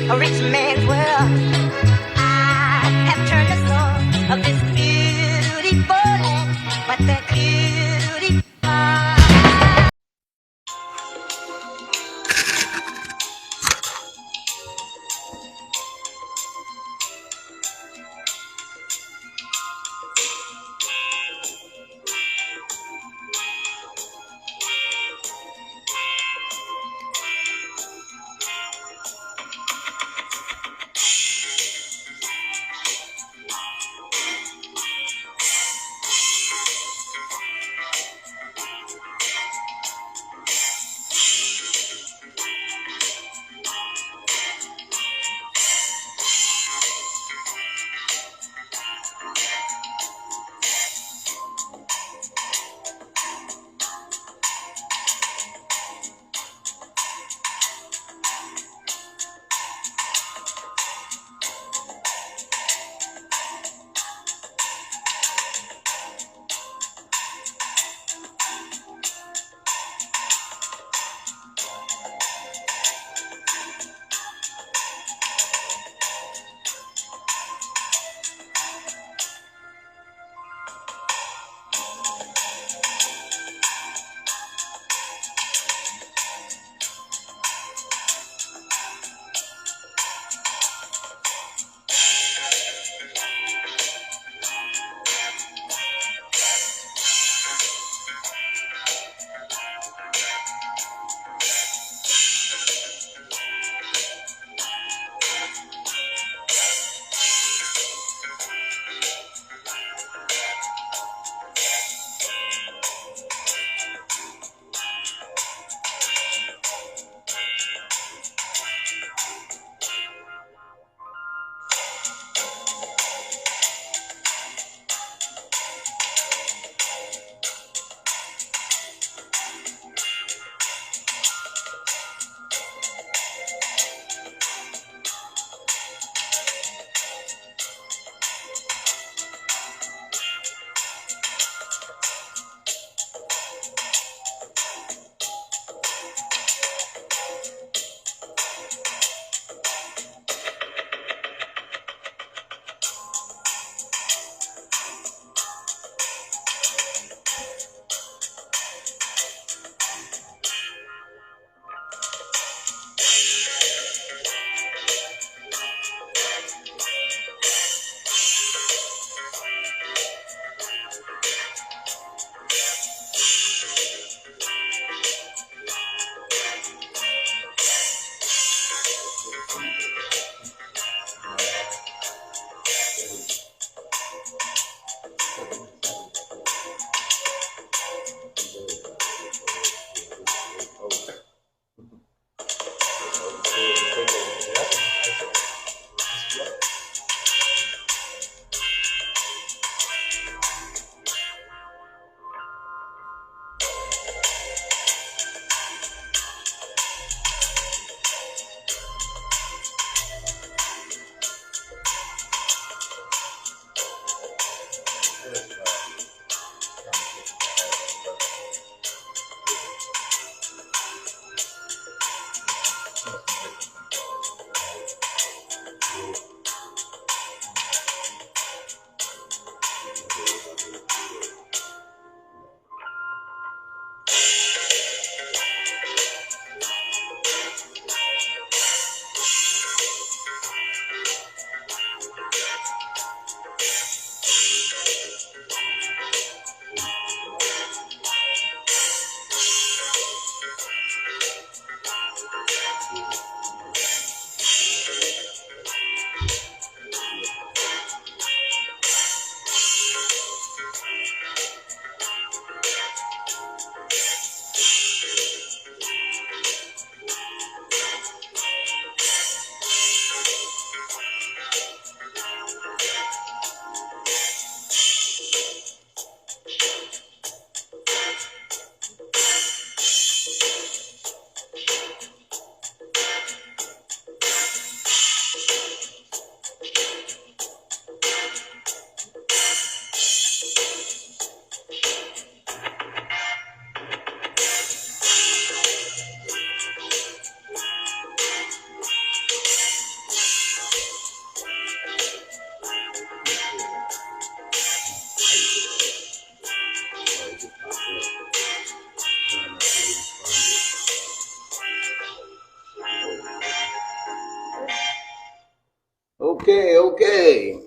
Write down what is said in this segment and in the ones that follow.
a rich man's world. I have turned the soul of this beautiful land, but that beauty. Okay. Okay.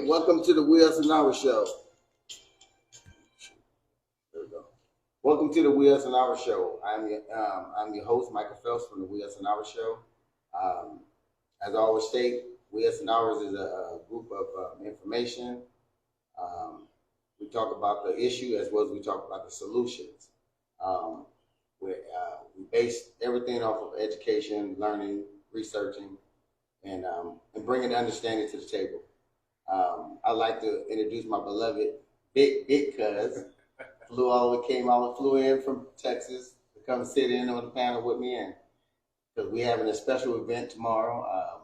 Welcome to the Wheels and Hour Show. There we go. Welcome to the Wheels and Hour Show. I'm your host, Michael Phelps from the Wheels and Hour Show. As I always state, Wheels and Hours is a group of information. We talk about the issue as well as we talk about the solutions. We base everything off of education, learning, researching, and bringing understanding to the table. I'd like to introduce my beloved big cuz flew in from Texas to come sit in on the panel with me, and because we're having a special event tomorrow.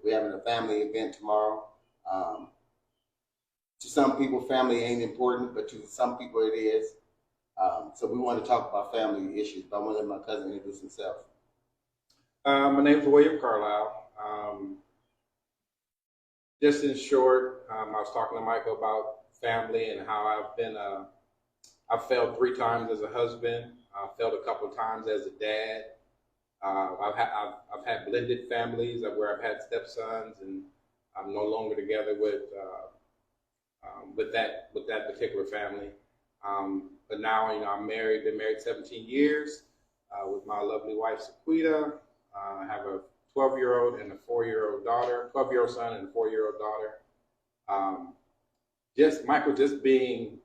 We're having a family event tomorrow. To some people, family ain't important, but to some people it is. So we want to talk about family issues, but I want to let my cousin introduce himself. My name is William Carlisle. Just in short, I was talking to Michael about family and how I've failed 3 times as a husband. I've failed a couple of times as a dad. I've had blended families where I've had stepsons, and I'm no longer together with that particular family. But now, I'm married. Been married 17 years with my lovely wife, Sequita. I have a 12-year-old and a 4-year-old daughter, 12-year-old son and a 4-year-old daughter. Just being,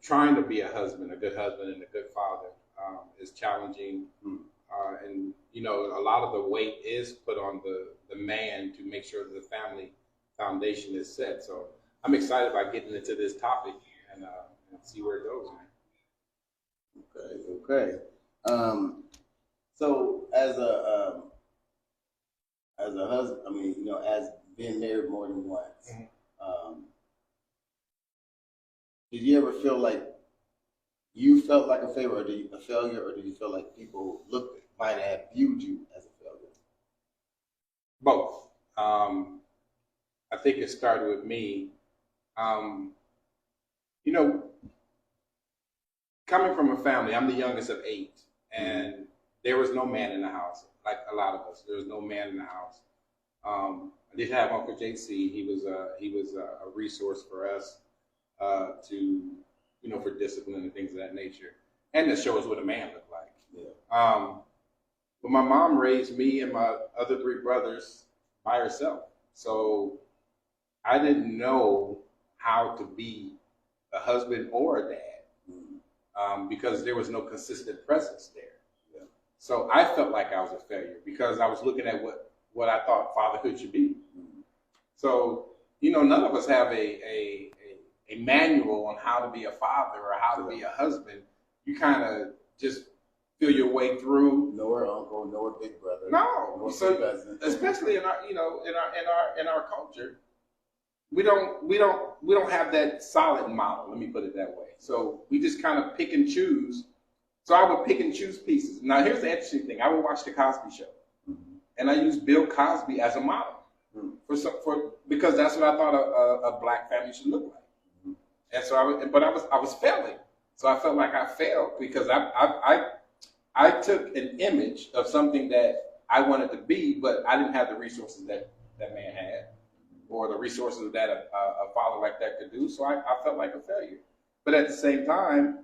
trying to be a husband, a good husband and a good father is challenging. And, a lot of the weight is put on the man to make sure that the family foundation is set. So I'm excited about getting into this topic and see where it goes, man. Okay. So as a husband, as being married more than once, did you ever feel like you felt like a failure, or did you feel like people might have viewed you as a failure? Both. I think it started with me. Coming from a family, I'm the youngest of 8, and there was no man in the house. Like a lot of us, there was no man in the house. I did have Uncle JC. He was a resource for us for discipline and things of that nature, and to show us what a man looked like. Yeah. But my mom raised me and my other 3 brothers by herself, so I didn't know how to be a husband or a dad because there was no consistent presence there. Yeah. So I felt like I was a failure because I was looking at what I thought fatherhood should be. So, none of us have a manual on how to be a father or how to be a husband. You kind of just feel your way through. Nor uncle, nor big brother. No, so especially in our culture, we don't have that solid model. Let me put it that way. So we just kind of pick and choose. So I would pick and choose pieces. Now here's the interesting thing: I would watch the Cosby Show, and I used Bill Cosby as a model because that's what I thought a black family should look like. And so I was failing. So I felt like I failed because I took an image of something that I wanted to be, but I didn't have the resources that man had, or the resources that a father like that could do. So I felt like a failure. But at the same time,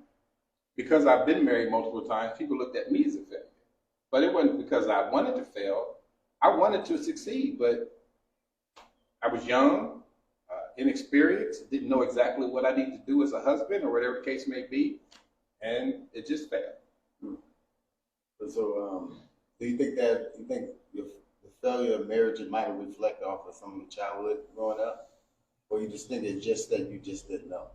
because I've been married multiple times, people looked at me as a failure. But it wasn't because I wanted to fail. I wanted to succeed, but I was young, inexperienced, didn't know exactly what I needed to do as a husband or whatever the case may be, and it just failed. So, do you think the failure of marriage might reflect off of some of your childhood growing up, or you just think it's just that you just didn't know?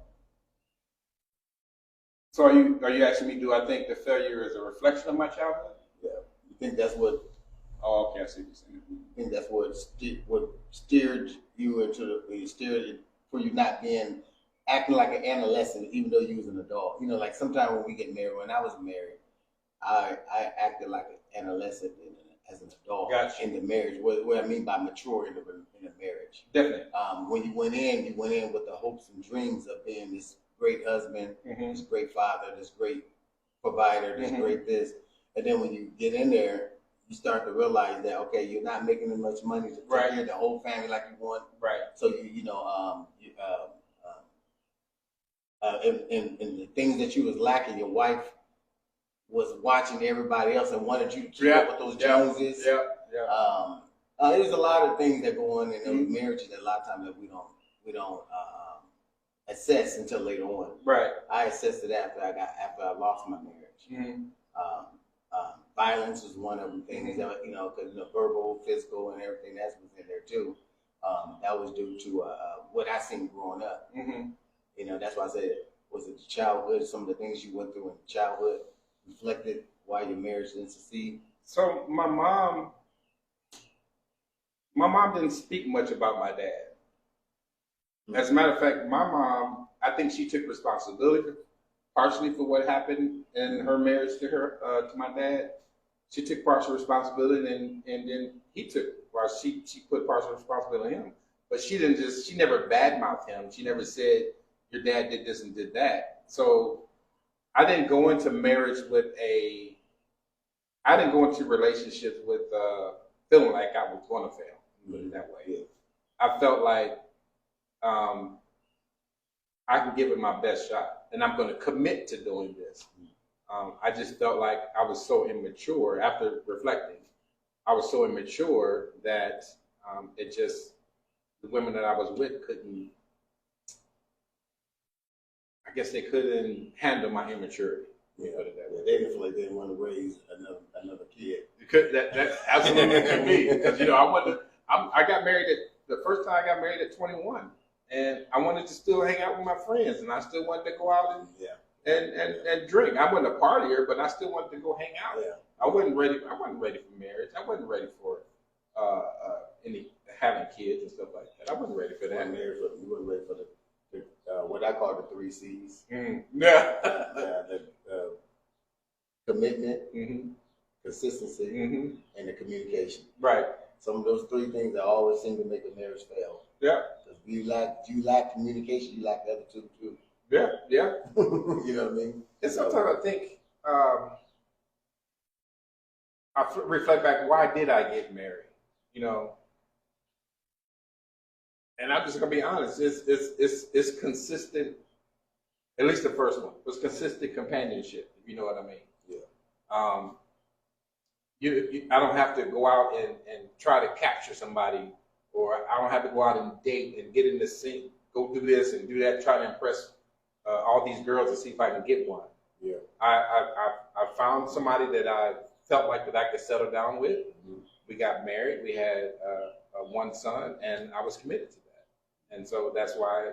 So are you asking me, do I think the failure is a reflection of my childhood? Yeah. You think that's what? Oh, okay, I see what you're saying. You think that's what steered you for you not acting like an adolescent, even though you was an adult? Like sometimes when we get married, when I was married, I acted like an adolescent as an adult in the marriage. What I mean by mature in a marriage. Definitely. When you went in with the hopes and dreams of being this great husband, this great father, this great provider, this great this. And then when you get in there, you start to realize that okay, you're not making as much money to take care of the whole family like you want. Right. So and the things that you was lacking, your wife was watching everybody else and wanted you to keep up with those Joneses. Yeah. There's a lot of things that go on in those marriages that a lot of times that we don't assess until later on. Right. I assessed it after I lost my marriage. Violence was one of the things that because verbal, physical, and everything that was in there too. That was due to what I seen growing up. That's why I said, was it the childhood? Some of the things you went through in childhood reflected why your marriage didn't succeed. So my mom didn't speak much about my dad. As a matter of fact, my mom, I think she took responsibility partially for what happened in her marriage to my dad. She took partial responsibility, and then she put partial responsibility on him. But she never badmouthed him. She never said, your dad did this and did that. So I didn't go into relationships with feeling like I was going to fail, put it that way. Yeah. I felt like I can give it my best shot, and I'm going to commit to doing this. I just felt like I was so immature after reflecting. I was so immature that the women that I was with couldn't handle my immaturity. Yeah, they didn't feel like they didn't want to raise another kid. That absolutely could be, because I got married the first time I got married at 21, and I wanted to still hang out with my friends, and I still wanted to go out and drink. I wasn't a partier, but I still wanted to go hang out. Yeah. I wasn't ready for marriage. I wasn't ready for any having kids and stuff like that. I wasn't ready for that. You weren't ready for the what I call the 3 C's. The commitment, consistency, and the communication. Right. Some of those 3 things that always seem to make a marriage fail. Yeah. Because you lack communication, you lack the other 2 too. Yeah. You know what I mean? And sometimes I think I reflect back, why did I get married? And I'm just gonna be honest. It's consistent. At least the first one was consistent companionship. If you know what I mean. Yeah. I don't have to go out and try to capture somebody, or I don't have to go out and date and get in the scene, go do this and do that, try to impress all these girls to see if I can get one. Yeah. I found somebody that I felt like that I could settle down with. We got married. We had one son, and I was committed to that. And so that's why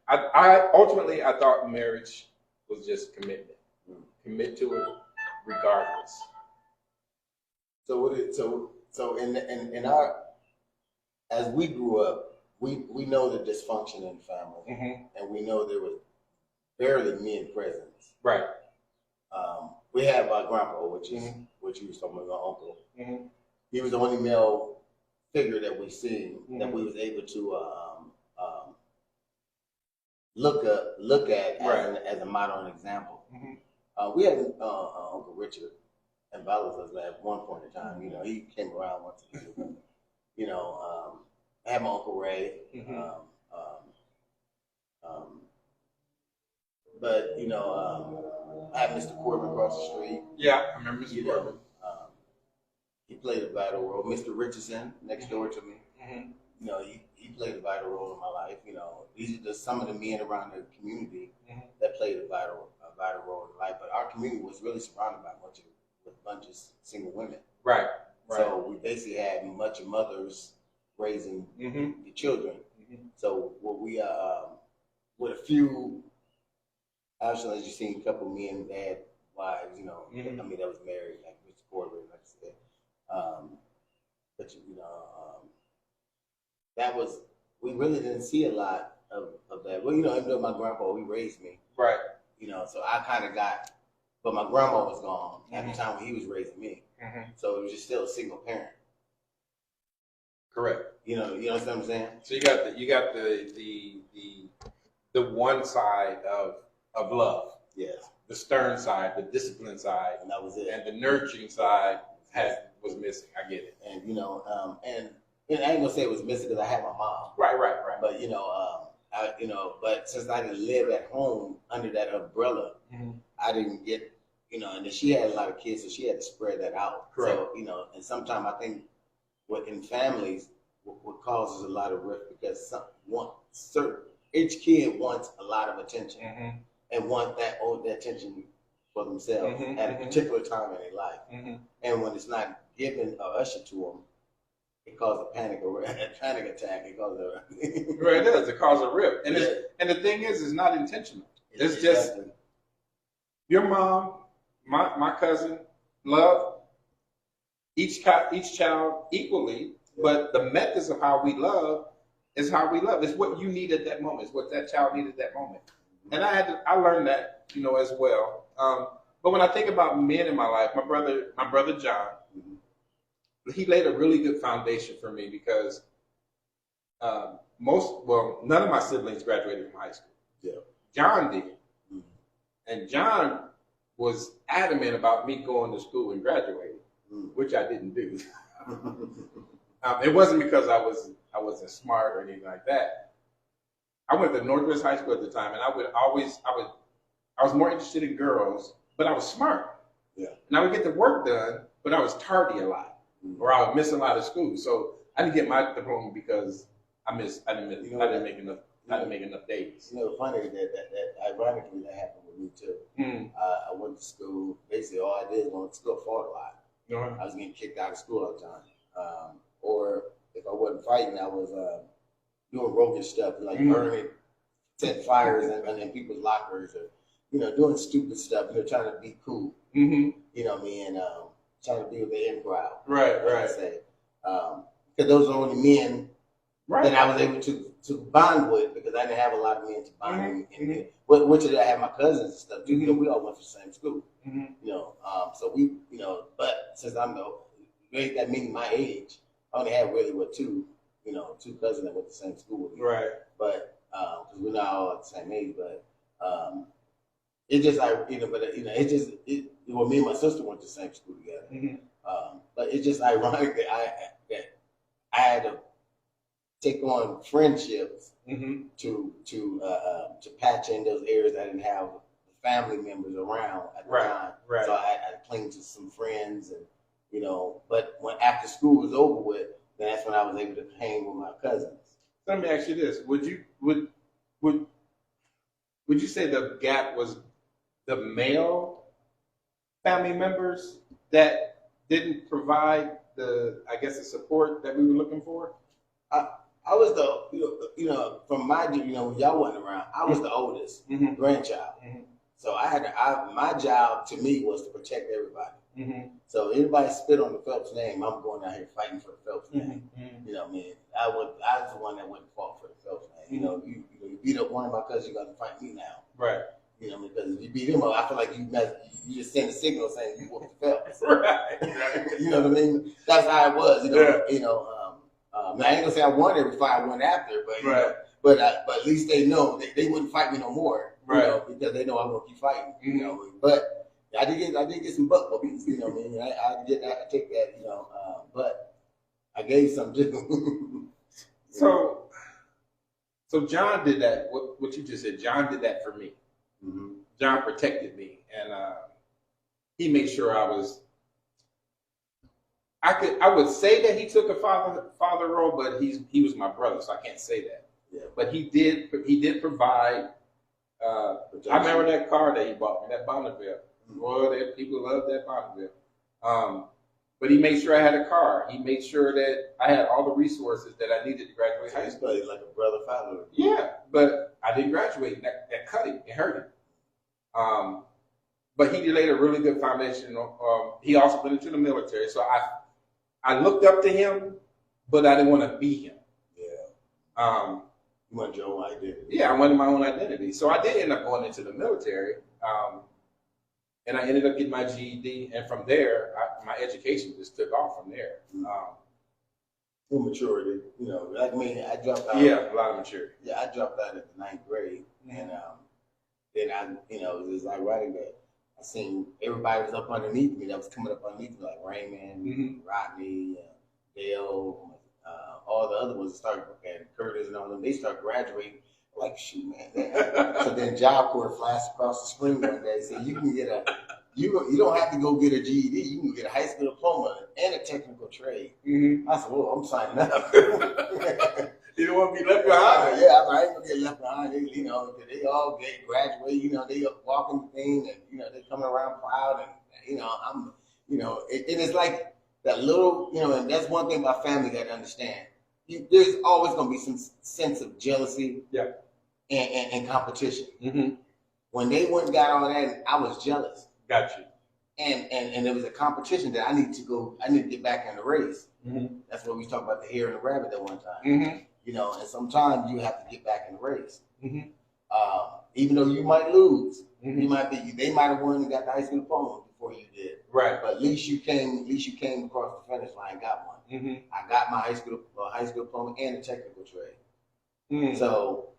I ultimately thought marriage was just commitment. Commit to it regardless. So in our, as we grew up, we know the dysfunction in the family, and we know there was barely men presence. Right. We have our grandpa, which you was talking about, our uncle. He was the only male figure that we seen that we was able to look at as a model and example. We had Uncle Richard and Ballas at one point in time. He came around once in a while. I had my Uncle Ray. But I had Mr. Corbin across the street. Yeah, I remember Mr. Corbin. He played a vital role. Mr. Richardson next door to me. He played a vital role in my life. These are just some of the men around the community that played a vital role in life. But our community was really surrounded by a bunch of single women. Right. So we basically had much of mothers raising the children. So what we with a few, actually, as you seen, a couple of men that had wives. I mean, that was married, like Mr. Corbin, like I said. But that was, we really didn't see a lot of that. Well, even though my grandpa, he raised me. Right. So I kind of got, but my grandma was gone at the time when he was raising me. So it was just still a single parent. Correct. You know what I'm saying? So you got the one side of love. Yes. The stern side, the discipline side, And that was it. and the nurturing side was missing. I get it. And and I ain't gonna say it was missing because I had my mom. Right. But but since I didn't live at home under that umbrella, I didn't get, and then she had a lot of kids, so she had to spread that out. Correct. So, and sometimes I think in families, what causes a lot of rift because each kid wants a lot of attention and want that attention for themselves at a particular time in their life. And when it's not given or ushered to them, it causes a panic attack. It causes Right, it does. It causes a rift. And the thing is, it's not intentional. It's just your mom, my cousin, love each child equally, but the methods of how we love is how we love. It's what you need at that moment. It's what that child needed at that moment. And I learned that, as well. But when I think about men in my life, my brother John, he laid a really good foundation for me because none of my siblings graduated from high school. Yeah. John did. And John was adamant about me going to school and graduating, which I didn't do. It wasn't because I wasn't smart or anything like that. I went to Northwest High School at the time, and I was more interested in girls, but I was smart. Yeah. And I would get the work done, but I was tardy a lot, or I would miss a lot of school. So I didn't get my diploma because I didn't make enough days. Funny that ironically that happened with me too. I went to school. Basically, all I did was went to school fought a lot. I was getting kicked out of school all the time. Or if I wasn't fighting, I was doing roguish stuff like burning, setting fires in people's lockers, or doing stupid stuff. Trying to be cool. You know what I mean? Trying to be with the in crowd. Right. I say, because those are only men that I was able to bond with because I didn't have a lot of men to bond with. Which I had my cousins and stuff too. We all went to the same school. So we, but since I'm that meaning my age, I only had really two cousins that went to the same school with me. Right. But because we're not all at the same age, but it's just me and my sister went to the same school together. But it's just ironic that I had to take on friendships to patch in those areas I didn't have family members around at the time. Right. So I cling to some friends and. But when after school was over with, then that's when I was able to hang with my cousins. Let me ask you this: would you say the gap was the male family members that didn't provide the support that we were looking for? I was from my when y'all wasn't around, I was the oldest grandchild. So my job to me was to protect everybody. So anybody spit on the Phelps name, I'm going out here fighting for the Phelps name. You know what I mean? I was the one that wouldn't fall for the Phelps name. You beat up one of my cousins, you got to fight me now. Right. Because if you beat him up, I feel like you just send a signal saying you whooped the Phelps. Right. You know what I mean? That's how it was. I ain't gonna say I won every fight I went after, but at least they know they wouldn't fight me no more. Because they know I'm gonna keep fighting. But. I did get some butt whoopings, I mean? I take that, but I gave some different. So John did that, what you just said, John did that for me. John protected me, and he made sure I would say that he took a father role, but he was my brother, so I can't say that. Yeah. But he did provide, I remember that car that he bought me, that Bonneville. Boy, people love that Bonneville. But he made sure I had a car. He made sure that I had all the resources that I needed to graduate high school. Like a brother, father. Yeah, but I didn't graduate. That cut him. It hurt him. But he laid a really good foundation. He also went into the military. So I looked up to him, but I didn't want to be him. Yeah. You wanted your own identity. Yeah, I wanted my own identity. So I did end up going into the military. And I ended up getting my GED, and from there, my education just took off from there. Full maturity, I dropped out. Yeah, a lot of maturity. Yeah, I dropped out at the 9th grade, and then it was ironic that I I seen everybody was up underneath me that was coming up underneath me, like Raymond, Rodney, Dale, all the other ones started, and Curtis and all them. They start graduating. Like, shoot, man. So then Job Corps flashed across the screen one day and said, you can get you don't have to go get a GED. You can get a high school diploma and a technical trade. I said, well, I'm signing up. You don't want to be left behind. Yeah, I ain't gonna get left behind. They all get graduate. They walking the thing, and they coming around proud, and I'm, and it's like that little, and that's one thing my family got to understand. There's always gonna be some sense of jealousy, and competition. When they went and got all that, I was jealous. Got you. And there was a competition that I need to get back in the race. That's what we talked about, the hare and the rabbit that one time. And sometimes you have to get back in the race. Even though you might lose, they might have won and got the high school diploma before you did. Right. But at least you came across the finish line and got one. I got my high school diploma and a technical trade. So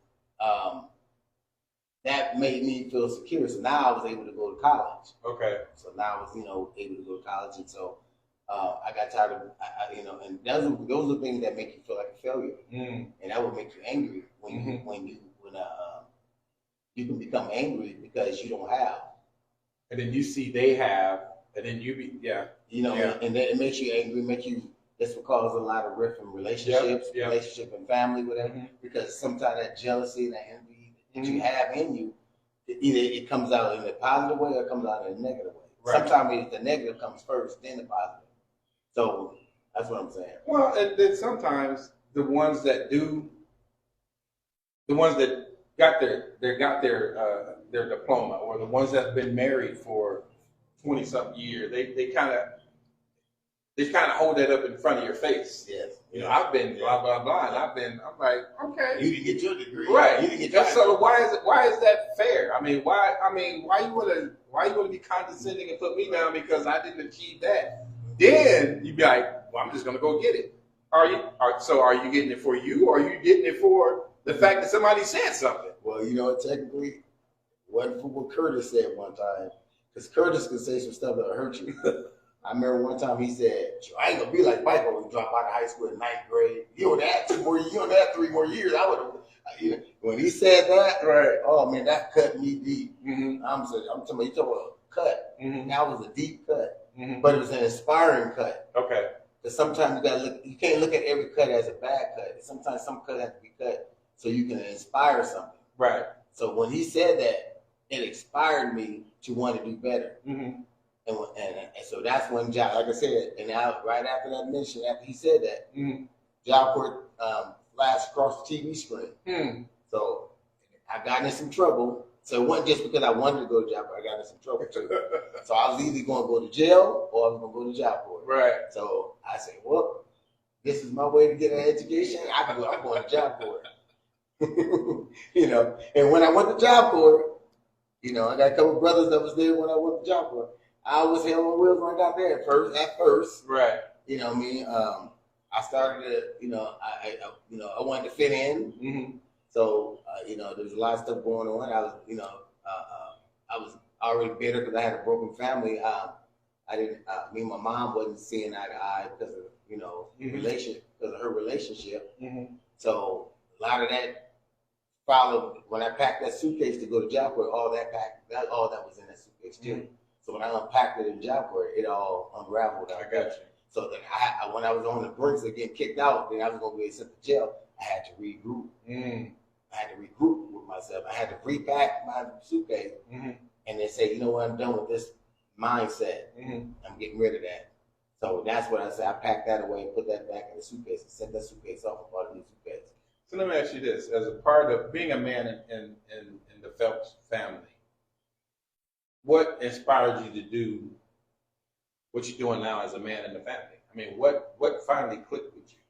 that made me feel secure. So now I was able to go to college. Okay. So now I was, able to go to college, and so I got tired of, and those are things that make you feel like a failure, and that would make you angry when you can become angry because you don't have, and then you see they have, and then you be and then it makes you angry, This will cause a lot of rift in relationships, relationship and family, whatever, because sometimes that jealousy and that envy that you have in you, either it comes out in a positive way or it comes out in a negative way. Right. Sometimes the negative comes first, then the positive. So that's what I'm saying. Well, and then sometimes the ones that got their diploma, or the ones that have been married for 20-something years, they kind of hold that up in front of your face. Yes. I've been blah blah blah, and I'm like, okay. You didn't get your degree, right? You didn't get so why is that fair? Why you wanna be condescending and put me down because I didn't achieve that? Then you'd be like, well, I'm just gonna go get it. Are you getting it for you, or are you getting it for the fact that somebody said something? Well, technically, wasn't for what Curtis said one time, because Curtis could say some stuff that'll hurt you. I remember one time he said, I ain't gonna be like Michael when he dropped out of high school in 9th grade. You only had 3 more years. I would have. When he said that, right? Oh man, that cut me deep. I'm talking about, you talking about a cut. That was a deep cut, but it was an inspiring cut. Okay. Because sometimes you gotta look. You can't look at every cut as a bad cut. Sometimes some cut has to be cut so you can inspire something. Right. So when he said that, it inspired me to want to do better. And so that's when Job, like I said, and now right after that mission, after he said that, Job Corps flashed across the TV screen. So I got in some trouble. So it wasn't just because I wanted to go to Job Corps, I got in some trouble too. So I was either going to go to jail or I was going to go to Job Corps. Right. So I said, well, this is my way to get an education. I'm going to Job Corps. And when I went to Job Corps, I got a couple of brothers that was there when I went to Job Corps. I was hell on wheels when I got there at first. Right. I started to, I wanted to fit in. So, there's a lot of stuff going on. I was already bitter because I had a broken family. Me and my mom wasn't seeing eye to eye because of her relationship. So a lot of that followed when I packed that suitcase to go to Job Corps. All that was in that suitcase too. So when I unpacked it in Job Corps, it all unraveled. I got you. So then when I was on the brinks of getting kicked out, then I was going to get sent to jail. I had to regroup. I had to regroup with myself. I had to repack my suitcase and then say, you know what, I'm done with this mindset. I'm getting rid of that. So that's what I said. I packed that away and put that back in the suitcase and sent that suitcase off and bought a new suitcase. So let me ask you this: as a part of being a man in the Phelps family, what inspired you to do what you're doing now as a man in the family? I mean, what finally clicked with you?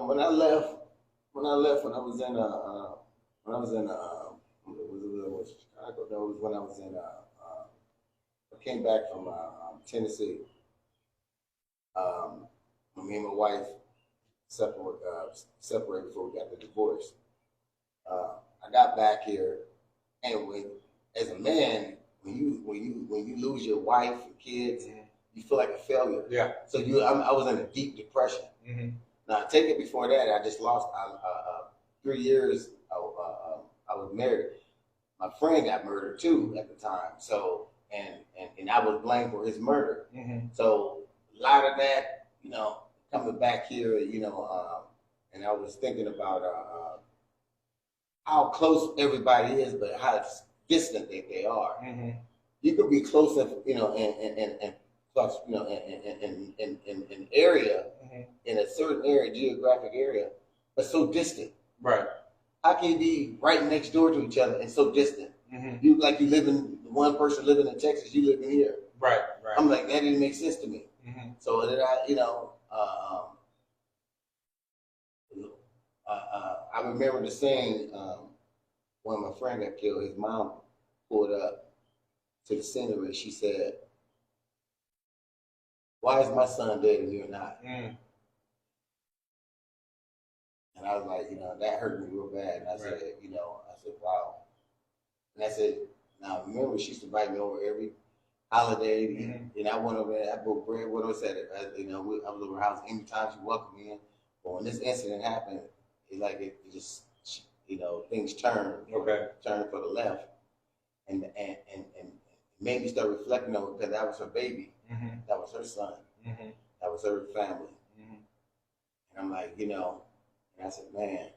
When I was Chicago. That was when I was in. I came back from Tennessee. Me and my wife separated before we got the divorce. I got back here, and as a man, when you lose your wife and kids, you feel like a failure. Yeah. So I was in a deep depression. Now take it before that, I just lost 3 years. I was married. My friend got murdered too at the time. So and I was blamed for his murder. So a lot of that, coming back here, and I was thinking about how close everybody is, but how distant they are. You could be close, and plus, in area, in a certain area, geographic area, but so distant. Right. How can you be right next door to each other and so distant? You one person living in Texas, you living here. Right. I'm like, that didn't make sense to me. So that I remember the saying, when my friend got killed, his mom pulled up to the cemetery. She said, "Why is my son dead and you're not?" And I was like, that hurt me real bad. And I said, wow. And I said, now remember, she used to invite me over every holiday. And I went over there, I broke bread with her, said, I was over her house anytime she welcomed me in. But when this incident happened, it just, things turned. Turned for the left. And made me start reflecting on it, because that was her baby. That was her son. That was her family. And I'm like, and I said, man,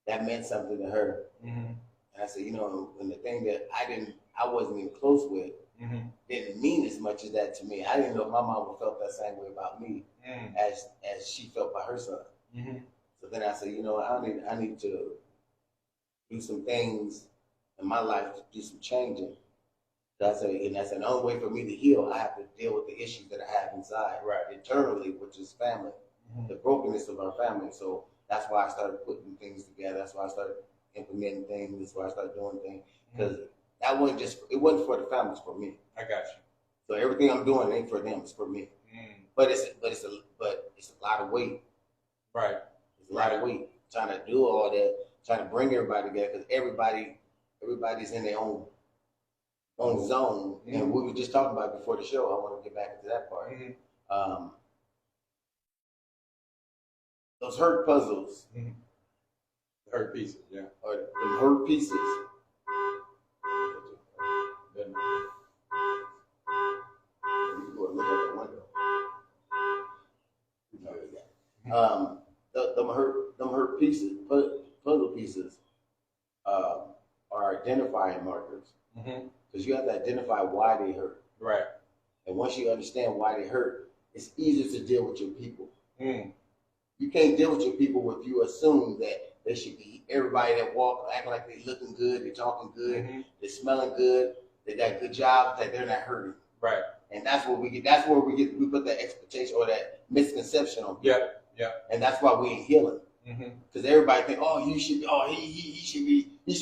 that meant something to her. And I said, and the thing that I wasn't even close with, didn't mean as much as that to me. I didn't know if my mama felt that same way about me as she felt about her son. So then I said, I need to do some things in my life to do some changing. And I said, the only way for me to heal, I have to deal with the issues that I have inside, internally, which is family, the brokenness of our family. So that's why I started putting things together. That's why I started implementing things. That's why I started doing things. Because it wasn't for the family, it's for me. I got you. So everything I'm doing ain't for them, it's for me. But it's a lot of weight. Right. It's a lot of weight trying to do all that, trying to bring everybody together, because everybody's in their own zone. And we were just talking about before the show. I want to get back into that part. Those hurt puzzles. Hurt pieces, yeah. Or the hurt pieces. You go look at the window. Them hurt pieces, puzzle pieces, are identifying markers. Because you have to identify why they hurt. Right. And once you understand why they hurt, it's easier to deal with your people. You can't deal with your people if you assume that they should be, everybody that walk acting like they looking good, they talking good, they smelling good, they got good jobs, that they're not hurting. Right. And that's where we put that expectation or that misconception on people. Yeah. And that's why we ain't healing. Because everybody think, he should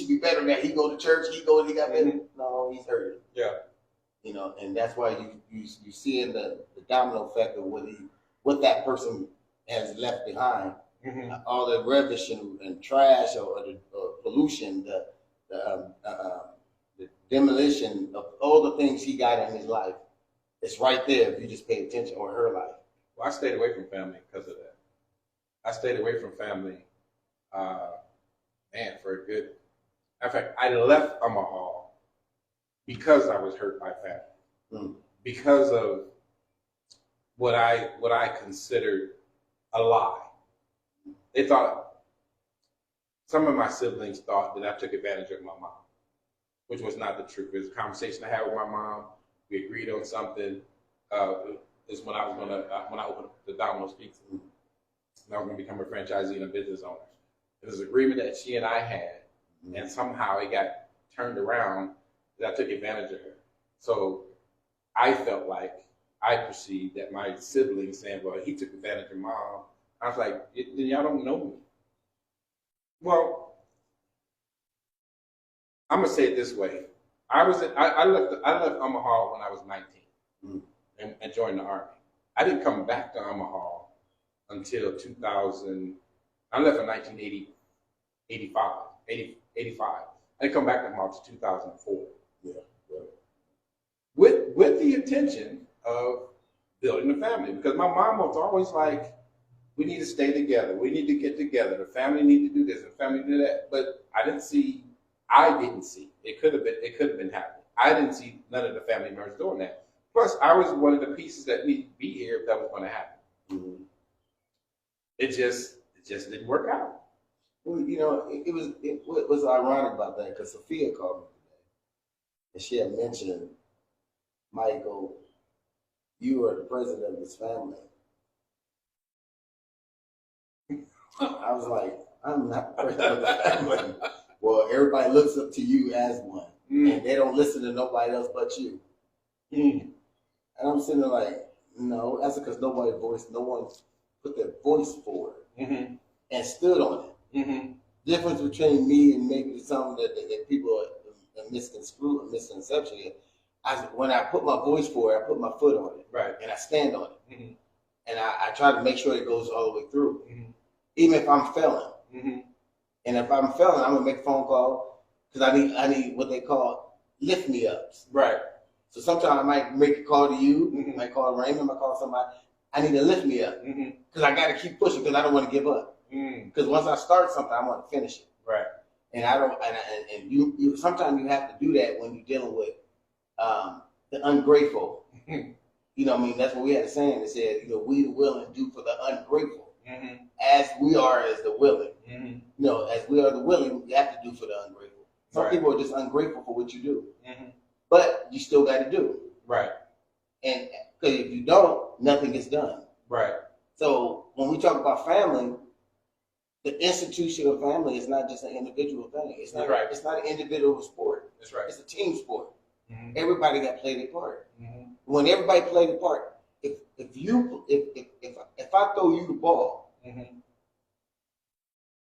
be better than that. He go to church, he got better. No, he's hurting. Yeah. And that's why you see in the domino effect of what that person has left behind. All the rubbish and trash or the pollution, the demolition of all the things he got in his life. It's right there if you just pay attention, or her life. Well, I stayed away from family because of that. I stayed away from family, for a good. In fact, I left Omaha because I was hurt by family, because of what I considered a lie. They thought, some of my siblings thought that I took advantage of my mom, which was not the truth. It was a conversation I had with my mom. We agreed on something. Is when I opened up the Domino's Pizza. And I was going to become a franchisee and a business owner. It was an agreement that she and I had, and somehow it got turned around that I took advantage of her. So I felt like I perceived that my siblings saying, well, he took advantage of mom. I was like, then y'all don't know me. Well, I'm going to say it this way. I left Omaha when I was 19 and joined the Army. I didn't come back to Omaha until 2000. I left in 1985. I didn't come back to Omaha until 2004. with the intention of building a family. Because my mom was always like, we need to stay together. We need to get together. The family need to do this. The family do that. But I didn't see. It could have been happening. I didn't see none of the family members doing that. Plus, I was one of the pieces that needed to be here if that was going to happen. Mm-hmm. It just didn't work out. Well, it was ironic about that because Sophia called me today, and she had mentioned, Michael, you are the president of this family. I was like, I'm not the president of the family. Well, everybody looks up to you as one, and they don't listen to nobody else but you. And I'm sitting there like, no, that's because no one put their voice forward and stood on it. Mm-hmm. Difference between me and maybe something that people are misconception is, when I put my voice forward, I put my foot on it, right, and I stand on it, mm-hmm. and I try to make sure it goes all the way through, Mm-hmm. even if I'm failing. Mm-hmm. And if I'm failing, I'm gonna make a phone call because I need what they call lift me ups. Right. So sometimes I might make a call to you, Mm-hmm. I might call Raymond, I might call somebody. I need to lift me up because I got to keep pushing because I don't want to give up. Because once I start something, I want to finish it. Right. And I don't. And you sometimes you have to do that when you're dealing with the ungrateful. You know what I mean? That's what we had a saying that said, we the willing do for the ungrateful. As we are as the willing. As we are the willing, you have to do for the ungrateful. Some people are just ungrateful for what you do. But you still got to do. Right. And because if you don't, nothing gets done. Right. So when we talk about family, the institution of family is not just an individual thing. It's not. Right. It's not an individual sport. That's right. It's a team sport. Mm-hmm. Everybody got to play their part. Mm-hmm. When everybody play their part, if I throw you the ball,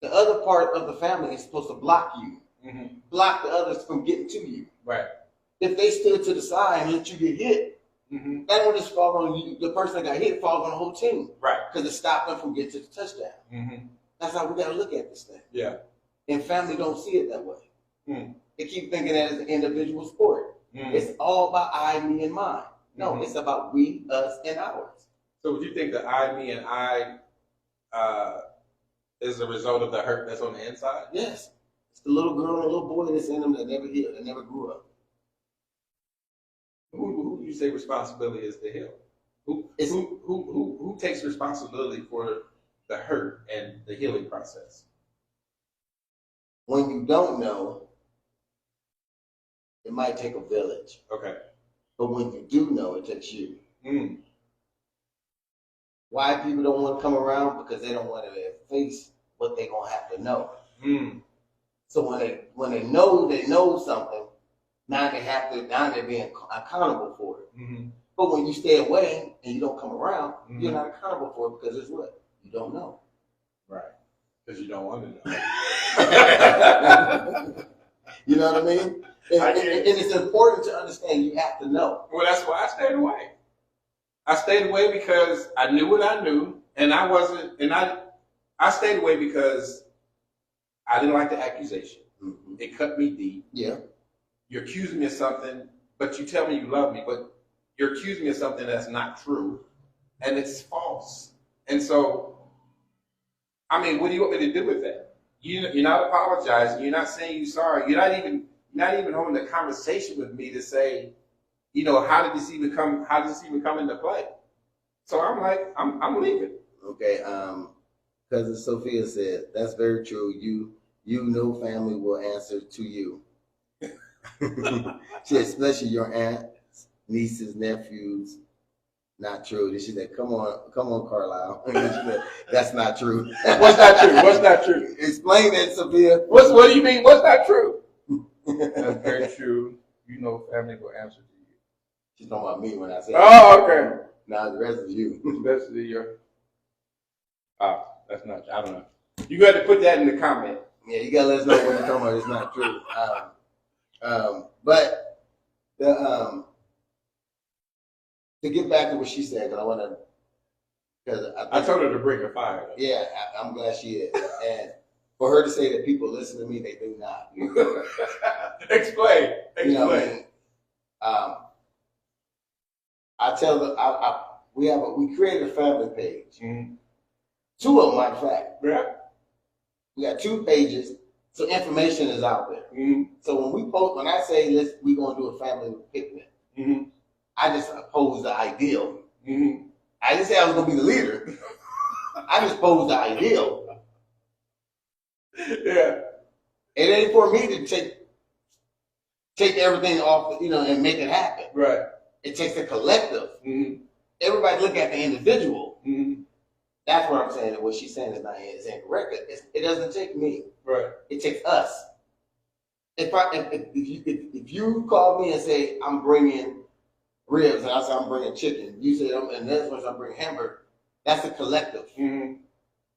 the other part of the family is supposed to block you, block the others from getting to you. Right. If they stood to the side and let you get hit, that would just fall on you. The person that got hit falls on the whole team. Right. Because it stopped them from getting to the touchdown. That's how we got to look at this thing. Yeah. And family don't see it that way. They keep thinking that it's an individual sport. It's all about I, me, and mine. No, it's about we, us, and ours. So would you think the I, me, and I is a result of the hurt that's on the inside? Yes. It's the little girl and the little boy that's in them that never healed, that never grew up. Who do you say responsibility is to heal? Who takes responsibility for the hurt and the healing process? When you don't know, it might take a village. Okay. But when you do know, it takes you. Why people don't want to come around? Because they don't want to face what they're going to have to know. So when they know something, now they're being accountable for it. But when you stay away and you don't come around, you're not accountable for it because it's what? You don't know. Right. Because you don't want to know. You know what I mean? And it's important to understand you have to know. Well, that's why I stayed away. I stayed away because I knew what I knew, and I stayed away because I didn't like the accusation. It cut me deep. Yeah. You're accusing me of something, but you tell me you love me, but you're accusing me of something that's not true, and it's false. And so, I mean, what do you want me to do with that? You're not apologizing. You're not saying you're sorry. You're not even holding a conversation with me to say, how did this even come into play? So I'm like, I'm leaving. Okay. Cousin Sophia said, that's very true. You know family will answer to you. She said, especially your aunts, nieces, nephews. Not true. She said, come on, Carlisle. She said, that's not true. What's not true? What's not true? Explain that, Sophia. What do you mean? What's not true? That's very true. You know family will answer to you. She's talking about me when I said okay. Now the rest is you. That's your that's not, I don't know. You got to put that in the comment. Yeah, you gotta let us know when you're talking about it's not true. But to get back to what she said, because I want to, because I told her to bring a fire. Yeah, I'm glad she is, and for her to say that people listen to me, they do not. Explain. You know what I mean? I tell them, we created a family page. Mm-hmm. 2 of them, matter of fact. Yeah. We got 2 pages, so information is out there. Mm-hmm. So when I say we're gonna do a family picnic, Mm-hmm. I just pose the ideal. Mm-hmm. I didn't say I was gonna be the leader. I just posed the ideal. Yeah. It ain't for me to take everything off, and make it happen. Right. It takes a collective. Mm-hmm. Everybody look at the individual. Mm-hmm. That's what I'm saying. What she's saying is incorrect. It doesn't take me. Right. It takes us. If you call me and say I'm bringing ribs and I say I'm bringing chicken, you say and that's what I'm bringing hamburger. That's a collective. Mm-hmm.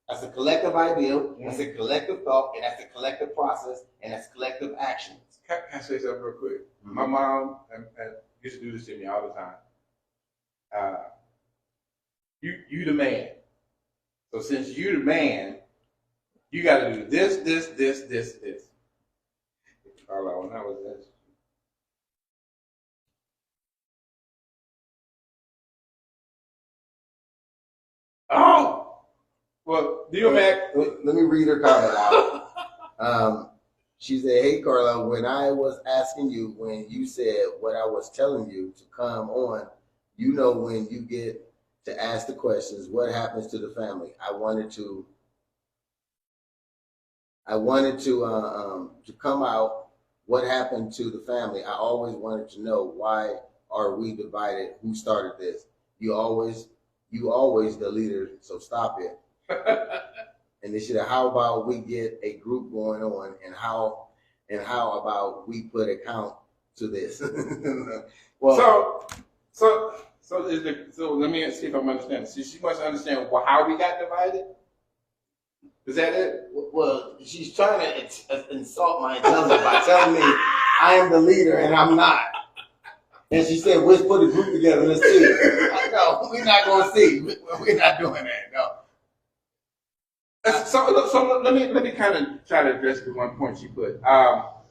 That's a collective ideal. Mm-hmm. That's a collective thought, and that's a collective process, and that's collective actions. Can I say something real quick? Mm-hmm. My mom used to do this to me all the time. You the man. So since you the man, you got to do this. Carla, when I was this. Oh, well, do you Mac? Let me read her comment out. She said, "Hey Carla, when I was asking you when you said what I was telling you to come on, when you get to ask the questions, what happens to the family? I wanted to come out. What happened to the family? I always wanted to know, why are we divided? Who started this? You always the leader, so stop it." And they said, "How about we get a group going on, and how about we put a count to this?" Well, so let me see if I'm understanding. So she wants to understand how we got divided. Is that it? Well, she's trying to insult my intelligence by telling me I am the leader and I'm not. And she said, "Let's put a group together. Let's see." No, we're not going to see. We're not doing that. No. So let me kind of try to address the one point she put. How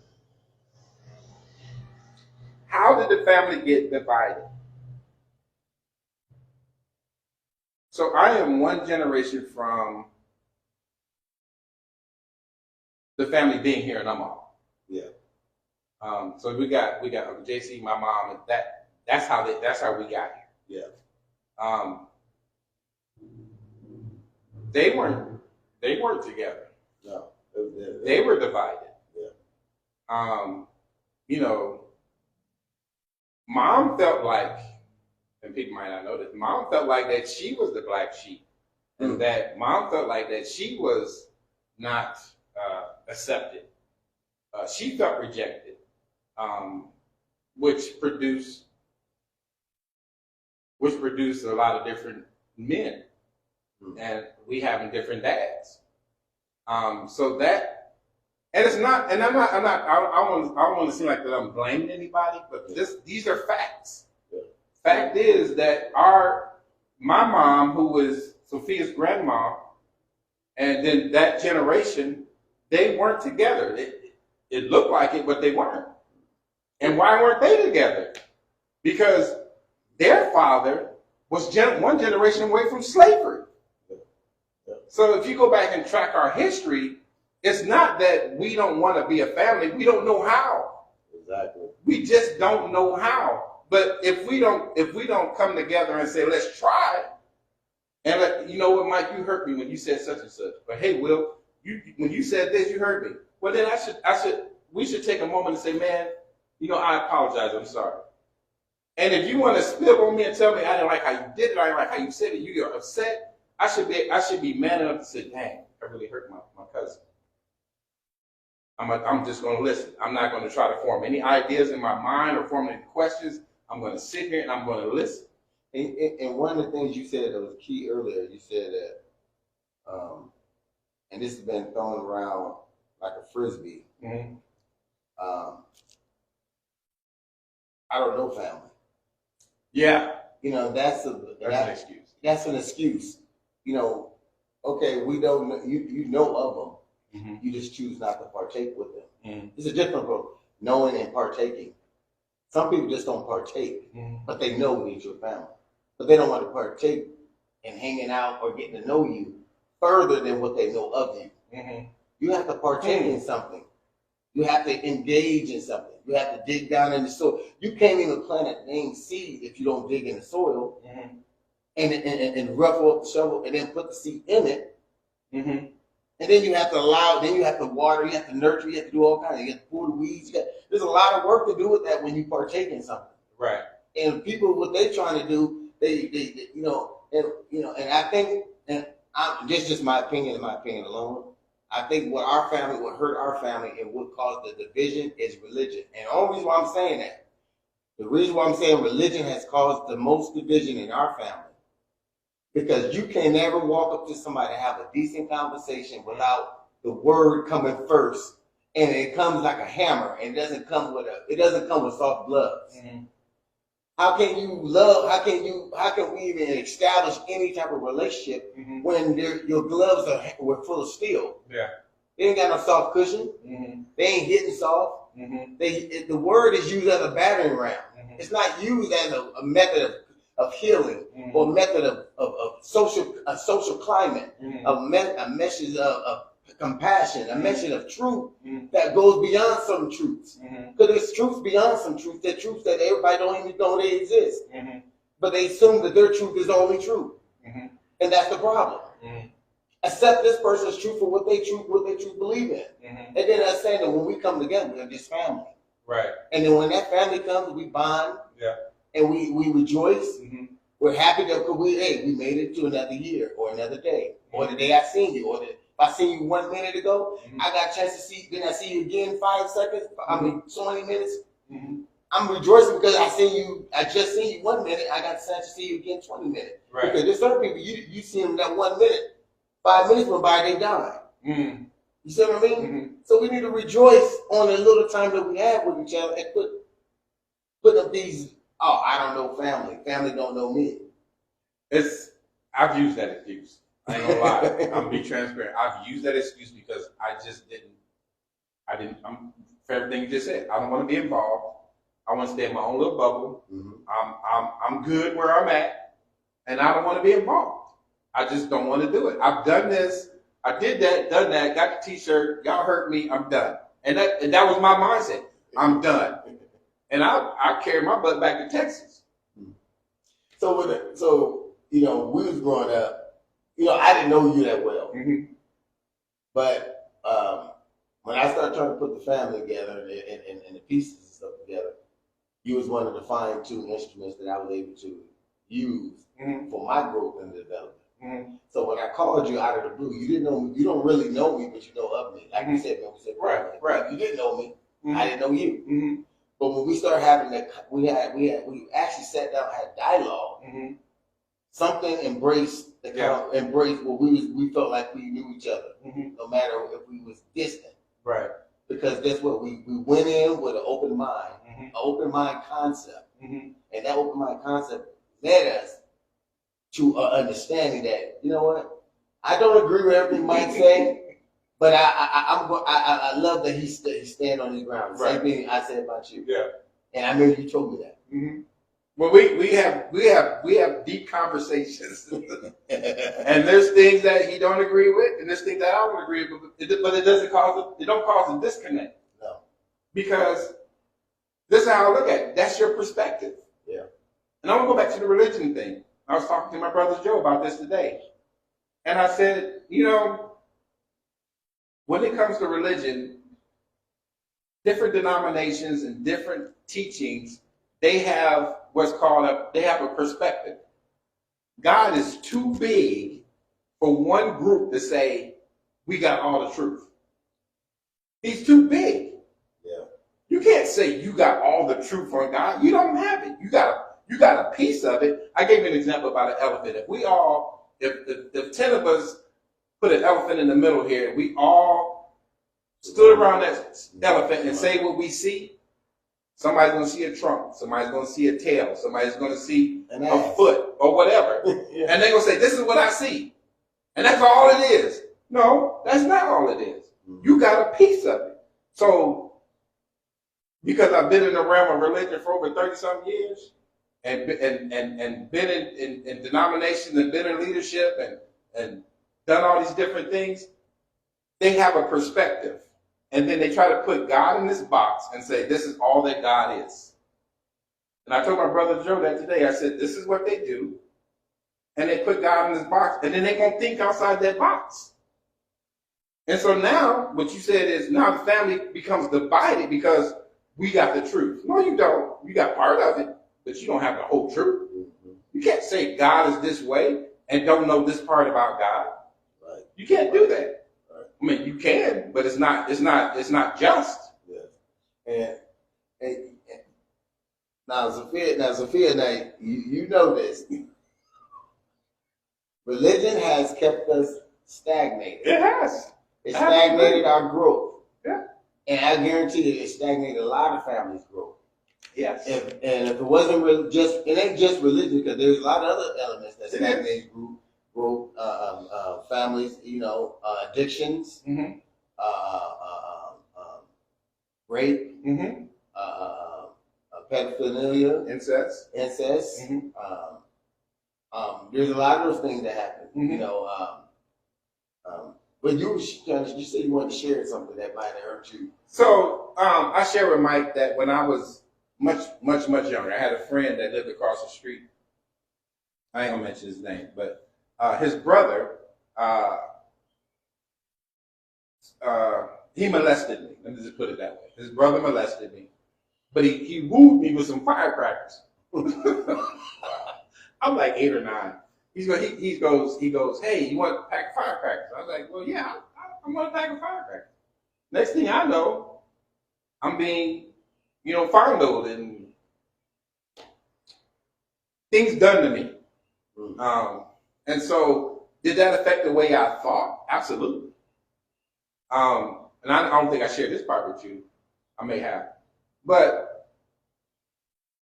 did the family get divided? So I am one generation from the family being here in Omaha. Yeah. So we got Uncle JC, my mom, and that's how we got here. Yeah. They weren't together. No. They were divided. Yeah. Mom felt like, and people might not know this, Mom felt like that she was the black sheep, and that Mom felt like that she was not accepted. She felt rejected, which produced a lot of different men, and we having different dads. So that, and it's not, and I don't want to seem like that I'm blaming anybody, but these are facts. Yeah. Fact is that my mom, who was Sophia's grandma, and then that generation, they weren't together. It looked like it, but they weren't. And why weren't they together? Because their father was one generation away from slavery. So if you go back and track our history, it's not that we don't want to be a family. We don't know how. Exactly. We just don't know how. But if we don't come together and say, let's try, and you know what, Mike, you hurt me when you said such and such. But hey, Will, when you said this, you hurt me. Well, then we should take a moment and say, man, I apologize. I'm sorry. And if you want to spill on me and tell me I didn't like how you did it, I didn't like how you said it, you're upset, I should be man enough to say, dang, I really hurt my cousin. I'm just going to listen. I'm not going to try to form any ideas in my mind or form any questions. I'm going to sit here and I'm going to listen. And one of the things you said that was key earlier, you said that, and this has been thrown around like a frisbee. Mm-hmm. I don't know family. Yeah. That's an excuse. That's an excuse. Okay, we don't know, you know of them. Mm-hmm. You just choose not to partake with them. Mm-hmm. It's a different from knowing and partaking. Some people just don't partake, but they know me as your family. But they don't want to partake in hanging out or getting to know you further than what they know of you. You have to partake in something. You have to engage in something. You have to dig down in the soil. You can't even plant a dang seed if you don't dig in the soil and ruffle up the shovel and then put the seed in it. And then you have to then you have to water, you have to nurture, you have to do all kinds of, you have to pull the weeds. There's a lot of work to do with that when you partake in something. Right. And people, what they're trying to do, they and I think, and this is just my opinion and my opinion alone. I think what hurt our family and what caused the division is religion. And the only reason why I'm saying that, the reason why I'm saying religion has caused the most division in our family, because you can never walk up to somebody and have a decent conversation without the word coming first, and it comes like a hammer, and it doesn't come with soft gloves. How can you love? How can we even establish any type of relationship when your gloves were full of steel? Yeah. They ain't got no soft cushion. They ain't hitting soft. The word is used as a battering ram. It's not used as a method of healing or method of social climate, a message of compassion, a message of truth that goes beyond some truths. Because there's truths beyond some truths, that truths that everybody don't even know they exist. But they assume that their truth is the only truth. And that's the problem. Accept this person's truth for what they truth believe in. And then I say that when we come together, we're this family. Right. And then when that family comes, we bond. Yeah. And we rejoice. We're happy that we made it to another year or another day. Or the day I seen you, or if I seen you 1 minute ago, I got a chance to see, then I see you again 5 seconds, 20 minutes. I'm rejoicing because I just seen you 1 minute, I got a chance to see you again 20 minutes. Right. Because there's certain people, you see them that 1 minute, 5 minutes went by, they died. You see what I mean? So we need to rejoice on the little time that we have with each other and put up these, I don't know family don't know me. I've used that excuse. I ain't gonna lie. I'm gonna be transparent. I've used that excuse because for everything you just said, I don't want to be involved. I want to stay in my own little bubble. I'm good where I'm at, and I don't want to be involved. I just don't want to do it. I've done this. I did that, done that, got the t-shirt. Y'all hurt me. I'm done. And that was my mindset. I'm done. And I carried my butt back to Texas. So we was growing up. I didn't know you that well, but when I started trying to put the family together and the pieces and stuff together, you was one of the fine-tuned instruments that I was able to use for my growth and development. So when I called you out of the blue, you didn't know me. You don't really know me, but you know of me. Like you said, man, we said right. You didn't know me. I didn't know you. But when we started having we actually sat down and had dialogue. Something embraced what we felt like we knew each other, no matter if we was distant. Right. Because that's what we went in with an open mind, an open mind concept, and that open mind concept led us to understanding that I don't agree with everything Mike say, but I love that he stand on his ground. Same thing I said about you. Yeah. And I know you told me that. Well, we have deep conversations, and there's things that he don't agree with, and there's things that I don't agree with, but it don't cause a disconnect. No, because this is how I look at it. That's your perspective. Yeah. And I want to go back to the religion thing. I was talking to my brother Joe about this today, and I said, when it comes to religion, different denominations and different teachings, they have they have a perspective. God is too big for one group to say, we got all the truth. He's too big. Yeah. You can't say you got all the truth on God. You don't have it. You got a piece of it. I gave you an example about an elephant. If 10 of us put an elephant in the middle here, we all stood around that elephant and say what we see, somebody's going to see a trunk, somebody's going to see a tail, somebody's going to see a foot or whatever. Yeah. And they're going to say, this is what I see. And that's all it is. No, that's not all it is. You got a piece of it. So because I've been in the realm of religion for over 30-some years and been in denominations and been in leadership and done all these different things, they have a perspective. And then they try to put God in this box and say, this is all that God is. And I told my brother Joe that today. I said, this is what they do. And they put God in this box. And then they won't think outside that box. And so now, what you said is now the family becomes divided because we got the truth. No, you don't. You got part of it, but you don't have the whole truth. You can't say God is this way and don't know this part about God. Right. You can't do that. Right. I mean, you can, but it's not just. Yes. And now, Sophia, you know this. Religion has kept us stagnated. It has. It stagnated our growth. Yeah. And I guarantee you, it stagnated a lot of families' growth. Yes. And if it wasn't it ain't just religion, because there's a lot of other elements that stagnate growth, families, addictions, Mm-hmm. Rape, Mm-hmm. pedophilia, Incest. Mm-hmm. There's a lot of those things that happen, Mm-hmm. but you said you wanted to share something that might have hurt you. So I shared with Mike that when I was much younger, I had a friend that lived across the street. I ain't gonna mention his name, but his brother, he molested me. Let me just put it that way. His brother molested me, but he wooed me with some firecrackers. I'm like 8 or 9. He goes, hey, you want a pack of firecrackers? I was like, well, yeah, I want a pack of firecrackers. Next thing I know, I'm being, fondled and things done to me. And so, did that affect the way I thought? Absolutely. And I don't think I shared this part with you. I may have. But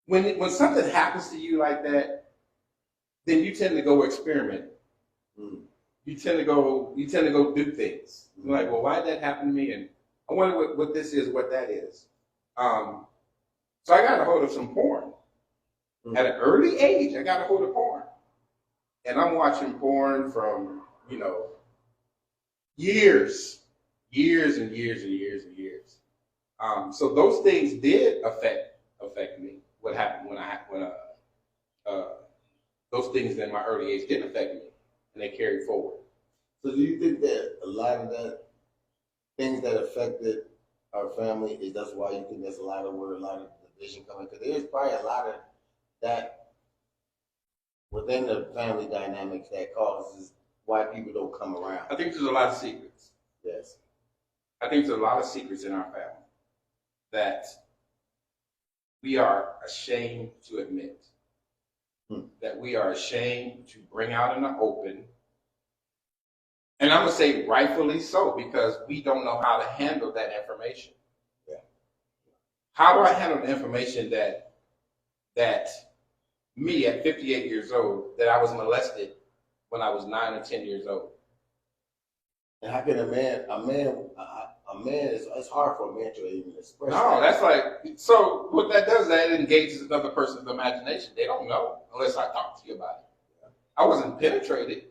when something happens to you like that, then you tend to go experiment. You tend to go do things. You're like, well, why did that happen to me? And I wonder what this is, what that is. So I got a hold of some porn. At an early age, I got a hold of porn. And I'm watching porn from, years and years and years and years. So those things did affect me. What happened when those things in my early age did affect me, and they carried forward. So do you think that a lot of that things that affected our family is that's why you think there's a lot of division coming? Because there's probably a lot of that within the family dynamics that causes why people don't come around. I think there's a lot of secrets. Yes. I think there's a lot of secrets in our family that we are ashamed to admit. That we are ashamed to bring out in the open. And I'm going to say rightfully so, because we don't know how to handle that information. Yeah. How do I handle the information that me at 58 years old, that I was molested when I was 9 or 10 years old? And how can a man, it's hard for a man to even express. No, that's like, so what that does, that engages another person's imagination. They don't know unless I talk to you about it. I wasn't penetrated,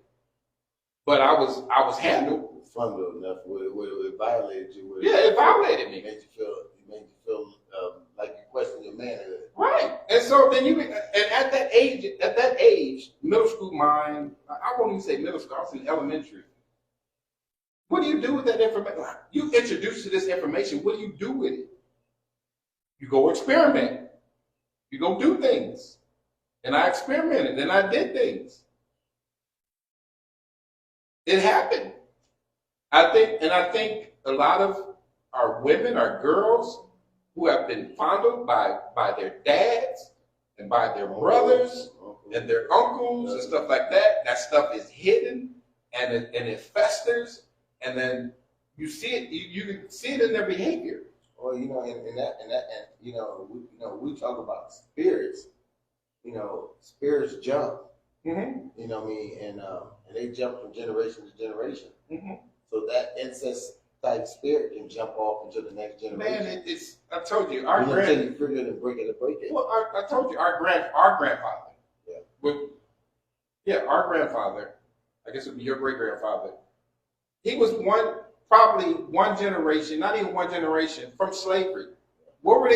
but I was handled. Fondled enough, it violated you. It violated me. It made you feel like you questioned your manhood. Right. And so then at that age, middle school mind, I won't even say middle school, I was in elementary. What do you do with that information? You introduced to this information, what do you do with it? You go experiment. You go do things. And I experimented and I did things. It happened. I think a lot of our women, our girls who have been fondled by their dads and by their brothers and their uncles and stuff like that, that stuff is hidden and it festers. And then you see it. You can see it in their behavior. Well, we talk about spirits. Spirits jump. Mm-hmm. You know what I mean, and they jump from generation to generation. Mm-hmm. So that incest type spirit can jump off into the next generation. Man, I told you, You our know, until you figure it and break it. well, I told you, our grandfather. Yeah. Our grandfather, I guess it would be your great grandfather. He was probably one generation, not even one generation, from slavery. What were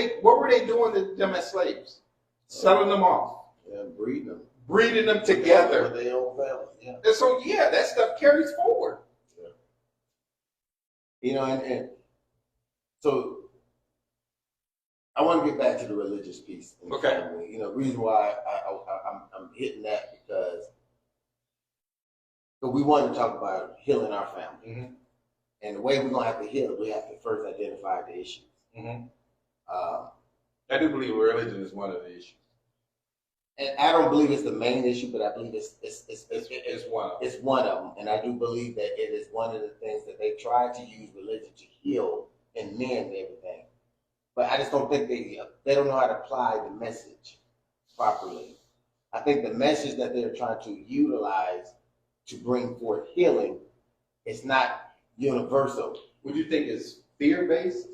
they doing to them as slaves? Selling them off. Yeah, breeding them. Breeding them together. With their own family. Yeah. And so, that stuff carries forward. Yeah. You know, and so I want to get back to the religious piece. In the family. You know, the reason why I'm hitting that because we want to talk about healing our family. Mm-hmm. And the way we're going to have to heal it, we have to first identify the issues. Mm-hmm. I do believe religion is one of the issues. And I don't believe it's the main issue, but I believe it's one. It's one of them, and I do believe that it is one of the things that they try to use religion to heal and mend everything. But I just don't think they don't know how to apply the message properly. I think the message that they're trying to utilize to bring forth healing is not universal. Would you think it's fear-based?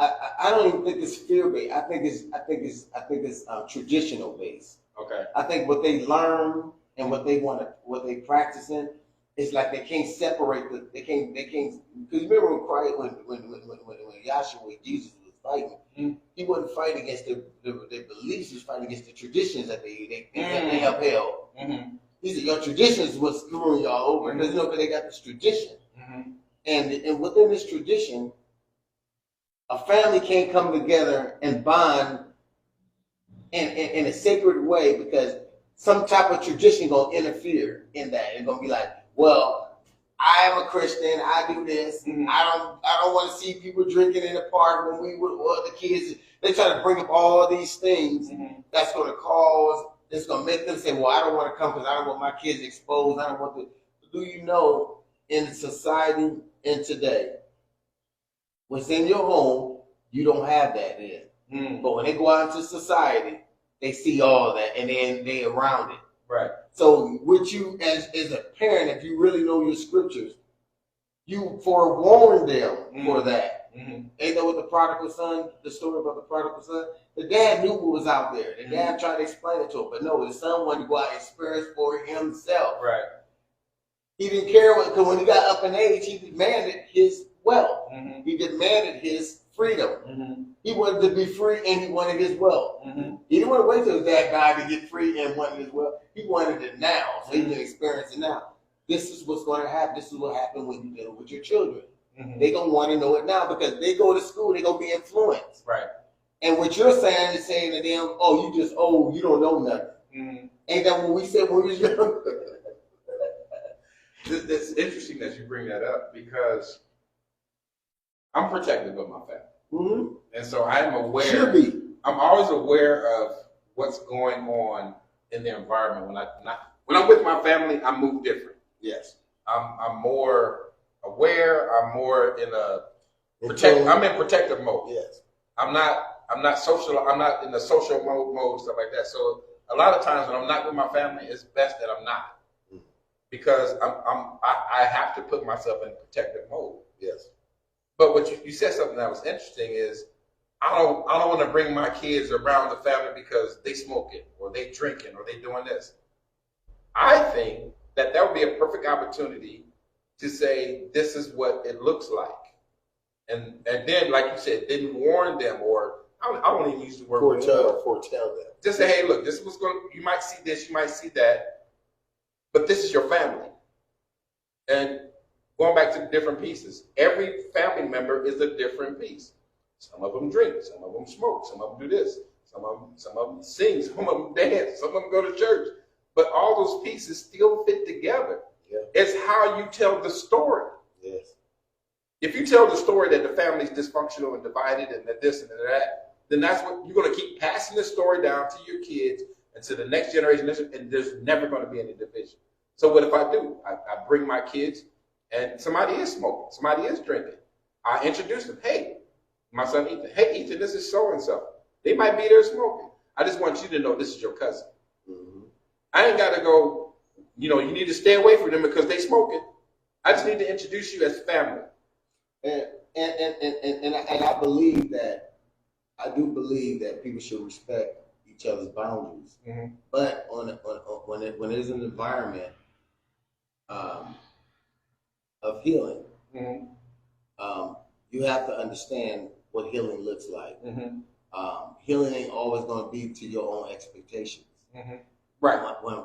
I don't even think it's fear-based. I think it's traditional based. Okay. I think what they learn and what they practice in is like they can't separate they can't because remember when Christ when Yahshua Jesus was fighting, mm-hmm. he wasn't fighting against their beliefs, he was fighting against the traditions that they upheld. Mm-hmm. He said your traditions was screwing y'all over because they got this tradition. Mm-hmm. And within this tradition, a family can't come together and bond in a sacred way because some type of tradition gonna interfere in that. It's gonna be like, well, I am a Christian, I do this. Mm-hmm. I don't want to see people drinking in the park when we were the kids. They try to bring up all these things that's gonna it's gonna make them say, well, I don't want to come because I don't want my kids exposed. I don't want to. Do you know in society in today, what's in your home, you don't have that in. But when they go out into society, they see all that and then they around it. Right. So with you as a parent, if you really know your scriptures, you forewarn them for that. Mm-hmm. Ain't that what the story about the prodigal son? The dad knew what was out there. The dad tried to explain it to him, but no, the son wanted to go out and experience for himself. Right. He didn't care because when he got up in age, he demanded his wealth. Mm-hmm. He demanded his freedom. Mm-hmm. He wanted to be free and he wanted his wealth. Mm-hmm. He didn't want to wait till his dad died to get free and wanted his wealth. He wanted it now, so he can experience it now. This is what's going to happen. This is what happens when you deal with your children. Mm-hmm. They're going to want to know it now because they go to school, they're going to be influenced. Right. And what you're saying is saying to them, oh, you don't know nothing. Mm-hmm. Ain't that what we said when we was young? It's interesting that you bring that up because I'm protective of my family. Mm-hmm. And so I'm aware. Should be. I'm always aware of what's going on in the environment. When I'm with my family, I move different. Yes. I'm more aware. I'm more in I'm in protective mode. Yes. I'm not social. I'm not in the social mode, stuff like that. So a lot of times when I'm not with my family, it's best that I'm not. Because I have to put myself in protective mode. Yes. But what you said something that was interesting is I don't want to bring my kids around the family because they smoking or they drinking or they doing this. I think that would be a perfect opportunity to say this is what it looks like, and then like you said, didn't warn them or I don't even use the word foretell them. Just say, hey, look, this is what's going. You might see this, you might see that. But this is your family. And going back to the different pieces, every family member is a different piece. Some of them drink, some of them smoke, some of them do this, some of them sing, some of them dance, some of them go to church. But all those pieces still fit together. Yeah. It's how you tell the story. Yes. If you tell the story that the family is dysfunctional and divided and that this and that, then that's what you're going to keep passing the story down to your kids and to the next generation, and there's never going to be any division. So what if I do? I bring my kids, and somebody is smoking, somebody is drinking. I introduce them. Hey, my son Ethan. Hey, Ethan, this is so-and-so. They might be there smoking. I just want you to know this is your cousin. Mm-hmm. I ain't got to go, you need to stay away from them because they smoking. I just need to introduce you as family. And I believe that I do believe that people should respect each other's boundaries. Mm-hmm. But when there's an environment of healing, Mm-hmm. you have to understand what healing looks like. Mm-hmm. Healing ain't always going to be to your own expectations. Mm-hmm. Right. When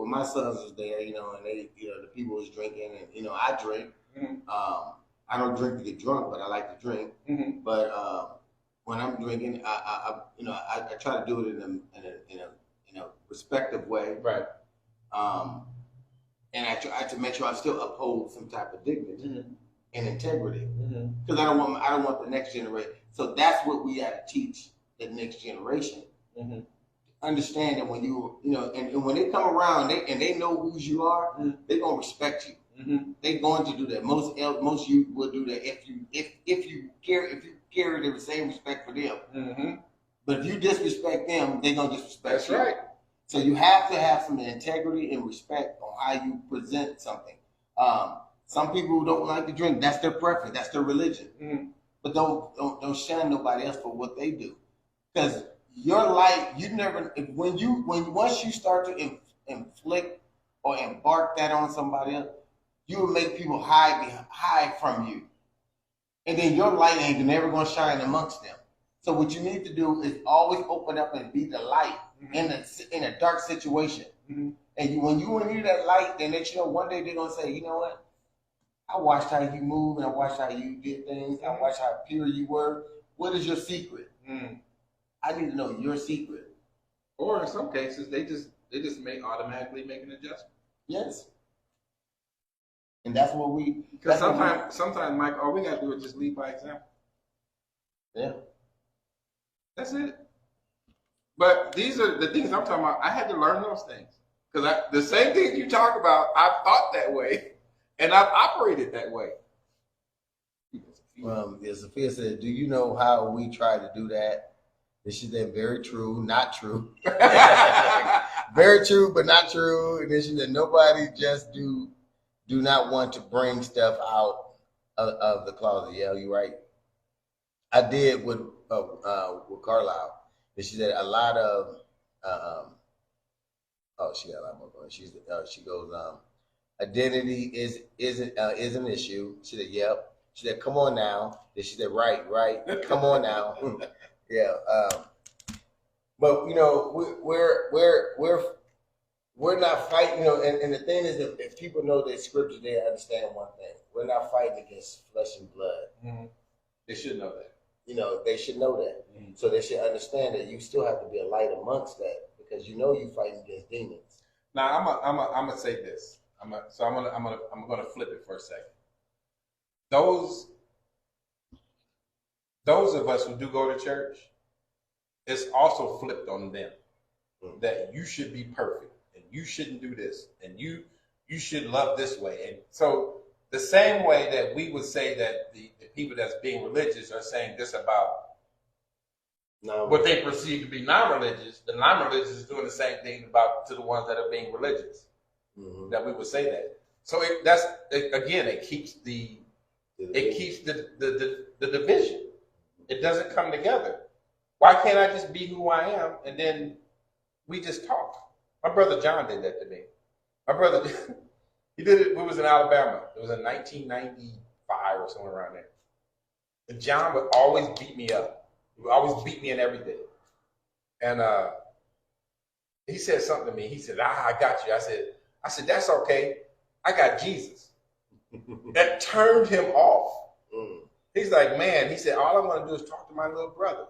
my sons was there, and they, the people was drinking, and I drink. Mm-hmm. I don't drink to get drunk, but I like to drink. Mm-hmm. But when I'm drinking, I try to do it in a respectful way. Right. And I try to make sure I still uphold some type of dignity Mm-hmm. and integrity, Mm-hmm. because I don't want the next generation. So that's what we have to teach the next generation. Mm-hmm. Understand that when and when they come around, they know who you are, mm-hmm. they're gonna respect you. Mm-hmm. They're going to do that. Most youth will do that if you carry the same respect for them. Mm-hmm. But if you disrespect them, they're gonna disrespect That's you. right. So you have to have some integrity and respect on how you present something. Some people don't like to drink. That's their preference. That's their religion. Mm-hmm. But don't shun nobody else for what they do, because your life, once you start to inflict or embark that on somebody else, you will make people hide from you, and then your light ain't never gonna shine amongst them. So what you need to do is always open up and be the light Mm-hmm. in a dark situation. Mm-hmm. And when you're that light, then one day they're gonna say, you know what? I watched how you move, and I watched how you did things. I watched how pure you were. What is your secret? Mm-hmm. I need to know your secret. Or in some cases, they just automatically make an adjustment. Yes. And that's what we. Because sometimes, Mike, all we gotta do is just lead by example. Yeah. That's it. But these are the things I'm talking about. I had to learn those things because the same things you talk about, I've thought that way, and I've operated that way. Sophia said, "Do you know how we try to do that?" And she said, "Very true, not true." Very true, but not true. And then she said, "Nobody just do not want to bring stuff out of the closet." Yeah, you're right. I did with Carlisle. And she said a lot of she got a lot more going. She goes, identity is an issue. She said, "Yep." She said, "Come on now." Then she said, "Right. Come on now." Yeah. But we're not fighting. And the thing is, if people know the scripture, they understand one thing: we're not fighting against flesh and blood. Mm-hmm. They should know that. They should know that. Mm-hmm. So they should understand that you still have to be a light amongst that, because you're fighting against demons. Now I'm gonna say this. I'm gonna flip it for a second. Those of us who do go to church, it's also flipped on them. Mm-hmm. That you should be perfect and you shouldn't do this and you should love this way. And so the same way that we would say that the people that's being religious are saying this about what they perceive to be non-religious, the non-religious is doing the same thing to the ones that are being religious. Mm-hmm. That we would say that. So it keeps the division. It doesn't come together. Why can't I just be who I am and then we just talk? My brother John did that to me. My brother, he did it. We was in Alabama. It was in 1995 or somewhere around there. And John would always beat me up. He would always beat me in everything. And he said something to me. He said, I got you. I said, that's okay. I got Jesus. That turned him off. Mm. He's like, man, he said, all I want to do is talk to my little brother.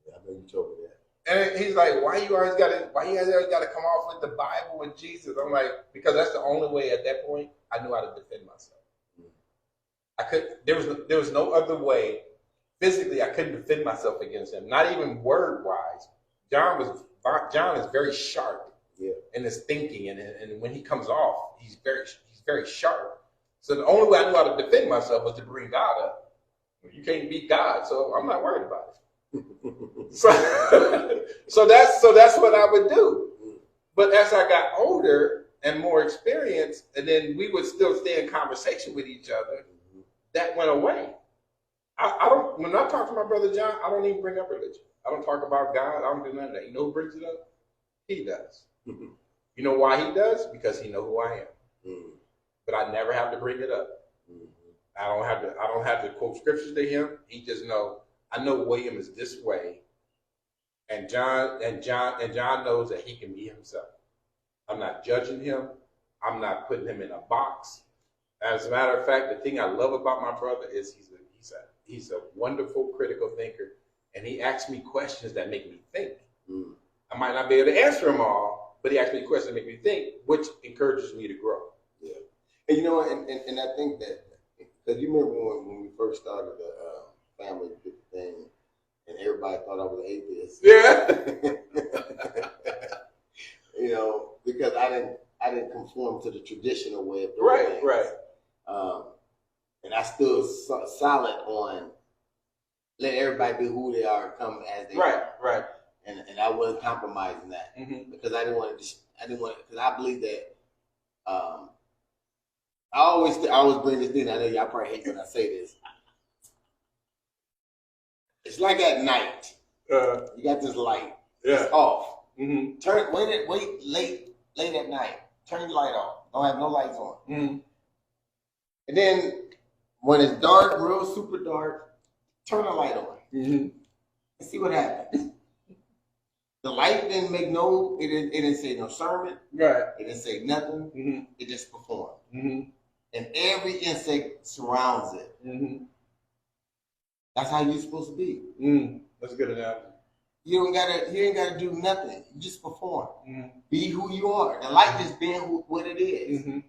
Yeah, I know you told me that. And he's like, why you guys always gotta come off with the Bible and Jesus? I'm like, because that's the only way at that point I knew how to defend myself. Mm. There was no other way. Physically, I couldn't defend myself against him. Not even word wise. John is very sharp in his thinking, and when he comes off, he's very sharp. So the only way I knew how to defend myself was to bring God up. You can't beat God, so I'm not worried about it. So that's what I would do. But as I got older, and more experience, and then we would still stay in conversation with each other. That went away. I don't. When I talk to my brother John, I don't even bring up religion. I don't talk about God. I don't do none of that. You know who brings it up? He does. You know why he does? Because he know who I am. But I never have to bring it up. I don't have to quote scriptures to him. He just know. I know William is this way, and John knows that he can be himself. I'm not judging him. I'm not putting him in a box. As a matter of fact, the thing I love about my brother is he's a wonderful critical thinker, and he asks me questions that make me think. I might not be able to answer them all, but he asks me questions that make me think, which encourages me to grow. Yeah, and you know, and I think that because you remember when we first started the family thing, and everybody thought I was an atheist. Yeah. You know, because I didn't conform to the traditional way of doing things. Right. And I stood solid on let everybody be who they are, come as they are. Right. And I wasn't compromising that because I didn't want to. Because I believe that. I always bring this thing. I know y'all probably hate when I say this. It's like at night. You got this light. Yeah. It's off. Mm-hmm. Wait late at night. Turn the light off. Don't have no lights on. Mm-hmm. And then when it's dark, real super dark, turn the light on. And see what happens. The light didn't make it didn't say no sermon. Right. It didn't say nothing. Mm-hmm. It just performed. Mm-hmm. And every insect surrounds it. Mm-hmm. That's how you're supposed to be. That's a good analogy. You ain't gotta do nothing. You just perform. Mm-hmm. Be who you are. The light just being what it is. Mm-hmm.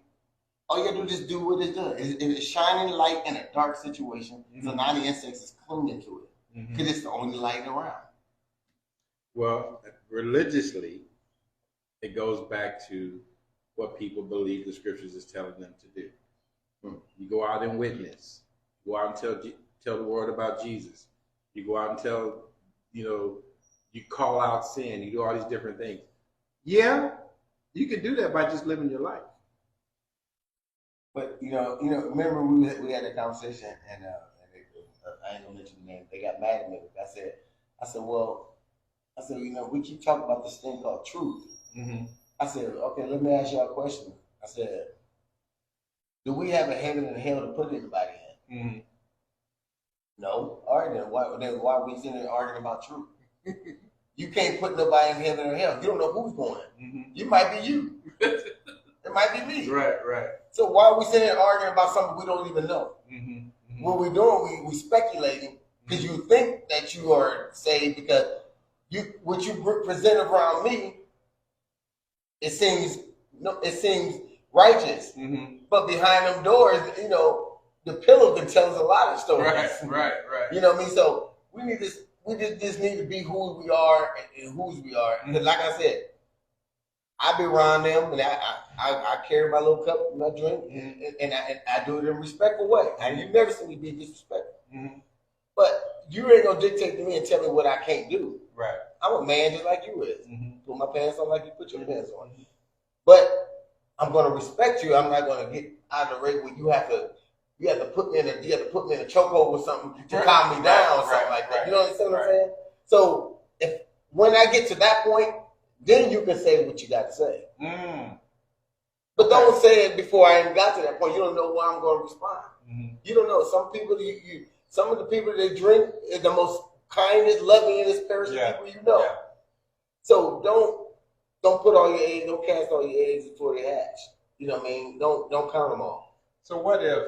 All you gotta do is just do what it's doing. It's shining light in a dark situation. So now the insects is clinging to it because it's the only light around. Well, religiously, it goes back to what people believe the scriptures is telling them to do. You go out and witness. You go out and tell the world about Jesus. You go out and tell, you call out sin. You do all these different things. Yeah, you can do that by just living your life. But remember we had a conversation, and I ain't gonna mention the name. They got mad at me. I said, we keep talking about this thing called truth. I said, okay, let me ask y'all a question. I said, do we have a heaven and hell to put anybody in? No. All right, then why are we sitting there arguing about truth? You can't put nobody in heaven or hell. You don't know who's going. You might be you. It might be me. Right. So why are we sitting there arguing about something we don't even know? What we're doing, we speculating because you think that you are saved because what you present around me, it seems righteous. But behind them doors, the pillow can tell us a lot of stories. Right. You know what I mean? So we just need to be who we are and whose we are. Because like I said, I be around them and I carry my little cup and I drink and I do it in a respectful way. And you never see me be disrespectful. But you ain't gonna dictate to me and tell me what I can't do. Right. I'm a man just like you is. Put my pants on like you put your pants on. But I'm gonna respect you. I'm not gonna get out of the rate where you have to put me in a chokehold or something to calm me down or something like that. You know what I'm saying? So when I get to that point, then you can say what you got to say. But don't say it before I even got to that point. You don't know why I'm going to respond. You don't know. Some people, some of the people that drink is the most kindest, lovingest person people you know. Yeah. So don't put all your eggs, don't cast all your eggs before they hatch. You know what I mean? Don't count them all. So what if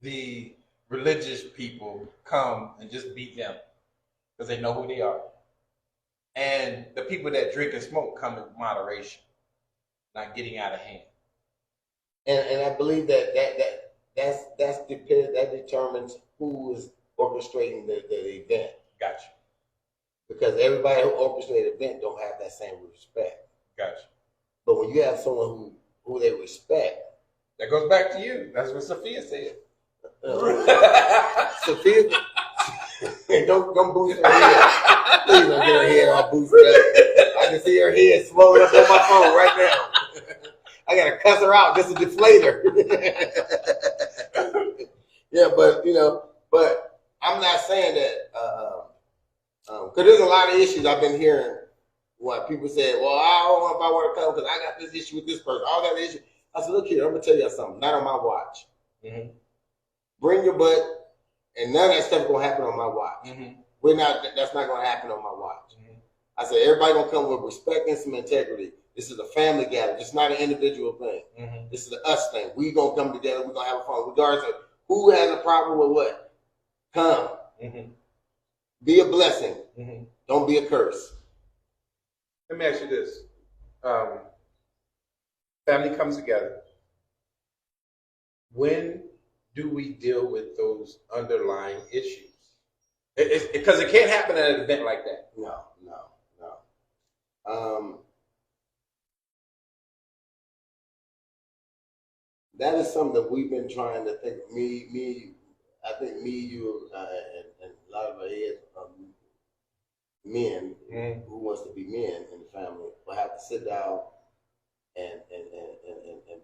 the religious people come and just beat them because they know who they are? And the people that drink and smoke come in moderation, not getting out of hand. And I believe that determines who is orchestrating the event. Gotcha. Because everybody who orchestrates the event don't have that same respect. Gotcha. But when you have someone who they respect, that goes back to you. That's what Sophia said. Sophia, don't boost her head. Please don't get her head all boosted up. I can see her head swollen up on my phone right now. I gotta cuss her out just to deflate her. Yeah, but but I'm not saying that because there's a lot of issues I've been hearing. What people say, well, I don't know if I want to come because I got this issue with this person. I got this issue. I said, look here, I'm gonna tell you something. Not on my watch. Mm-hmm. Bring your butt, and none of that stuff gonna happen on my watch. Mm-hmm. That's not gonna happen on my watch. Mm-hmm. I said, everybody gonna come with respect and some integrity. This is a family gathering. It's not an individual thing. Mm-hmm. This is an us thing. We gonna come together. We're gonna have fun, regardless of who has a problem with what. Come, mm-hmm. Be a blessing. Mm-hmm. Don't be a curse. Let me ask you this: family comes together. When do we deal with those underlying issues? Because it can't happen at an event like that. No. That is something that we've been trying to think. I think you, and a lot of our heads, men who wants to be men in the family will have to sit down and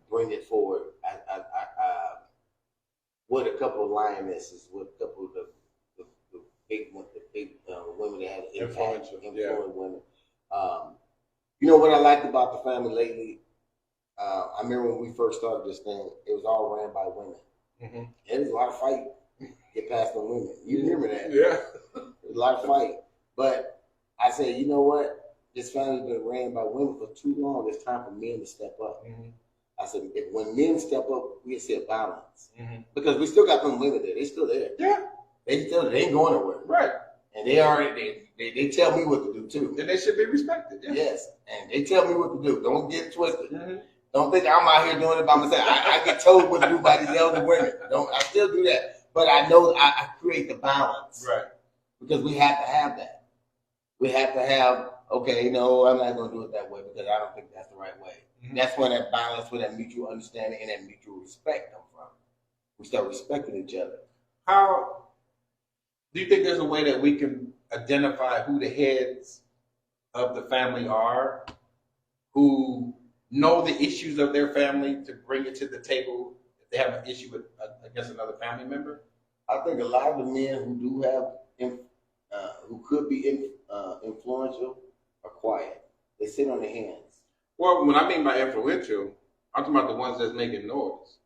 bring it forward. With a couple of lionesses, with a couple of the big women that have influential women. You know what I liked about the family lately? I remember when we first started this thing, it was all ran by women. Mm-hmm. And there's a lot of fight get past the women. You hear me that? Yeah. There's a lot of fight. But I said, you know what? This family's been ran by women for too long. It's time for men to step up. Mm-hmm. I said, when men step up, we see a balance. Mm-hmm. Because we still got them women there. They still there. Yeah. They ain't going nowhere. Right. And they tell me what to do too. And they should be respected. Yeah. Yes. And they tell me what to do. Don't get twisted. Mm-hmm. Don't think I'm out here doing it by myself. I get told what to do by these elder women. I still do that. But I know I create the balance. Right. Because we have to have that. We have to have, okay, no, I'm not going to do it that way because I don't think that's the right way. Mm-hmm. That's where that balance, where that mutual understanding and that mutual respect come from. We start respecting each other. How do you think there's a way that we can identify who the heads of the family are, who know the issues of their family to bring it to the table if they have an issue with against another family member? I think a lot of the men who do have, who could be influential, are quiet. They sit on their hands. Well, when I mean by influential, I'm talking about the ones that's making noise.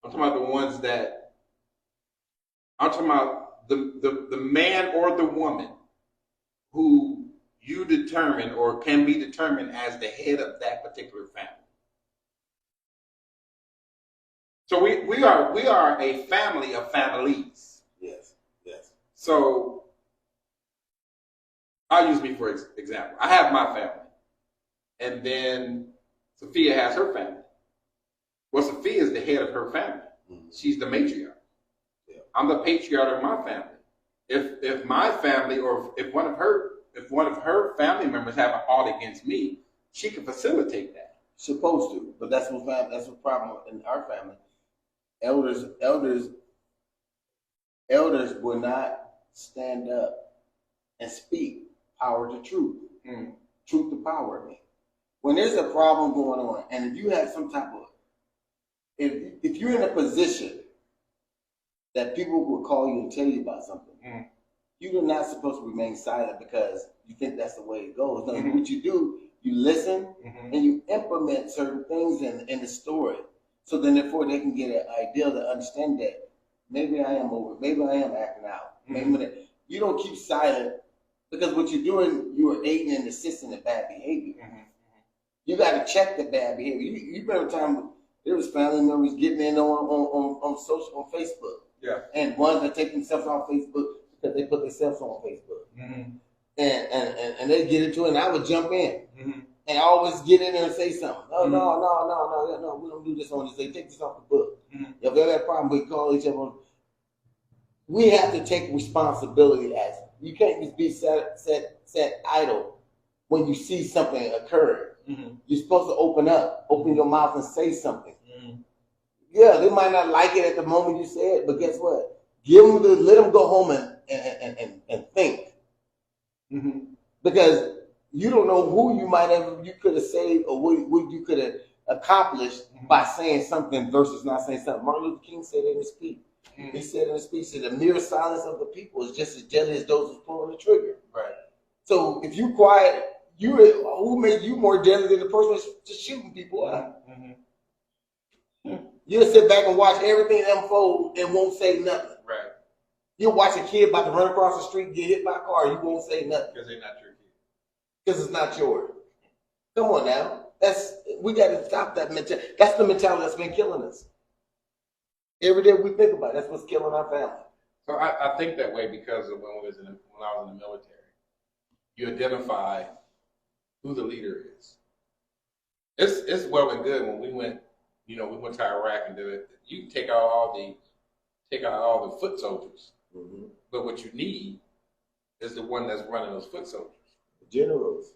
I'm talking about the ones that, I'm talking about the man or the woman who you determine or can be determined as the head of that particular family. So we are a family of families. Yes, yes. So I'll use me for example. I have my family, and then Sophia has her family. Well, Sophia is the head of her family. Mm-hmm. She's the matriarch. Yeah. I'm the patriarch of my family. If my family or if one of her family members have an ought against me, she can facilitate that. Supposed to, but that's what problem in our family. Elders will not stand up and speak power to truth. Mm. Truth to power. When there's a problem going on, and if you have some type of, if you're in a position that people will call you and tell you about something, you're not supposed to remain silent because you think that's the way it goes. No, what you do, you listen and you implement certain things in the story. So then therefore they can get an idea to understand that maybe I am acting out. Maybe you don't keep silent because what you're doing, you are aiding and assisting in bad behavior. You got to check the bad behavior. You remember time there was family members getting in on Facebook. Yeah. And ones that take themselves on Facebook because they put themselves on Facebook. And they get into it and I would jump in. And I always get in there and say something. No, we don't do this on this. They take this off the book. If they have a problem, we call each other. We have to take responsibility as you can't just be set idle when you see something occur. You're supposed to open your mouth and say something. Yeah, they might not like it at the moment you say it, but guess what? Let them go home and think. Mm-hmm. because you don't know who you could have saved or what you could have accomplished by saying something versus not saying something. Martin Luther King said in his speech. He said in his speech that the mere silence of the people is just as deadly as those who's pulling the trigger. Right. So if you quiet, who made you more deadly than the person that's just shooting people up? You'll sit back and watch everything unfold and won't say nothing. Right. You'll watch a kid about to run across the street and get hit by a car, you won't say nothing. Because they're not your kid. Because it's not yours. Come on now. We got to stop that mentality. That's the mentality that's been killing us. Every day we think about it, that's what's killing our family. So I think that way because of when I was in the military. You identify who the leader is. It's well and good when we went to Iraq and did it. You can take out all the foot soldiers, but what you need is the one that's running those foot soldiers. Generals,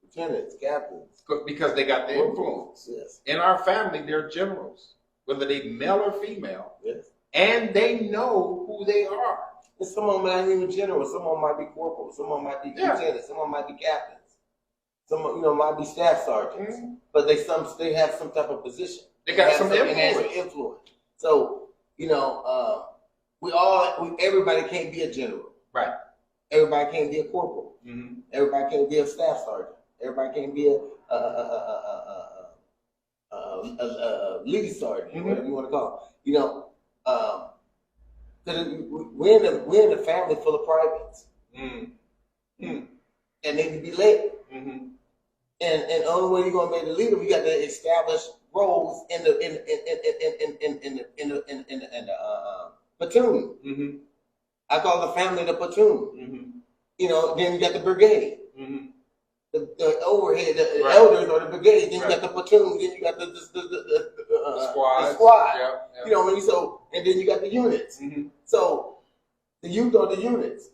lieutenants, captains. Because they got the influence. Yes. In our family, they're generals, whether they male or female. Yes. And they know who they are. And some of them might not even generals. Some of them might be corporals. Some of them might be lieutenants. Some of them might be captains. Some might be staff sergeants. But they have some type of position. They got some influence. So everybody can't be a general. Right. Everybody can't be a corporal. Mm-hmm. Everybody can't be a staff sergeant. Everybody can't be a lead sergeant, whatever you want to call it. We're in a family full of privates, and they need to be led. And the only way you're gonna be able to lead them, you got to establish roles in the platoon. I call the family the platoon. Then you got the brigade. The overhead, the elders or the brigade. Then you got the platoon. Then you got the squad. Yeah. So and then you got the units. So the youth are the units.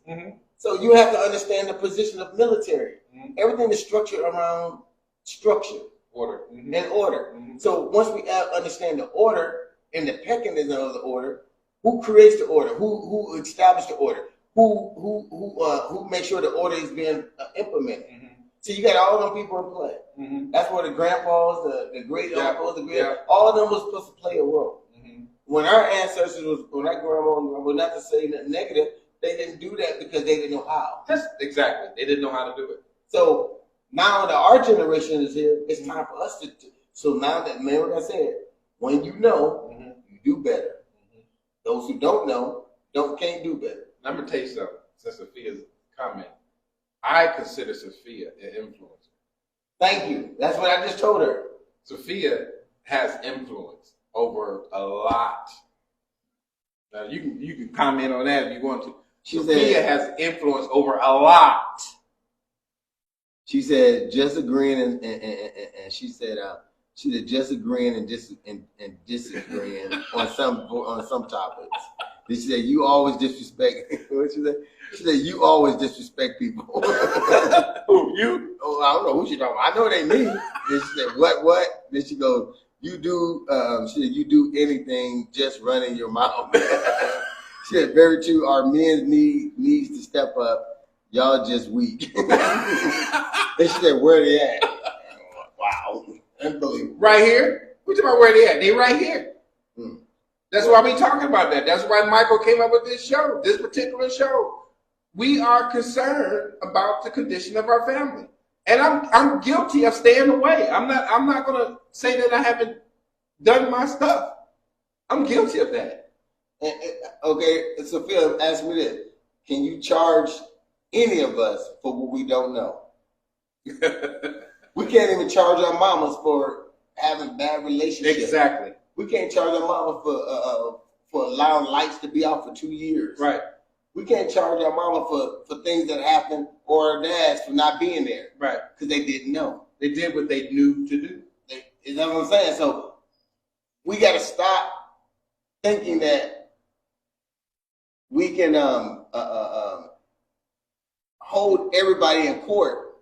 So you have to understand the position of military. Everything is structured around structure, order, and order. So once we understand the order and the mechanism of the order, who creates the order? Who established the order? Who makes sure the order is being implemented? So you got all them people in play. That's where the grandpas, the great uncles, all of them was supposed to play a role. When our ancestors when our grandma, not to say nothing negative, they didn't do that because they didn't know how. Exactly. They didn't know how to do it. So now that our generation is here, it's time for us to. So now that, man, like I said, when you know, you do better. Those who don't know, can't do better. I'm going to tell you something, since Sophia's comment. I consider Sophia an influencer. Thank you. That's what I just told her. Sophia has influence over a lot. Now you can comment on that if you want to. Sophia has influence over a lot. She said just agreeing and she said just agreeing and disagreeing on some topics. She said you always disrespect. What she said? She said you always disrespect people. Who, you? Oh, I don't know who she talking about. I know it ain't me. Then she said what? Then she goes, you do. She said you do anything just running your mouth. She said very true. Our men needs to step up. Y'all just weak. Then she said where they at? Wow, unbelievable. Right here. We talking about where they at? They right here. That's why we talking about that. That's why Michael came up with this particular show. We are concerned about the condition of our family, and I'm guilty of staying away. I'm not going to say that I haven't done my stuff. I'm guilty of that. Okay, Sophia, ask me this: can you charge any of us for what we don't know? We can't even charge our mamas for having bad relationships. Exactly. We can't charge our mama for allowing lights to be off for 2 years. Right. We can't charge our mama for things that happened or our dads for not being there. Right. Because they didn't know. They did what they knew to do. You know what I'm saying? So we got to stop thinking that we can hold everybody in court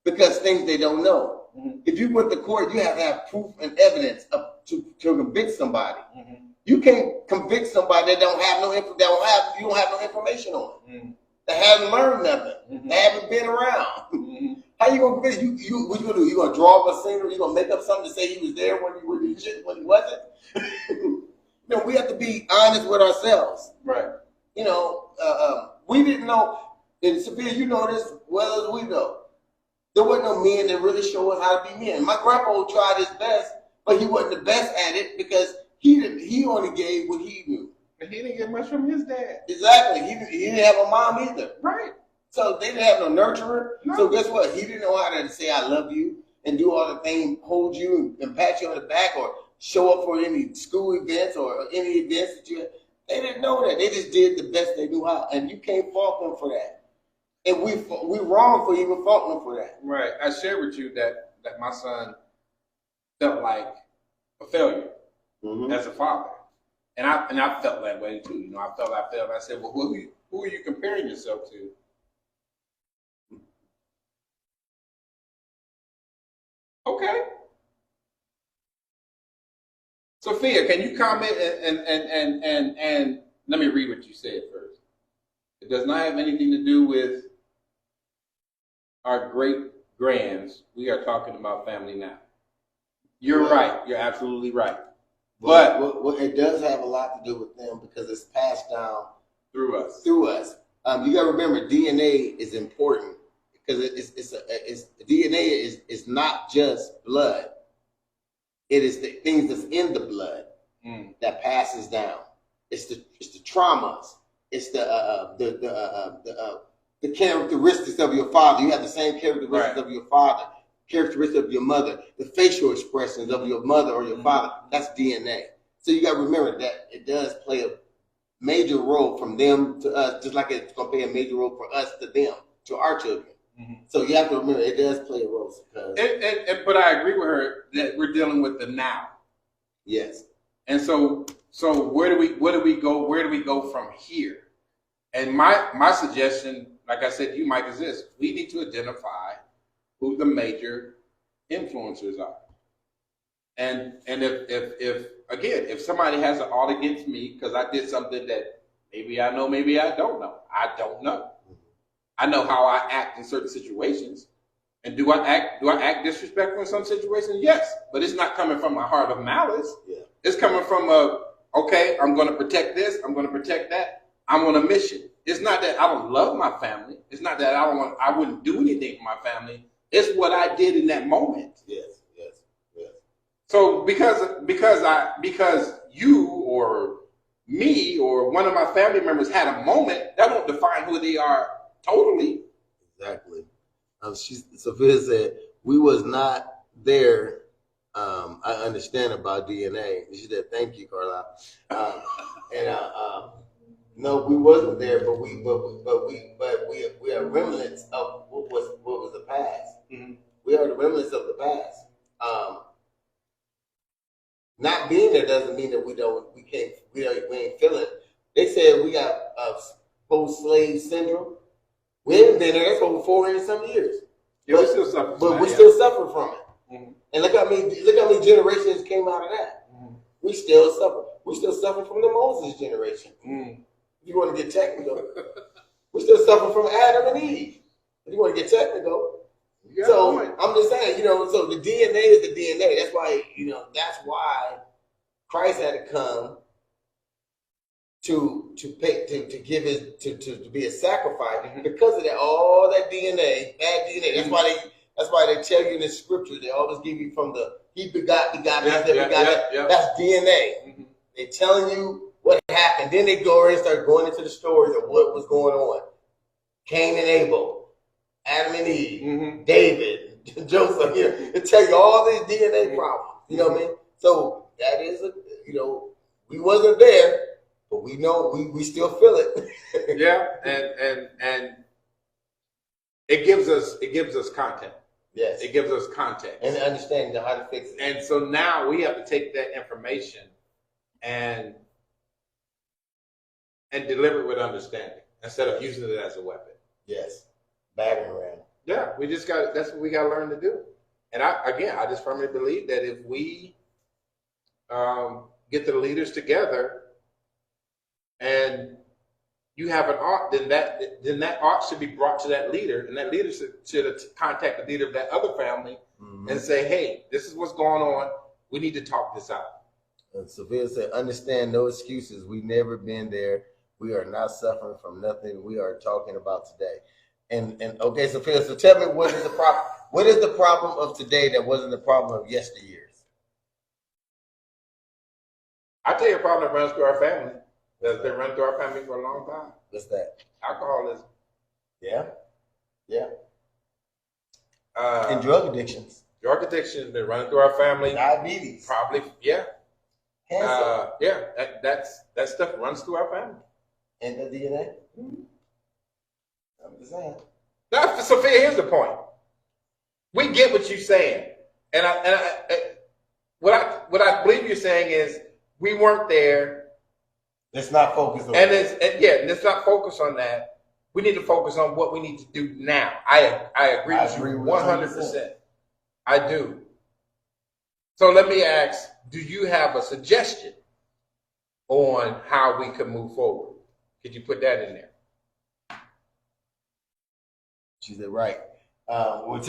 because things they don't know. If you went to court, you have to have proof and evidence to convict somebody. You can't convict somebody that you don't have no information on. that haven't learned nothing, Mhm. that haven't been around. Mhm. How you gonna convince you? What you gonna do? You gonna draw up a scenery? You gonna make up something to say he was there when he wasn't? We have to be honest with ourselves. Right. We didn't know, and Sophia, you know this well as we know. There wasn't no men that really show us how to be men. My grandpa tried his best, but he wasn't the best at it because he only gave what he knew. And he didn't get much from his dad. Exactly. He didn't have a mom either. Right. So they didn't have no nurturer. No. So guess what? He didn't know how to say I love you and do all the things, hold you and pat you on the back or show up for any school events or any events that you had. They didn't know that. They just did the best they knew how. And you can't fault them for that. And we wrong for even faulting them for that. Right. I shared with you that my son felt like a failure as a father. And I felt that way too. I felt I failed. I said, well, who are you comparing yourself to? Okay. Sophia, can you comment and let me read what you said first. It does not have anything to do with our great grands. We are talking about family now. You're right. You're absolutely right. But it does have a lot to do with them because it's passed down through us. You got to remember DNA is important because it's DNA is not just blood. It is the things that's in the blood that passes down. It's the traumas. It's the characteristics of your father. You have the same characteristics of your father, characteristics of your mother, the facial expressions of your mother or your father. That's DNA. So you got to remember that it does play a major role from them to us, just like it's going to play a major role for us to them, to our children. So you have to remember it does play a role. But I agree with her that we're dealing with the now. Yes. And so where do we go? Where do we go from here? And my suggestion, like I said, you might exist. We need to identify who the major influencers are. And if somebody has an ought against me because I did something that maybe I know, maybe I don't know. I don't know. I know how I act in certain situations. And do I act disrespectful in some situations? Yes. But it's not coming from a heart of malice. Yeah. It's coming from okay, I'm going to protect this. I'm going to protect that. I'm on a mission. It's not that I don't love my family. It's not that I wouldn't do anything for my family. It's what I did in that moment. Yes. So because you or me or one of my family members had a moment, that won't define who they are totally. Exactly. Sophia said, we was not there. I understand about DNA. She said, thank you, Carla. No, we wasn't there, but we are remnants of what was the past. Mm-hmm. We are the remnants of the past. Not being there doesn't mean that we ain't feeling. They said we got post-slave syndrome. We haven't been there. That's over 400 some years. Yeah, we still suffer. But we still suffer from it. Mm-hmm. And look how many generations came out of that. Mm-hmm. We still suffer. We still suffer from the Moses generation. Mm-hmm. If you want to get technical, we still suffer from Adam and Eve. If you want to get technical. So I'm just saying, so the DNA is the DNA. That's why Christ had to come to be a sacrifice because of that, all that DNA, bad DNA. That's why they tell you in the scripture, they always give you from the he begot, that's DNA. Mm-hmm. They're telling you what happened. Then they go and start going into the stories of what was going on. Cain and Abel, Adam and Eve, David, Joseph. They tell you all these DNA problems. You know what I mean? So that is we wasn't there, but we know we still feel it. Yeah, and it gives us content. Yes, it gives us context and understanding how to fix it. And so now we have to take that information and deliver it with understanding instead of using it as a weapon. Yes, battering around. Yeah, that's what we got to learn to do. And I just firmly believe that if we get the leaders together and you have an aunt, then that aunt should be brought to that leader, and that leader should contact the leader of that other family and say, hey, this is what's going on. We need to talk this out. And Sophia said, understand, no excuses. We've never been there. We are not suffering from nothing we are talking about today. And okay, Sophia, so tell me, what is the problem? What is the problem of today that wasn't the problem of yesteryears? I tell you a problem that runs through our family. That's been running through our family for a long time. What's that? Alcoholism. Yeah. And drug addictions. Drug addiction has been running through our family. Diabetes. Probably, yeah. Cancer. That stuff runs through our family. And the DNA. I'm just saying. Now, Sophia, here's the point. We get what you're saying, and what I believe you're saying is we weren't there. Let's not focus on let's not focus on that. We need to focus on what we need to do now. I agree with you 100%. I do. So let me ask, do you have a suggestion on how we can move forward? Could you put that in there? She said, right. Well,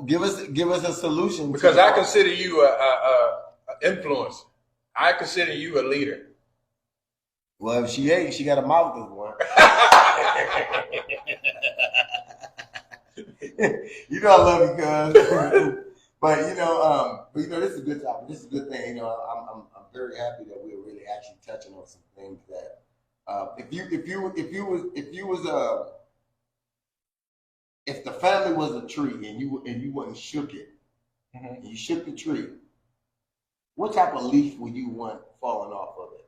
give us a solution. Because I consider you a influencer. I consider you a leader. Well, if she ain't, she got a mouth as one. You know I love you, cuz. But this is a good topic. This is a good thing. I'm very happy that we're really actually touching on some things that if the family was a tree and you wouldn't shook it, and you shook the tree, what type of leaf would you want falling off of it?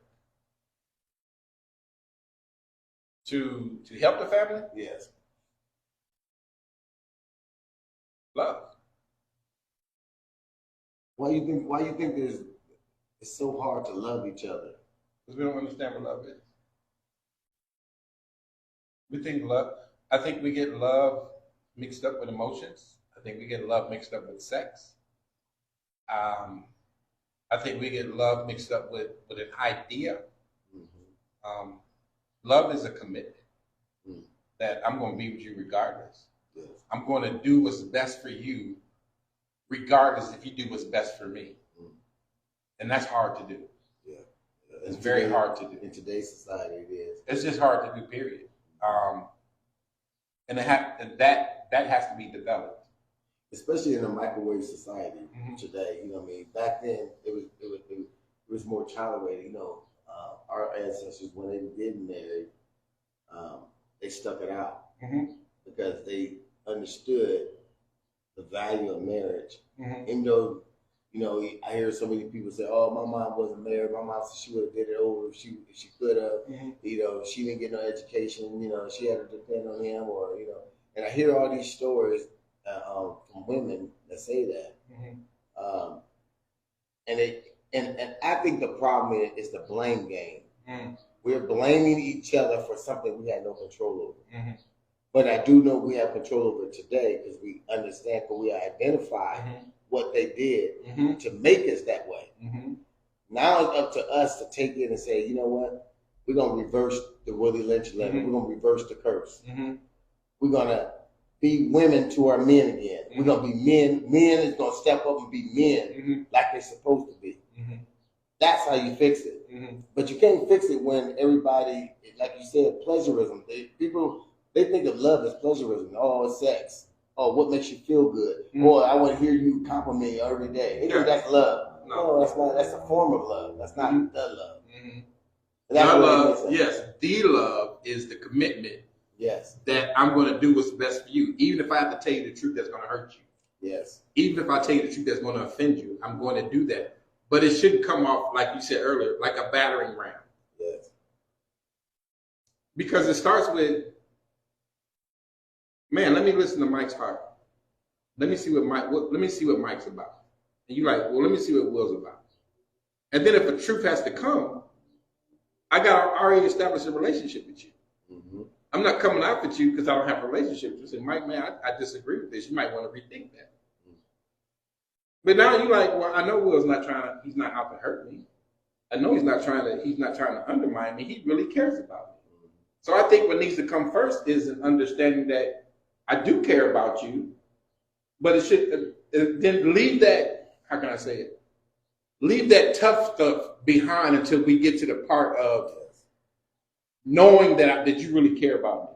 To help the family? Yes. Love. Why you think it's so hard to love each other? Because we don't understand what love is. I think we get love mixed up with emotions. I think we get love mixed up with sex. I think we get love mixed up with an idea. Love is a commitment that I'm going to be with you regardless. Yes. I'm going to do what's best for you regardless if you do what's best for me. And that's hard to do. Yeah. It's very hard to do. In today's society, it is. It's just hard to do, period. And that has to be developed. Especially in a microwave society today. Back then it was more tolerated. Our ancestors, when they were getting married, they stuck it out because they understood the value of marriage. Even though, I hear so many people say, "Oh, my mom wasn't married. My mom said she would have did it over if she could have. She didn't get no education. She had to depend on him, or And I hear all these stories from women that say that. And I think the problem is the blame game. We're blaming each other for something we had no control over. But I do know we have control over it today because we understand, because we identify what they did to make us that way. Now it's up to us to take it and say, you know what? We're going to reverse the Willie Lynch letter. We're going to reverse the curse. We're going to be women to our men again. We're going to be men. Men is going to step up and be men like they're supposed to be. That's how you fix it. But you can't fix it when everybody, like you said, pleasurism. They think of love as pleasurism. Oh, it's sex. Oh, what makes you feel good? Boy, I want to hear you compliment me every day. They think that's love. No, that's not. That's a form of love. That's not the love. The love, yes. The love is the commitment. Yes. That I'm going to do what's best for you, even if I have to tell you the truth that's going to hurt you. Yes. Even if I tell you the truth that's going to offend you, I'm going to do that. But it shouldn't come off, like you said earlier, like a battering ram. Yes. Because it starts with, man, let me listen to Mike's heart. Let me see what Mike's about. And you're like, well, let me see what Will's about. And then if the truth has to come, I got already established a relationship with you. I'm not coming out with you because I don't have a relationship with you. Say, Mike, man, I disagree with this. You might want to rethink that. But now you're like, well, I know Will's he's not out to hurt me. I know he's not trying to undermine me. He really cares about me. So I think what needs to come first is an understanding that I do care about you, but it should then leave that. How can I say it? Leave that tough stuff behind until we get to the part of knowing that you really care about me.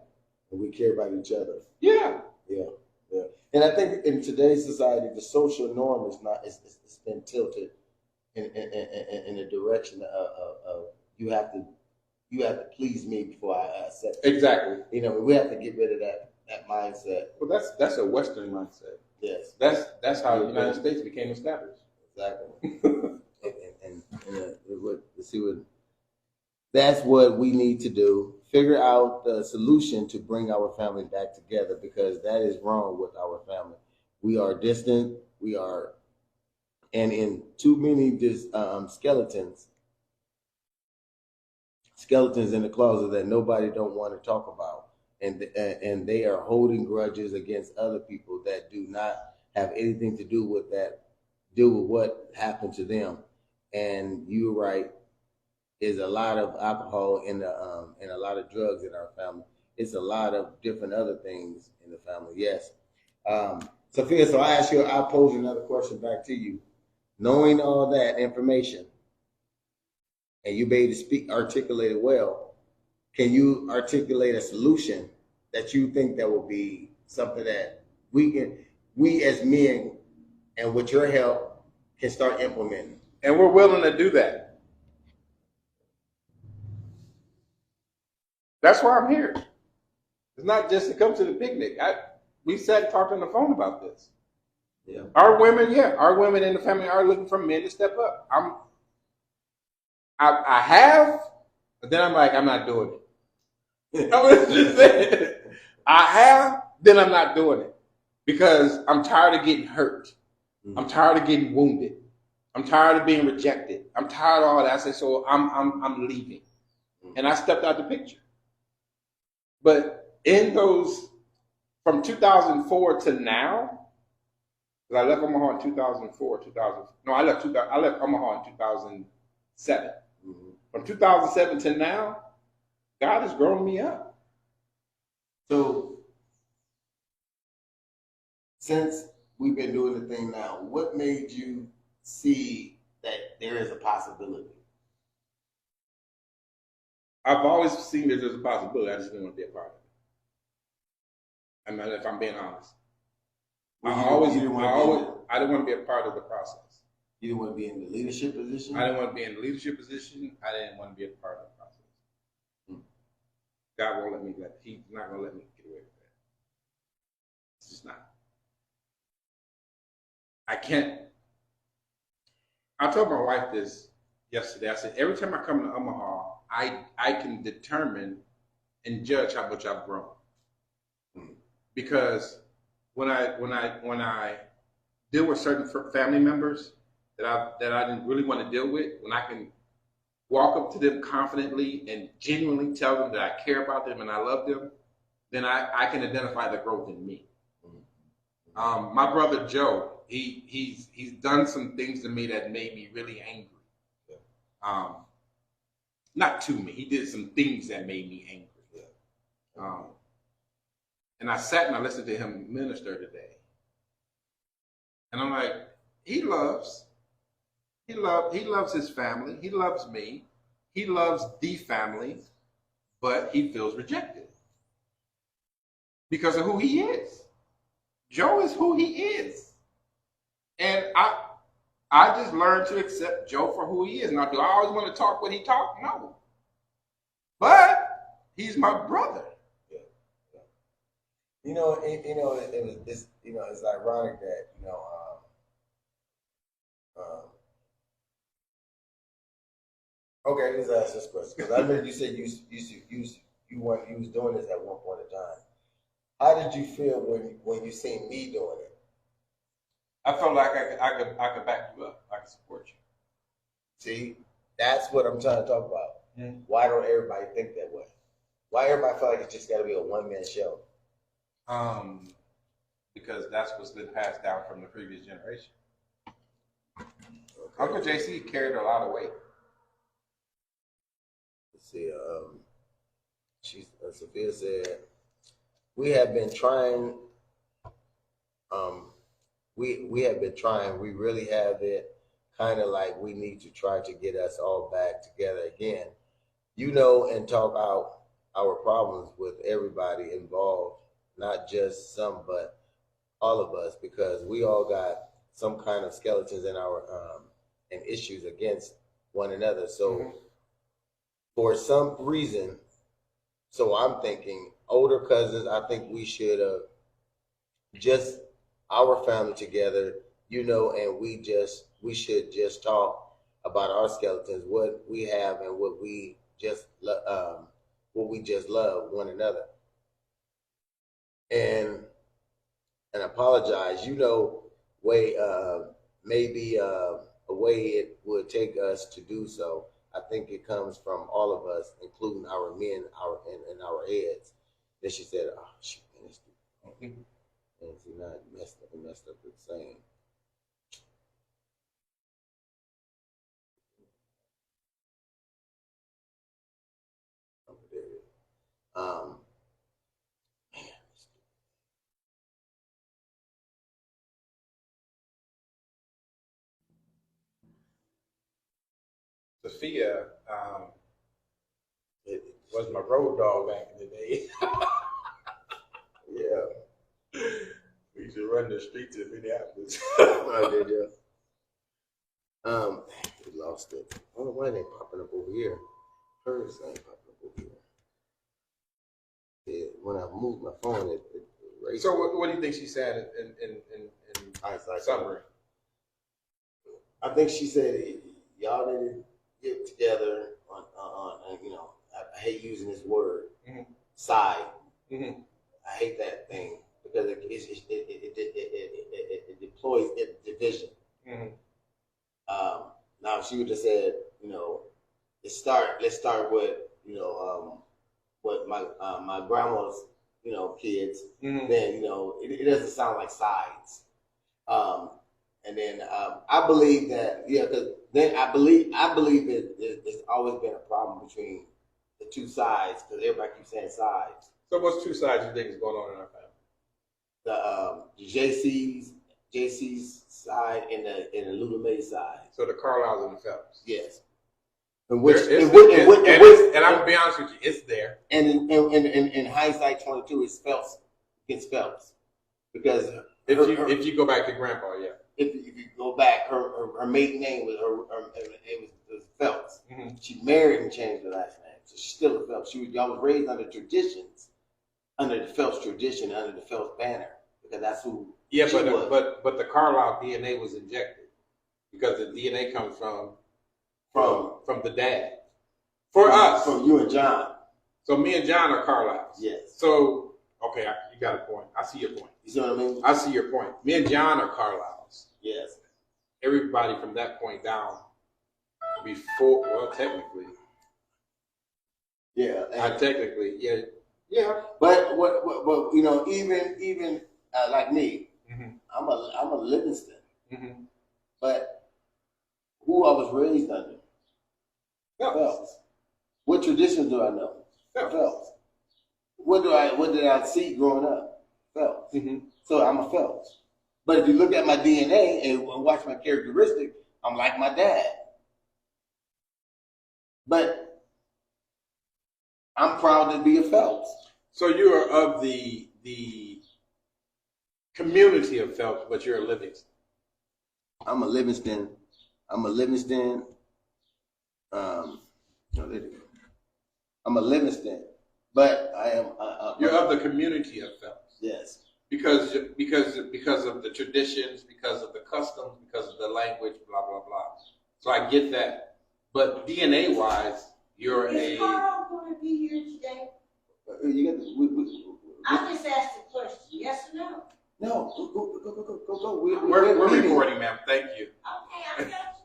And we care about each other. Yeah. Yeah. Yeah. And I think in today's society, the social norm is not, it's been tilted in the direction of you have to please me before I accept you. Exactly. You know, we have to get rid of that mindset. Well, that's a Western mindset. Yes. That's how the United States became established. Exactly. and that's what we need to do. Figure out the solution to bring our family back together, because that is wrong with our family. We are distant. We are, and in too many skeletons in the closet that nobody don't want to talk about, and they are holding grudges against other people that do not have anything to do with what happened to them. And you're right. Is a lot of alcohol and a lot of drugs in our family. It's a lot of different other things in the family. Yes. Sophia, so I pose another question back to you. Knowing all that information, and you be able to articulate it well, can you articulate a solution that you think that will be something that we as men, and with your help, can start implementing? And we're willing to do that. That's why I'm here. It's not just to come to the picnic. We sat and talked on the phone about this. Yeah. Our women in the family are looking for men to step up. I have, but then I'm like, I'm not doing it. I'm just saying. I have, then I'm not doing it. Because I'm tired of getting hurt. Mm-hmm. I'm tired of getting wounded. I'm tired of being rejected. I'm tired of all that. I said, so I'm leaving. Mm-hmm. And I stepped out the picture. But in those, from 2004 to now, because I left Omaha in 2004, I left Omaha in 2007. Mm-hmm. From 2007 to now, God has grown me up. So, since we've been doing the thing now, what made you see that there is a possibility? I've always seen that there's a possibility. I just didn't want to be a part of it. I mean, if I'm being honest, I didn't want to be a part of the process. You didn't want to be in the leadership position? I didn't want to be in the leadership position. I didn't want to be a part of the process. God won't let me he's not going to let me get away with that. It's just not. I can't. I told my wife this yesterday. I said, every time I come to Omaha, I can determine and judge how much I've grown. Because when I deal with certain family members that I didn't really want to deal with, when I can walk up to them confidently and genuinely tell them that I care about them and I love them, then I can identify the growth in me. My brother Joe, he's done some things to me that made me really angry. Not to me. He did some things that made me angry. And I sat and I listened to him minister today. And I'm like, he loves his family. He loves me. He loves the family, but he feels rejected because of who he is. Joe is who he is. And I just learned to accept Joe for who he is. Now, do I always want to talk what he talked? No. But he's my brother. It's ironic that okay, let's ask this question, because I remember you said you was doing this at one point in time. How did you feel when you seen me doing it? I felt like I could back you up. I could support you. See, that's what I'm trying to talk about. Mm-hmm. Why don't everybody think that way? Why everybody feel like it's just got to be a one-man show? Because that's what's been passed down from the previous generation. Okay. Uncle JC carried a lot of weight. Let's see. Sophia said, we have been trying. We have been trying. We really have it. Kind of like we need to try to get us all back together again. And talk out our problems with everybody involved, not just some, but all of us, because we all got some kind of skeletons in our and issues against one another. So for some reason, so I'm thinking older cousins, I think we should just our family together, and we should just talk about our skeletons, what we have and what we just love one another, and apologize. Way maybe a way it would take us to do so. I think it comes from all of us, including our men, in our heads. Then she said, "Oh, she finished it." And she not messed up with saying. Um, Sophia it was my road dog back in the day. yeah. We used to run the streets of Minneapolis. Oh, did you? We lost it. I don't know why they popping up over here. Hers ain't popping up over here. When I moved my phone, it erased. So what do you think she said in summary? I think she said y'all need to get together on I hate using this word, side. I hate that thing because it deploys division. Now if she would have said, let's start with what my grandma's kids, then it doesn't sound like sides. And then I believe that because then I believe that there's always been a problem between the two sides because everybody keeps saying sides. So what's two sides you think is going on in our family? The JC's side and the Luda May side. So the Carlisles and the Phelps. Yes. And I'm gonna be honest with you, it's there. And in hindsight 22, it's Phelps against Phelps because if you go back to Grandpa, yeah. If you go back, her maiden name was was Phelps. She married and changed her last name, so she's still a Phelps. Y'all was raised under traditions, under the Phelps tradition, under the Phelps banner, because that's who. Yeah, but the Carlisle DNA was injected because the DNA comes from the dad. For us, from you and John. So me and John are Carlisles. Yes. So okay, you got a point. I see your point. You see what I mean? I see your point. Me and John are Carlisles. Yes. Everybody from that point down, technically. Yeah. Technically, yeah. Yeah. But what even like me, I'm a Livingston. But who I was raised under? Phelps. What traditions do I know? Phelps. What did I see growing up? Phelps. So I'm a Phelps. But if you look at my DNA and watch my characteristic, I'm like my dad. But I'm proud to be a Phelps. So you are of the community of Phelps, but you're a Livingston. I'm a Livingston. I'm a Livingston, but I am. You're of the community of Phelps. Yes. Because of the traditions, because of the customs, because of the language, blah blah blah. So I get that, but DNA wise, you're Is Carl going to be here today? I just asked a question. Yes or no? No. Go. We're recording, ma'am. Thank you. Okay, I got you.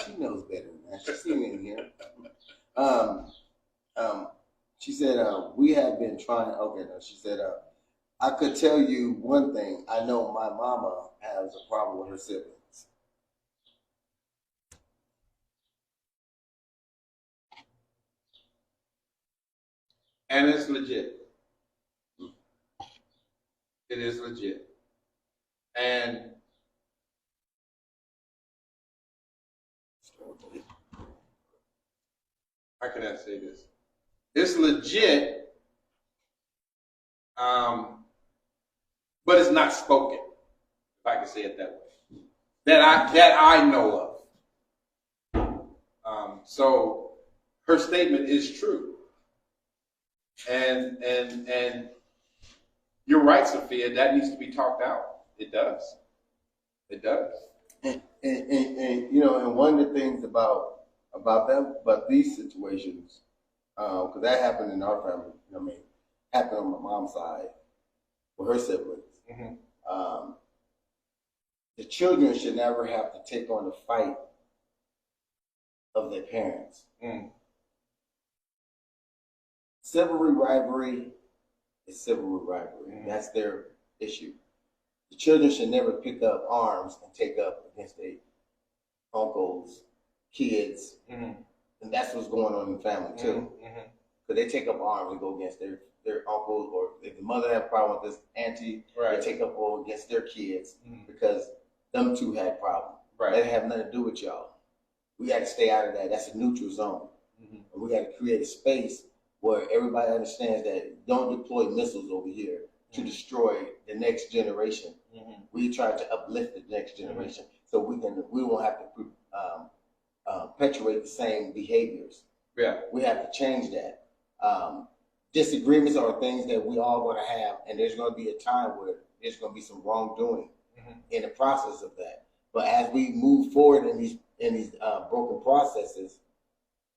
She knows better than that. She's seen it in here. She said, we have been trying. Okay, no. She said, I could tell you one thing. I know my mama has a problem with her siblings. And it's legit. It is legit. And how can I say this? It's legit, but it's not spoken, if I can say it that way. That I know of. So her statement is true. And you're right, Sophia, that needs to be talked out. It does. It does. And you know, and one of the things about these situations, because that happened in our family. I mean, happened on my mom's side with her siblings. Mm-hmm. The children should never have to take on the fight of their parents. Mm. Sibling rivalry is sibling rivalry. Mm-hmm. That's their issue. The children should never pick up arms and take up against their uncles, kids, Mm-hmm. and that's what's going on in the family too. Mm-hmm. Because they take up arms and go against their uncles, or if the mother have a problem with this auntie, Right. they take up all against their kids Mhm. because them two had problems. Right. That have nothing to do with y'all. We got to stay out of that. That's a neutral zone. Mm-hmm. And we got to create a space where everybody understands that don't deploy missiles over here to destroy the next generation. Mm-hmm. We try to uplift the next generation so we won't have to perpetuate the same behaviors. Yeah. We have to change that. Disagreements are things that we all going to have, and there's going to be a time where there's going to be some wrongdoing in the process of that. But as we move forward in these broken processes,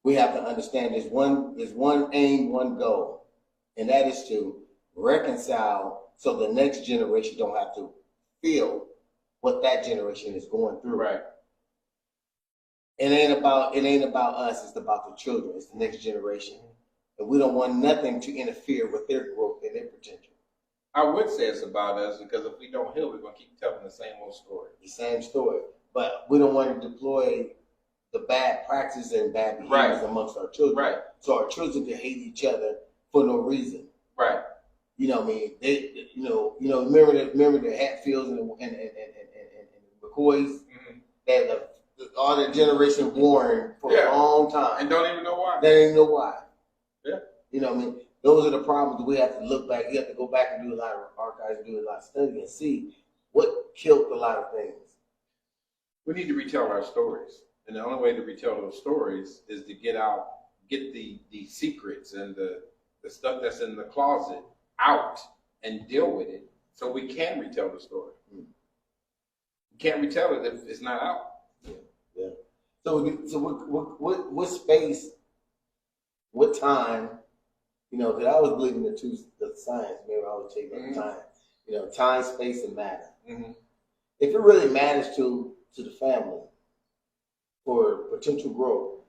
we have to understand there's one aim, one goal, and that is to reconcile so the next generation don't have to feel what that generation is going through. Right. It ain't about us. It's about the children. It's the next generation, and we don't want nothing to interfere with their growth and their potential. I would say it's about us because if we don't heal, we're going to keep telling the same old story. The same story, but we don't want to deploy the bad practices and bad behaviors amongst our children. Right. So our children can hate each other for no reason. Right. You know what I mean? They remember the Hatfields and McCoys that all the generation warring for a long time. And don't even know why. They didn't know why. Yeah. You know what I mean? Those are the problems that we have to look back. You have to go back and do a lot of archives, do a lot of study, and see what killed a lot of things. We need to retell our stories. And the only way to retell those stories is to get the secrets and the stuff that's in the closet out and deal with it so we can retell the story. We can't retell it if it's not out. Yeah. So what space, what time, because I was believing the science, maybe I would take that time. Time, space, and matter. Mm-hmm. If it really matters to the family for potential growth,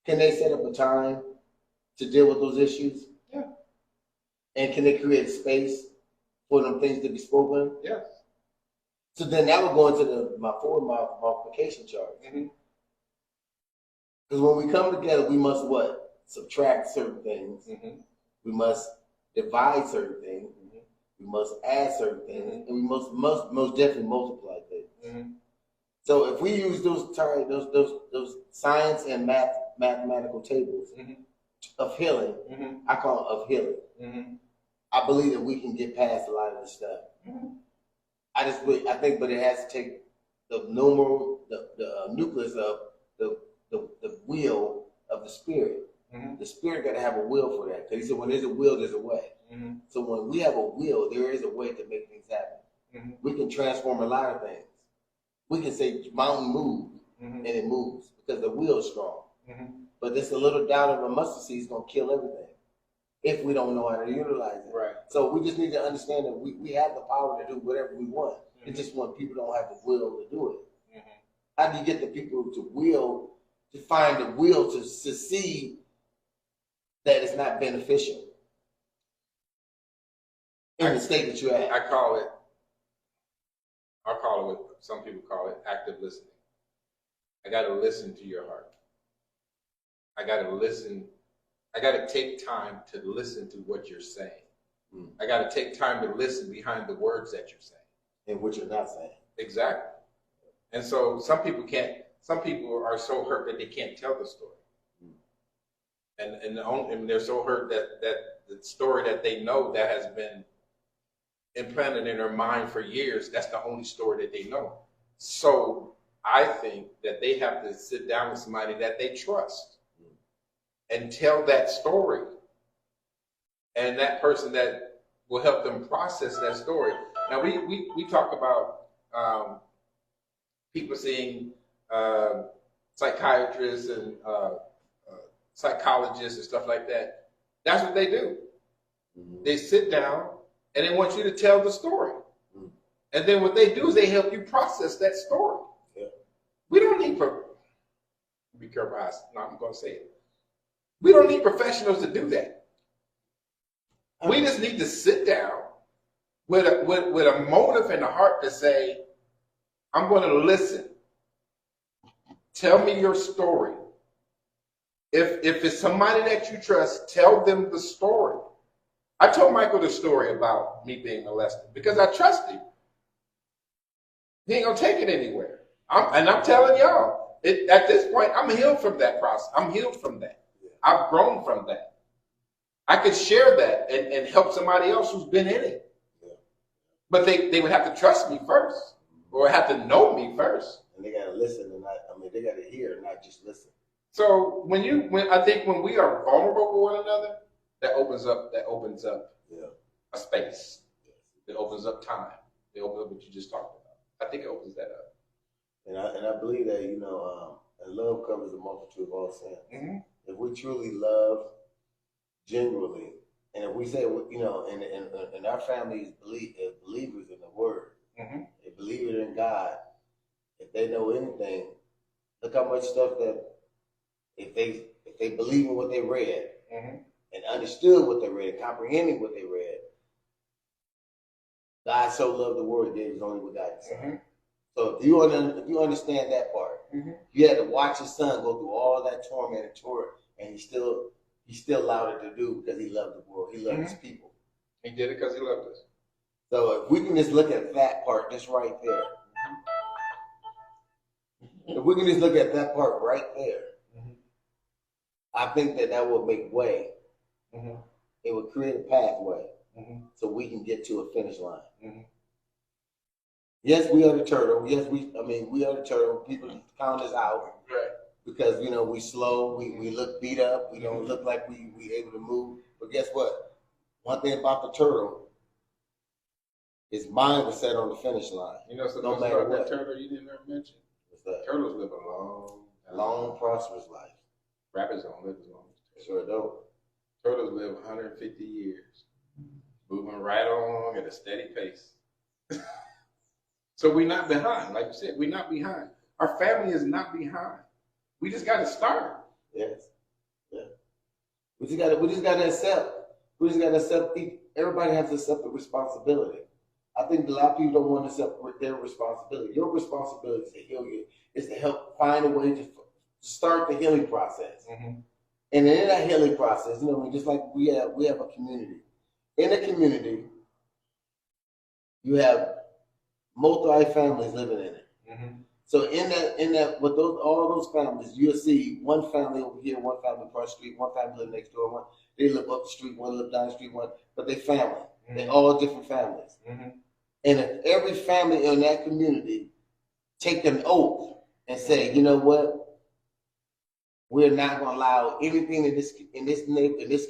can they set up a time to deal with those issues? Yeah. And can they create space for them things to be spoken? Yes. So then that would go into my forward multiplication chart. Because when we come together, we must what? Subtract certain things. We must divide certain things. We must add certain things, and we must most definitely multiply things. So if we use those science and mathematical tables of healing, I call it of healing. I believe that we can get past a lot of this stuff. I think, but it has to take the nucleus of the will of the spirit. The spirit got to have a will for that. Because he said, when there's a will, there's a way. So when we have a will, there is a way to make things happen. We can transform a lot of things. We can say mountain move, and it moves because the will is strong. But this a little doubt of a mustard seed is going to kill everything if we don't know how to utilize it. Right. So we just need to understand that we have the power to do whatever we want. It's just when people don't have the will to do it. How do you get the people to find the will to see that it's not beneficial in the state that you're at? I'll call it what some people call it active listening. I got to listen to your heart. I got to listen I got to take time to listen to what you're saying. I got to take time to listen behind the words that you're saying. And what you're not saying. Exactly. And so some people are so hurt that they can't tell the story. And they're so hurt that the story that they know that has been implanted in their mind for years, that's the only story that they know. So I think that they have to sit down with somebody that they trust and tell that story. And that person that will help them process that story. Now, we talk about people seeing psychiatrists and psychologists and stuff like that. That's what they do. They sit down and they want you to tell the story. And then what they do is they help you process that story. Yeah. We don't need, be careful, I'm going to say it. We don't need professionals to do that. We just need to sit down with a motive in the heart to say, I'm going to listen. Tell me your story. If it's somebody that you trust, tell them the story. I told Michael the story about me being molested because I trust him. He ain't going to take it anywhere. I'm telling y'all, at this point, I'm healed from that process. I'm healed from that. I've grown from that. I could share that and help somebody else who's been in it. But they would have to trust me first or have to know me first. And they got to listen and they got to hear, not just listen. So I think when we are vulnerable with one another, that opens up a space. It opens up time. It opens up what you just talked about. I think it opens that up. And I believe that, and love covers a multitude of all sins. Mm-hmm. If we truly love genuinely, and if we say, and our family is believers in the word, they believe it in God, if they know anything, look how much stuff that if they believe in what they read and understood what they read and comprehending what they read, God so loved the world, he gave his only begotten son. So if you understand that part, you had to watch his son go through all that torment and torture, and he still allowed it to do because he loved the world. He loved his people. He did it because he loved us. So if we can just look at that part just right there, if we can just look at that part right there, I think that will make way. It would create a pathway so we can get to a finish line. Yes, we are the turtle. Yes, we are the turtle. People count us out. Right. Because, we slow, we look beat up, we don't look like we able to move. But guess what? One thing about the turtle, his mind was set on the finish line. No matter what. That turtle you didn't ever mention. What's that? Turtles live a long, prosperous life. Rabbits don't live as long as Sure don't. Turtles live 150 years, moving right along at a steady pace. So we're not behind. Like you said, we're not behind. Our family is not behind. We just got to start. Yes. Yeah. We just got to accept. We just got to accept. Everybody has to accept the responsibility. I think a lot of people don't want to accept their responsibility. Your responsibility is to heal you. Is to help find a way to start the healing process. And in that healing process, just like we have a community. In a community, you have multi-families living in it. So in that, with all those families, you'll see one family over here, one family across the street, one family live next door, one they live up the street, one live down the street, but they family. They're all different families. And if every family in that community take an oath and say, you know what, we're not going to allow anything in this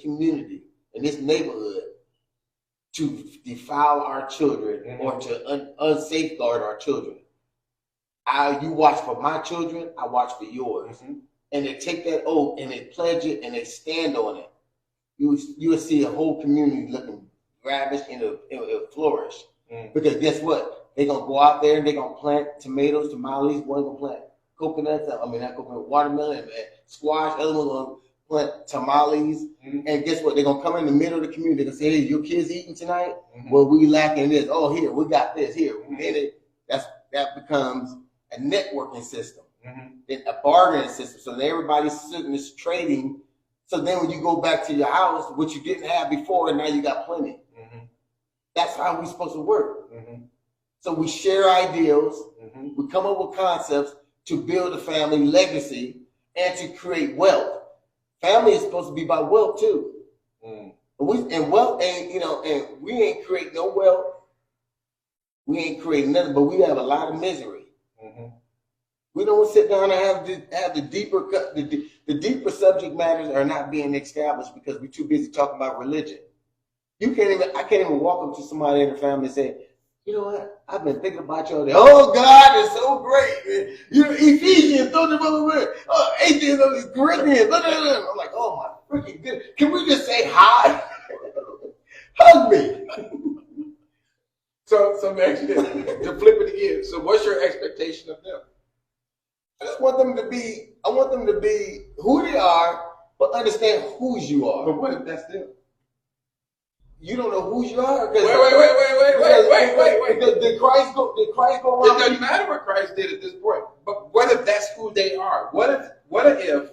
community, in this neighborhood, to defile our children or to unsafeguard our children. You watch for my children, I watch for yours. And they take that oath and they pledge it and they stand on it. You will see a whole community looking ravished and it'll flourish. Because guess what? They're going to go out there and they're going to plant tomatoes, tamales, one going to plant coconuts, watermelon and squash, other one going to plant tamales. And guess what? They're going to come in the middle of the community. They're going to say, hey, your kids eating tonight? Well, we lacking this. Oh, here, we got this. Here. That becomes a networking system, then a bargaining system. So everybody's sitting is trading So then when you go back to your house, what you didn't have before, and now you got plenty. Mm-hmm. That's how we're supposed to work. Mm-hmm. So we share ideals, Mm-hmm. we come up with concepts to build a family legacy and to create wealth. Family is supposed to be about wealth too. Mm. And wealth ain't, and we ain't create no wealth. We ain't creating nothing, but we have a lot of misery. Mm-hmm. We don't sit down and have the deeper subject matters are not being established because we're too busy talking about religion. I can't even walk up to somebody in the family and say, you know what? I've been thinking about you all day. Oh, God is so great, man. Ephesians, atheism, Corinthians, blah, blah, blah. I'm like, oh my freaking goodness. Can we just say hi? Hug me. So let me ask you this, to flip it again. So what's your expectation of them? I want them to be who they are, but understand whose you are. But what if that's them? You don't know whose you are. Wait. Did Christ go It around? doesn't matter what Christ did at this point. But what if that's who they are? What if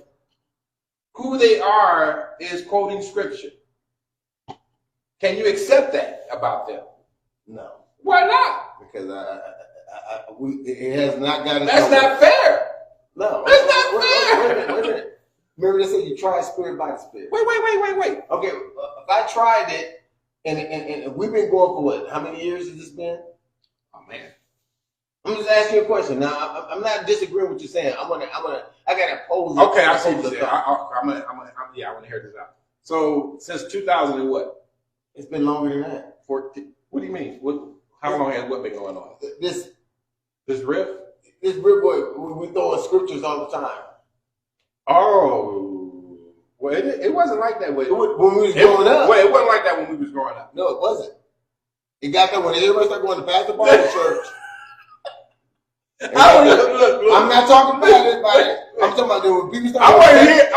who they are is quoting scripture? Can you accept that about them? No, Why not? because it has not gotten. That's not fair. No, That's not fair. Wait a minute. Remember they said you try spirit by the spirit. Wait. Okay, if I tried it, and we've been going for what? How many years has this been? Oh man. I'm just asking you a question. Now, I'm not disagreeing with you saying. I gotta pose. Okay, I see what the you're saying. I want to hear this out. So since 2000 and what? It's been longer than that. 14. What do you mean? How long has what been going on? This riff? real boy, we throw in scriptures all the time. Oh, well, it wasn't like that when we was growing up. Well, it wasn't like that when we was growing up. No, it wasn't. It got that when everybody started going to Pastor Barber's church. Look. I'm not talking about it. I'm talking about when people start. I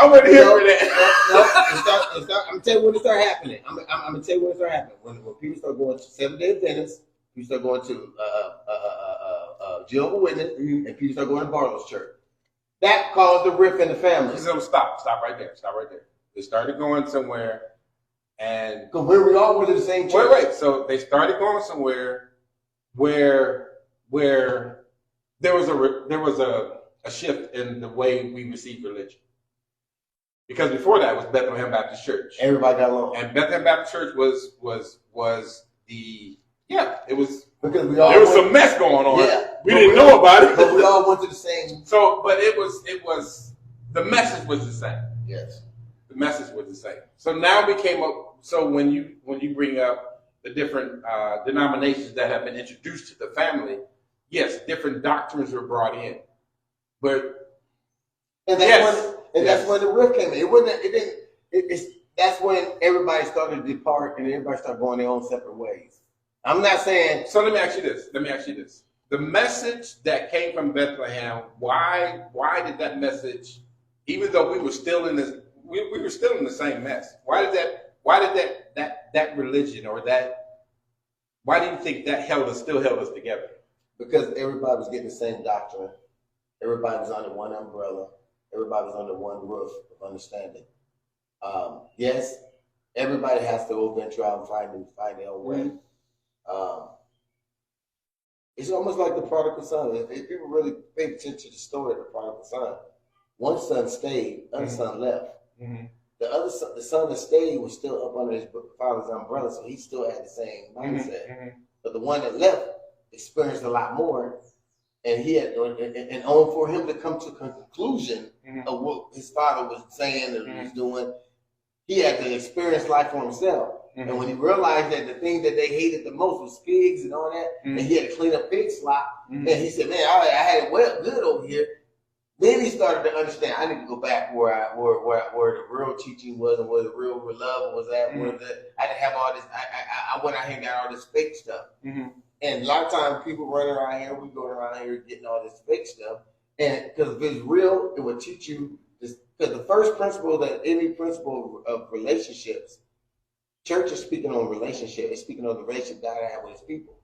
want to hear that. I'm gonna tell you when it started happening. I'm gonna tell you when it started happening. When people start going to Seventh-day Adventists, people start going to Jehovah's Witness, and people start going to Barlow's church. That caused the rift in the family. So stop right there. They started going somewhere, and because we all went to the same church. Wait. So they started going somewhere where there was a shift in the way we receive religion. Because before that was Bethlehem Baptist Church. Everybody got along. And Bethlehem Baptist Church was it was because there was some mess going on. Yeah. We didn't know about it. But we all went to the same. So, but it was the message was the same. Yes. The message was the same. So now we came up. So when you bring up the different denominations that have been introduced to the family, yes, different doctrines were brought in, but that's when the rift came in. That's when everybody started to depart and everybody started going their own separate ways. I'm not saying. So let me ask you this. The message that came from Bethlehem, why did that message, even though we were still in this, we were still in the same mess. Why did that religion or that, why do you think that still held us together? Because everybody was getting the same doctrine. Everybody was under one umbrella. Everybody was under one roof of understanding. Yes, everybody has to go venture out and find their own way. It's almost like the prodigal son. If people really pay attention to the story of the prodigal son, one son stayed, the other son left. Mm-hmm. The son that stayed was still up under his father's umbrella, so he still had the same mindset. Mm-hmm. But the one that left experienced a lot more, and he had, and for him to come to a conclusion of what his father was saying and was doing, he had to experience life for himself. Mm-hmm. And when he realized that the thing that they hated the most was pigs and all that, and he had to clean up pig slop, and he said, "Man, I had it well good over here." Then he started to understand. I need to go back where the real teaching was and where the real love was at. Where I didn't have all this. I went out here and got all this fake stuff. Mm-hmm. And a lot of times people running around here, we going around here getting all this fake stuff. And because if it's real, it will teach you this. Because the first principle that any principle of relationships, church is speaking on relationship. It's speaking on the relationship God had with his people.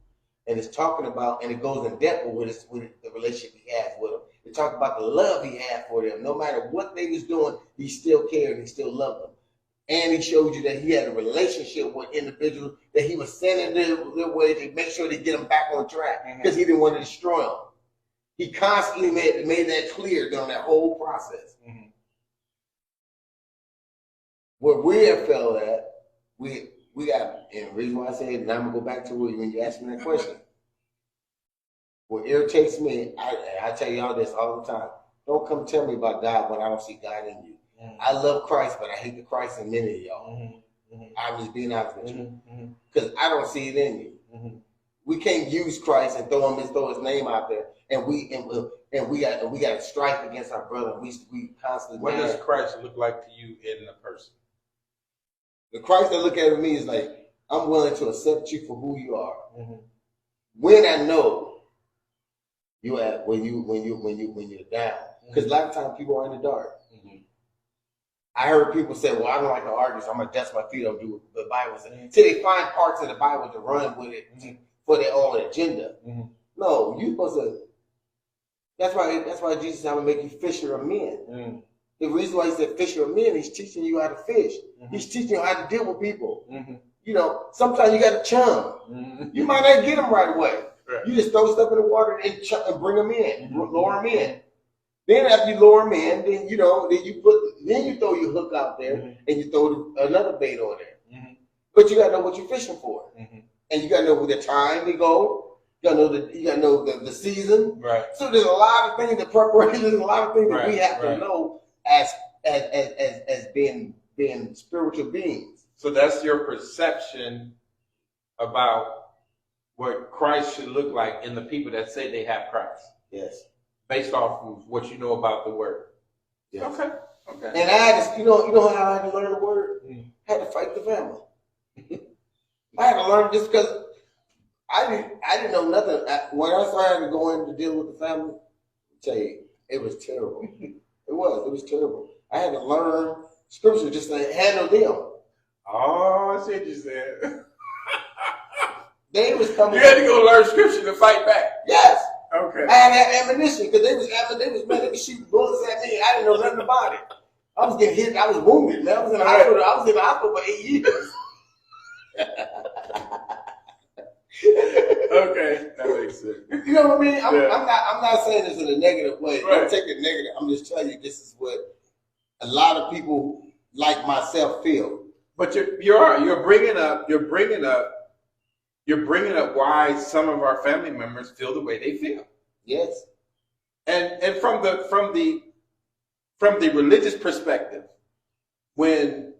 And it's talking about, and it goes in depth with the relationship he has with them. It talked about the love he had for them. No matter what they was doing, he still cared and he still loved them. And he showed you that he had a relationship with individuals, that he was sending their way to make sure they get them back on track because he didn't want to destroy them. He constantly made that clear during that whole process. Where we have failed at, we got, and the reason why I say it, and I'm going to go back to when you asked me that question. What irritates me, I tell y'all this all the time. Don't come tell me about God when I don't see God in you. I love Christ, but I hate the Christ in many of y'all. I'm just being honest with you. Because I don't see it in you. We can't use Christ and throw his name out there, and we got a strife against our brother. We constantly. What does Christ look like to you in a person? The Christ that look at me is like, I'm willing to accept you for who you are. When I know you at when you're down, because a lot of times people are in the dark. I heard people say, well, I don't like to argue, so I'm going to dust my feet on do what the Bible says. Till they find parts of the Bible to run with it for their own agenda. No, you're supposed to. That's why Jesus said, I'm going to make you fisher of men. The reason why he said fisher of men, he's teaching you how to fish. He's teaching you how to deal with people. You know, sometimes you got to chum. You might not get them right away. You just throw stuff in the water and bring them in, lower them in. Then after you lower them in, then you throw your hook out there and you throw another bait on there. But you gotta know what you're fishing for, and you gotta know the time to go. You gotta know the season. Right. So there's a lot of things, the preparation. There's a lot of things that we have to know as being spiritual beings. So that's your perception about what Christ should look like in the people that say they have Christ. Yes. Based off of what you know about the word. Yes. Okay. And I had to, you know how I had to learn the word? I had to fight the family. I had to learn just because I didn't know nothing. When I started to go in to deal with the family, I'll tell you, it was terrible. It was terrible. I had to learn scripture just to handle them. Oh, I see what you said. They was coming. You had to go learn scripture to fight back. Yes. Okay. I had that ammunition because they was shooting bullets at me. I didn't know nothing about it. I was getting hit. I was wounded, man. I was in the hospital for 8 years. Okay, that makes sense. You know what I mean? I'm not saying this in a negative way. Right. Don't take it negative. I'm just telling you this is what a lot of people like myself feel. But you're bringing up why some of our family members feel the way they feel. Yes. And from the religious perspective, when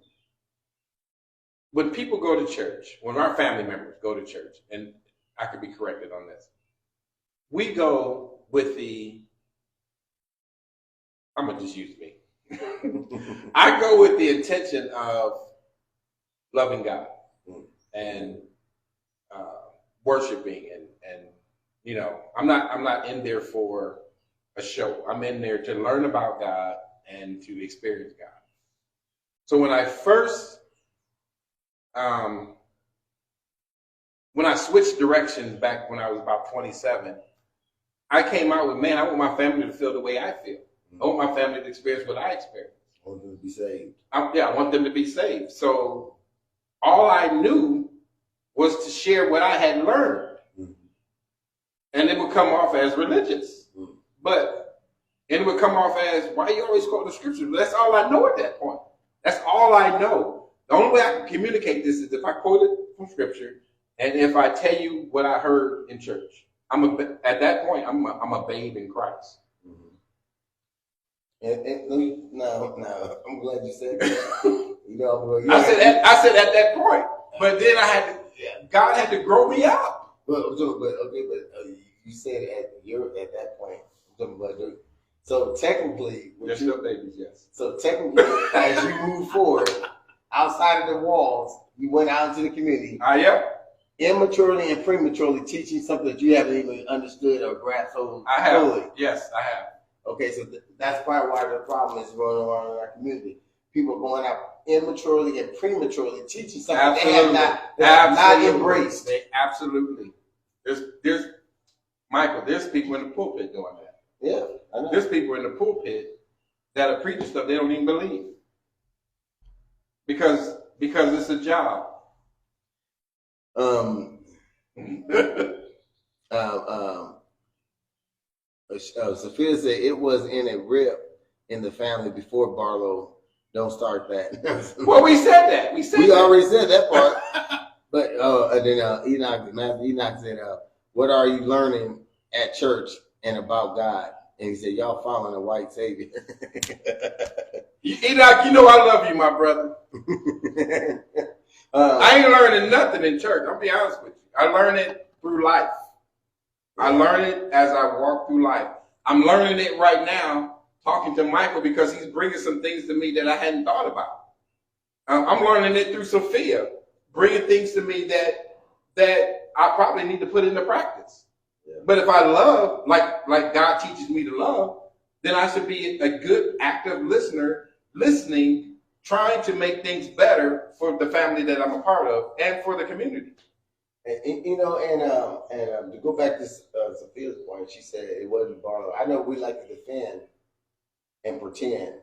people go to church, when our family members go to church, and I could be corrected on this, we go with I'm gonna just use me. I go with the intention of loving God and worshiping and you know, I'm not in there for a show. I'm in there to learn about God and to experience God. So when I first when I switched directions back when I was about 27, I came out with, man, I want my family to feel the way I feel. I want my family to experience what I experience. I want them to be saved. I want them to be saved. So all I knew was to share what I had learned. And it would come off as religious. But it would come off as, why you always quote the scripture? That's all I know at that point. That's all I know. The only way I can communicate this is if I quote it from scripture and if I tell you what I heard in church. At that point, I'm a babe in Christ. And no, I'm glad you said that. You know, I said at that point, but then God had to grow me up. But you said at that point. I'm talking about so technically, they're still babies, yes. So technically, as you move forward outside of the walls, you went out into the community. Yeah. Immaturely and prematurely teaching something that you haven't even understood or grasped fully. I have. Yes, I have. Okay, so that's probably why the problem is going on in our community. People are going out immaturely and prematurely teaching something they have not embraced. Absolutely. There's Michael, there's people in the pulpit doing that. Yeah, I know. There's people in the pulpit that are preaching stuff they don't even believe because it's a job. Sophia said it was in a rip in the family before Barlow. Don't start that. Well, we said that. We already said that part. But and then Matthew Enoch said, "What are you learning at church and about God?" And he said, "Y'all following a white savior." Enoch, you know I love you, my brother. I ain't learning nothing in church. I'll be honest with you. I learn it through life. I learn it as I walk through life. I'm learning it right now, talking to Michael, because he's bringing some things to me that I hadn't thought about. I'm learning it through Sophia, bringing things to me that I probably need to put into practice. Yeah. But if I love, like God teaches me to love, then I should be a good, active listener, listening, trying to make things better for the family that I'm a part of and for the community. And to go back to Sophia's point, she said it wasn't Barlow. I know we like to defend and pretend,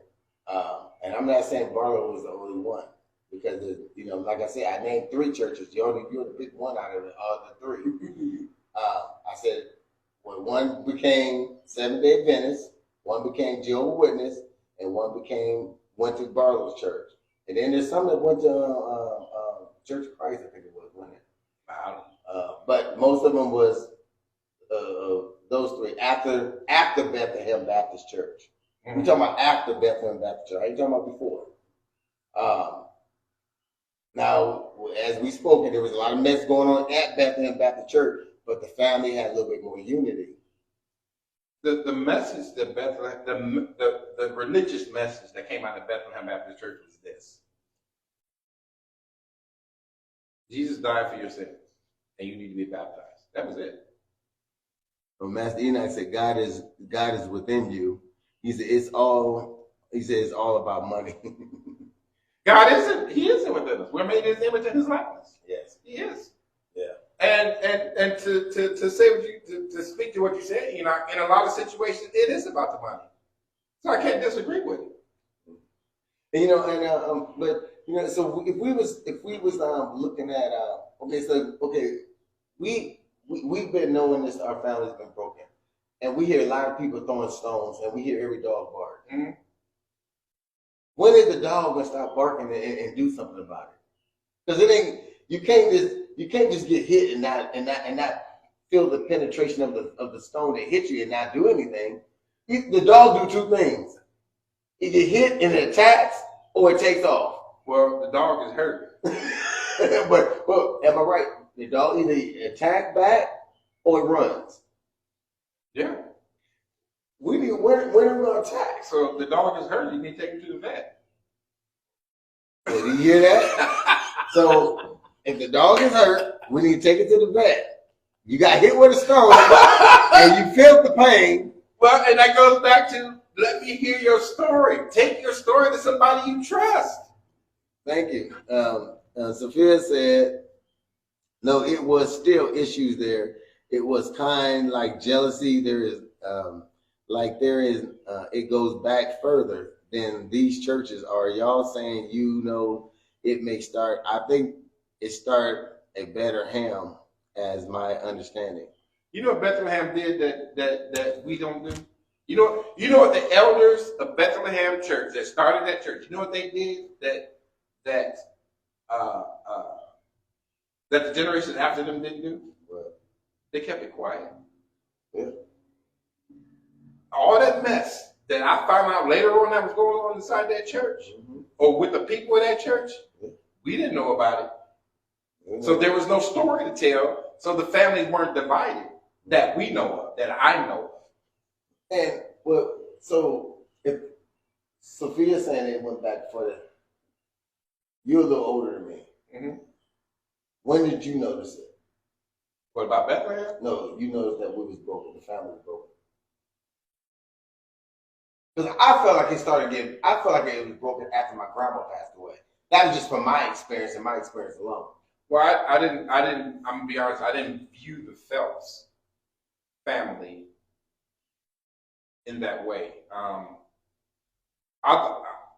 and I'm not saying Barlow was the only one, because like I said, I named 3 churches. You only pick one out of the 3. I said, well, one became Seventh-day Adventist, one became Jehovah's Witness, and one went to Barlow's church. And then there's some that went to Church of Christ, I think it was, wasn't it? But most of them was those 3 after Bethlehem Baptist Church. Mm-hmm. We're talking about after Bethlehem Baptist Church. I ain't talking about before. Now, as we spoke, there was a lot of mess going on at Bethlehem Baptist Church, but the family had a little bit more unity. The message that Bethlehem, the religious message that came out of Bethlehem Baptist Church was this: Jesus died for your sins, and you need to be baptized. That was it. Well, Master Enoch said, God is within you. He said it's all about money. God isn't. He isn't within us. We're made in His image and His likeness. Yes, He is. Yeah. And to say what to speak to what you said, in a lot of situations, it is about the money. So I can't disagree with it. And so if we was looking at we've been knowing this, our family's been broken, and we hear a lot of people throwing stones, and we hear every dog bark. Mm-hmm. When is the dog gonna stop barking and do something about it? Because you can't just get hit and not feel the penetration of the stone that hit you and not do anything. The dog do 2 things: it get hit and it attacks, or it takes off. Well, the dog is hurt. but am I right? The dog either attack back or it runs. Yeah. When are we gonna attack? So if the dog is hurt, you need to take him to the vet. Did you hear that? So if the dog is hurt, we need to take it to the vet. You got hit with a stone and you felt the pain. Well, and that goes back to, let me hear your story. Take your story to somebody you trust. Thank you. Sophia said, no, it was still issues there. It was kind like jealousy. It goes back further than these churches. Are y'all saying, it may start? I think it started a better ham, as my understanding. You know what Bethlehem did that we don't do? You know what the elders of Bethlehem Church that started that church, you know what they did that the generations after them didn't do? What? They kept it quiet. Yeah. All that mess that I found out later on that was going on inside that church, mm-hmm. or with the people in that church, we didn't know about it. Mm-hmm. So there was no story to tell. So the families weren't divided that we know of, that I know of. And so if Sophia's saying it went back further, you're a little older than me. Mm-hmm. When did you notice it? What about Bethlehem? No, you noticed that we was broken, the family was broken. Because I felt like it was broken after my grandma passed away. That was just from my experience and my experience alone. Well, I didn't, I'm gonna be honest, I didn't view the Phelps family in that way. I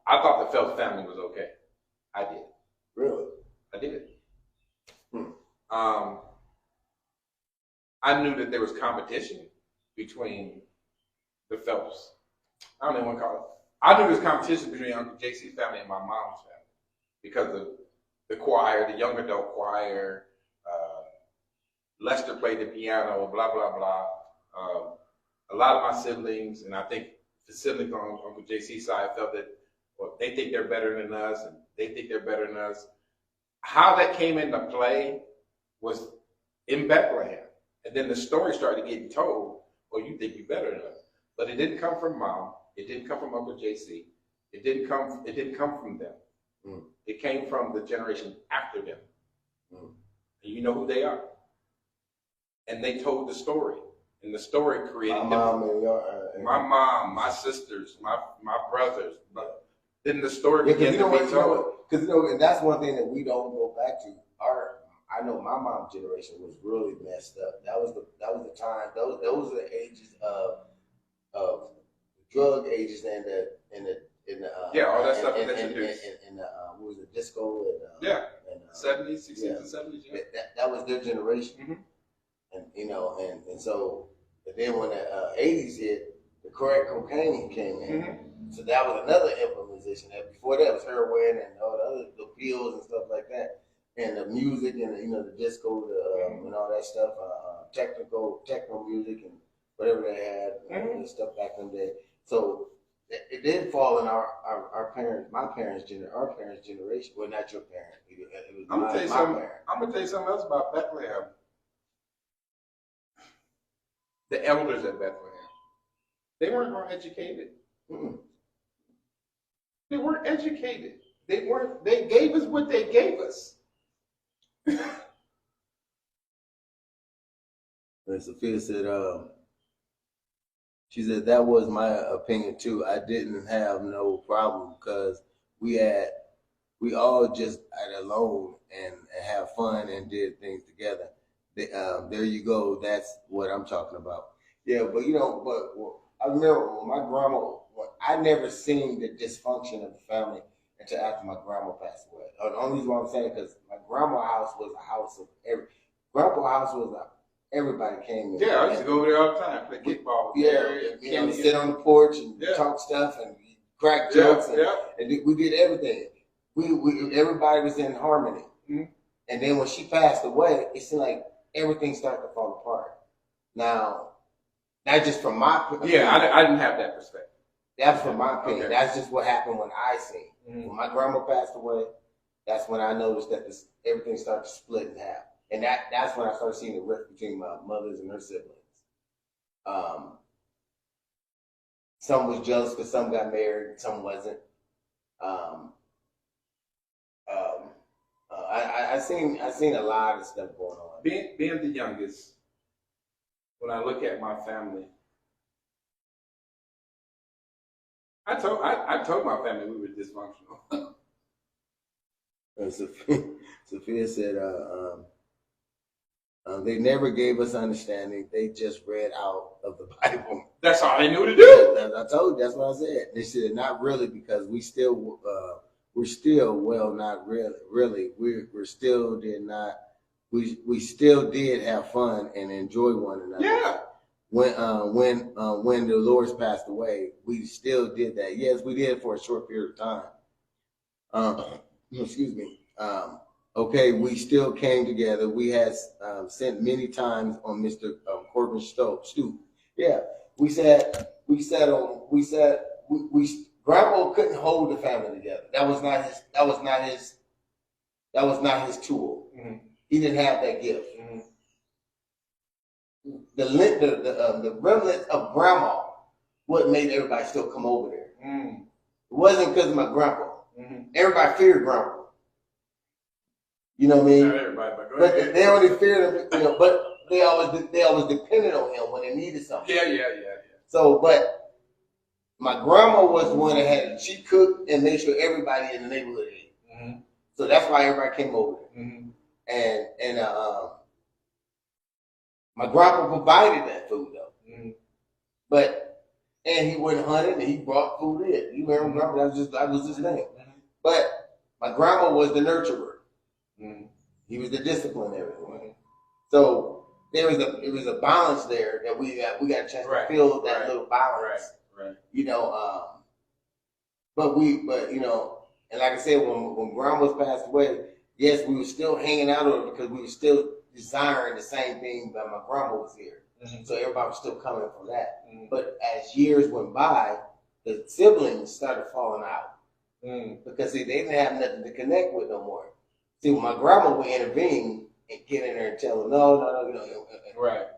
thought the Phelps family was okay. I did. Really? I did. Hmm. I knew that there was competition between the Phelps. I don't even want to call it. I knew there was competition between Uncle JC's family and my mom's family because of the choir, the young adult choir. Lester played the piano, blah, blah, blah. A lot of my siblings, and I think the siblings on Uncle JC's side felt that, well, they think they're better than us, and they think they're better than us. How that came into play was in Bethlehem. And then the story started getting told, well, you think you're better than us. But it didn't come from mom. It didn't come from Uncle JC. It didn't come from them. Mm. It came from the generation after them. Mm. And you know who they are. And they told the story. And the story created my mom and your, my mom, my sisters, my brothers. But then the story yeah, began to be told. Because and that's one thing that we don't go back to. I know my mom's generation was really messed up. That was the time. Those were the ages of drug ages and the All that stuff was introduced. And what was it, disco and 70s, 60s, and 70s. Yeah. That was their generation. Mm-hmm. And so, and then when the 80s hit, the crack cocaine came in. Mm-hmm. So that was another implementation. And before that was heroin and all the other the pills and stuff like that. And the music and the disco and all that stuff, techno music and whatever they had, and stuff back in the day. So it did fall in our parents, our parents' generation. Well, not your parents. It was I'm my gonna tell you something else about Bethlehem. The elders at Bethlehem, they weren't more educated. Mm-mm. They weren't educated. They gave us what they gave us. And Sophia said, she said that was my opinion too. I didn't have no problem because we all just got alone and have fun and did things together. There you go. That's what I'm talking about. Yeah, but I remember when my grandma. I never seen the dysfunction of the family until after my grandma passed away. The only reason why I'm saying because my grandma's house was a house of everybody came in. Yeah, I used to go over there all the time, play kickball. Sit on the porch and talk stuff and crack jokes. And we did everything. We everybody was in harmony. Mm-hmm. And then when she passed away, it seemed like everything started to fall apart. Now, not just from my opinion. Yeah, I didn't have that perspective. That's from my opinion. Okay. That's just what happened when I seen. Mm-hmm. When my grandma passed away, that's when I noticed that everything started to split in half. And that's when I started seeing the rift between my mothers and her siblings. Some was jealous because some got married, some wasn't. I seen a lot of stuff going on. Being the youngest, when I look at my family, I told my family we were dysfunctional. And Sophia said, they never gave us understanding. They just read out of the Bible. That's all they knew to do. I told you. That's what I said. They said not really because we're still not really. We still did not. We still did have fun and enjoy one another. Yeah. When the Lord's passed away, we still did that. Yes, we did for a short period of time. Excuse me. Okay, we still came together. We had sent many times on Mr. Corbin's stoop. Yeah, we Grandpa couldn't hold the family together. That was not his tool. Mm-hmm. He didn't have that gift. Mm-hmm. The remnants of Grandma what made everybody still come over there. Mm-hmm. It wasn't because of my grandpa. Mm-hmm. Everybody feared Grandpa. You know what I mean? Not everybody, But they only feared him, but they always depended on him when they needed something. Yeah. So, but my grandma was the one that she cooked and made sure everybody in the neighborhood ate. Mm-hmm. So that's why everybody came over there. Mm-hmm. And my grandpa provided that food though. Mm-hmm. But and he went hunting and he brought food in. You remember that was his name. But my grandma was the nurturer. He was the disciplinary one. So it was a balance there that we got a chance to feel that little balance. Right. You know, but you know, and like I said, when grandma passed away, yes, we were still hanging out with her because we were still desiring the same thing that my grandma was here. So everybody was still coming from that. But as years went by, the siblings started falling out because see, they didn't have nothing to connect with no more. See, when my grandma would intervene and get in there and tell them, no,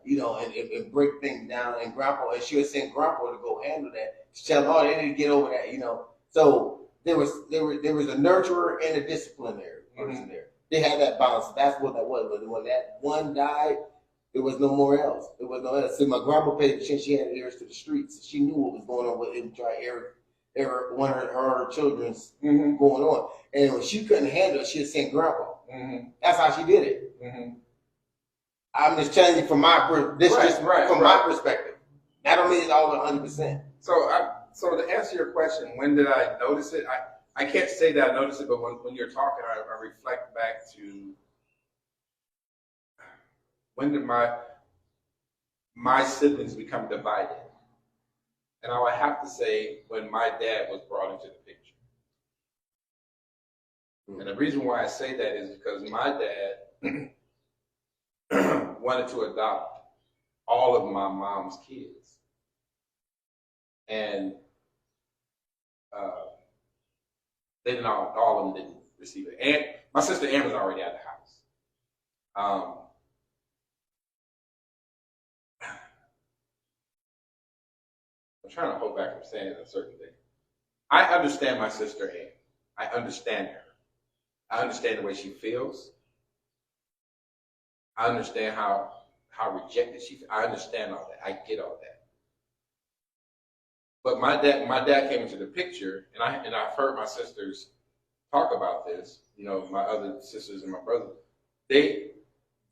you know, and break things down, and grandpa, and she would send grandpa to go handle that. To tell them, oh, they need to get over that, you know. So there was a nurturer and a disciplinary person there. They had that balance. That's what that was. But when that one died, there was no more else. There was no else. See, my grandma paid attention. She had ears to the streets. She knew what was going on with it. Try every one of her children's going on. And when she couldn't handle it, she'd send grandpa. That's how she did it. I'm just telling you from my my perspective. I don't mean it's all 100%. So to answer your question, when did I notice it? I can't say that I noticed it, but when you're talking, I reflect back to when did my siblings become divided? And I would have to say when my dad was brought into the picture. And the reason why I say that is because my dad wanted to adopt all of my mom's kids. And they didn't all of them didn't receive it. And my sister Ann was already at the house. I'm trying to hold back from saying a certain thing. I understand my sister Ann. I understand her. I understand the way she feels. I understand how rejected she feels. I understand all that. I get all that. But my dad came into the picture, and I've heard my sisters talk about this. You know, my other sisters and my brother, they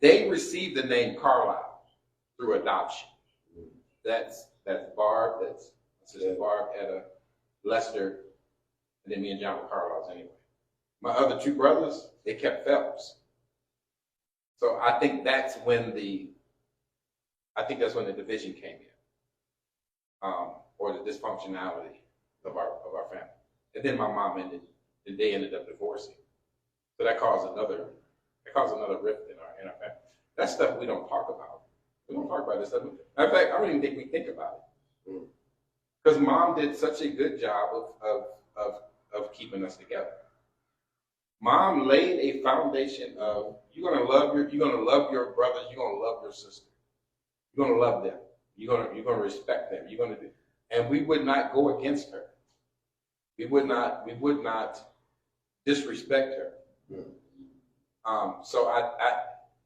received the name Carlisle through adoption. That's Barb. That's my sister Barb, Etta, Lester, and then me and John were Carlisles anyway. My other two brothers, they kept Phelps. So I think that's when the division came in, or the dysfunctionality of our family. And then my mom they ended up divorcing. So that caused another rift in our family. That stuff we don't talk about. We don't talk about this stuff. In fact, I don't even think we think about it. Because mom did such a good job of keeping us together. Mom laid a foundation of you're gonna love your brothers, you're gonna love your sister. You're gonna love them. You're gonna respect them. You're gonna do, and we would not go against her. We would not disrespect her. So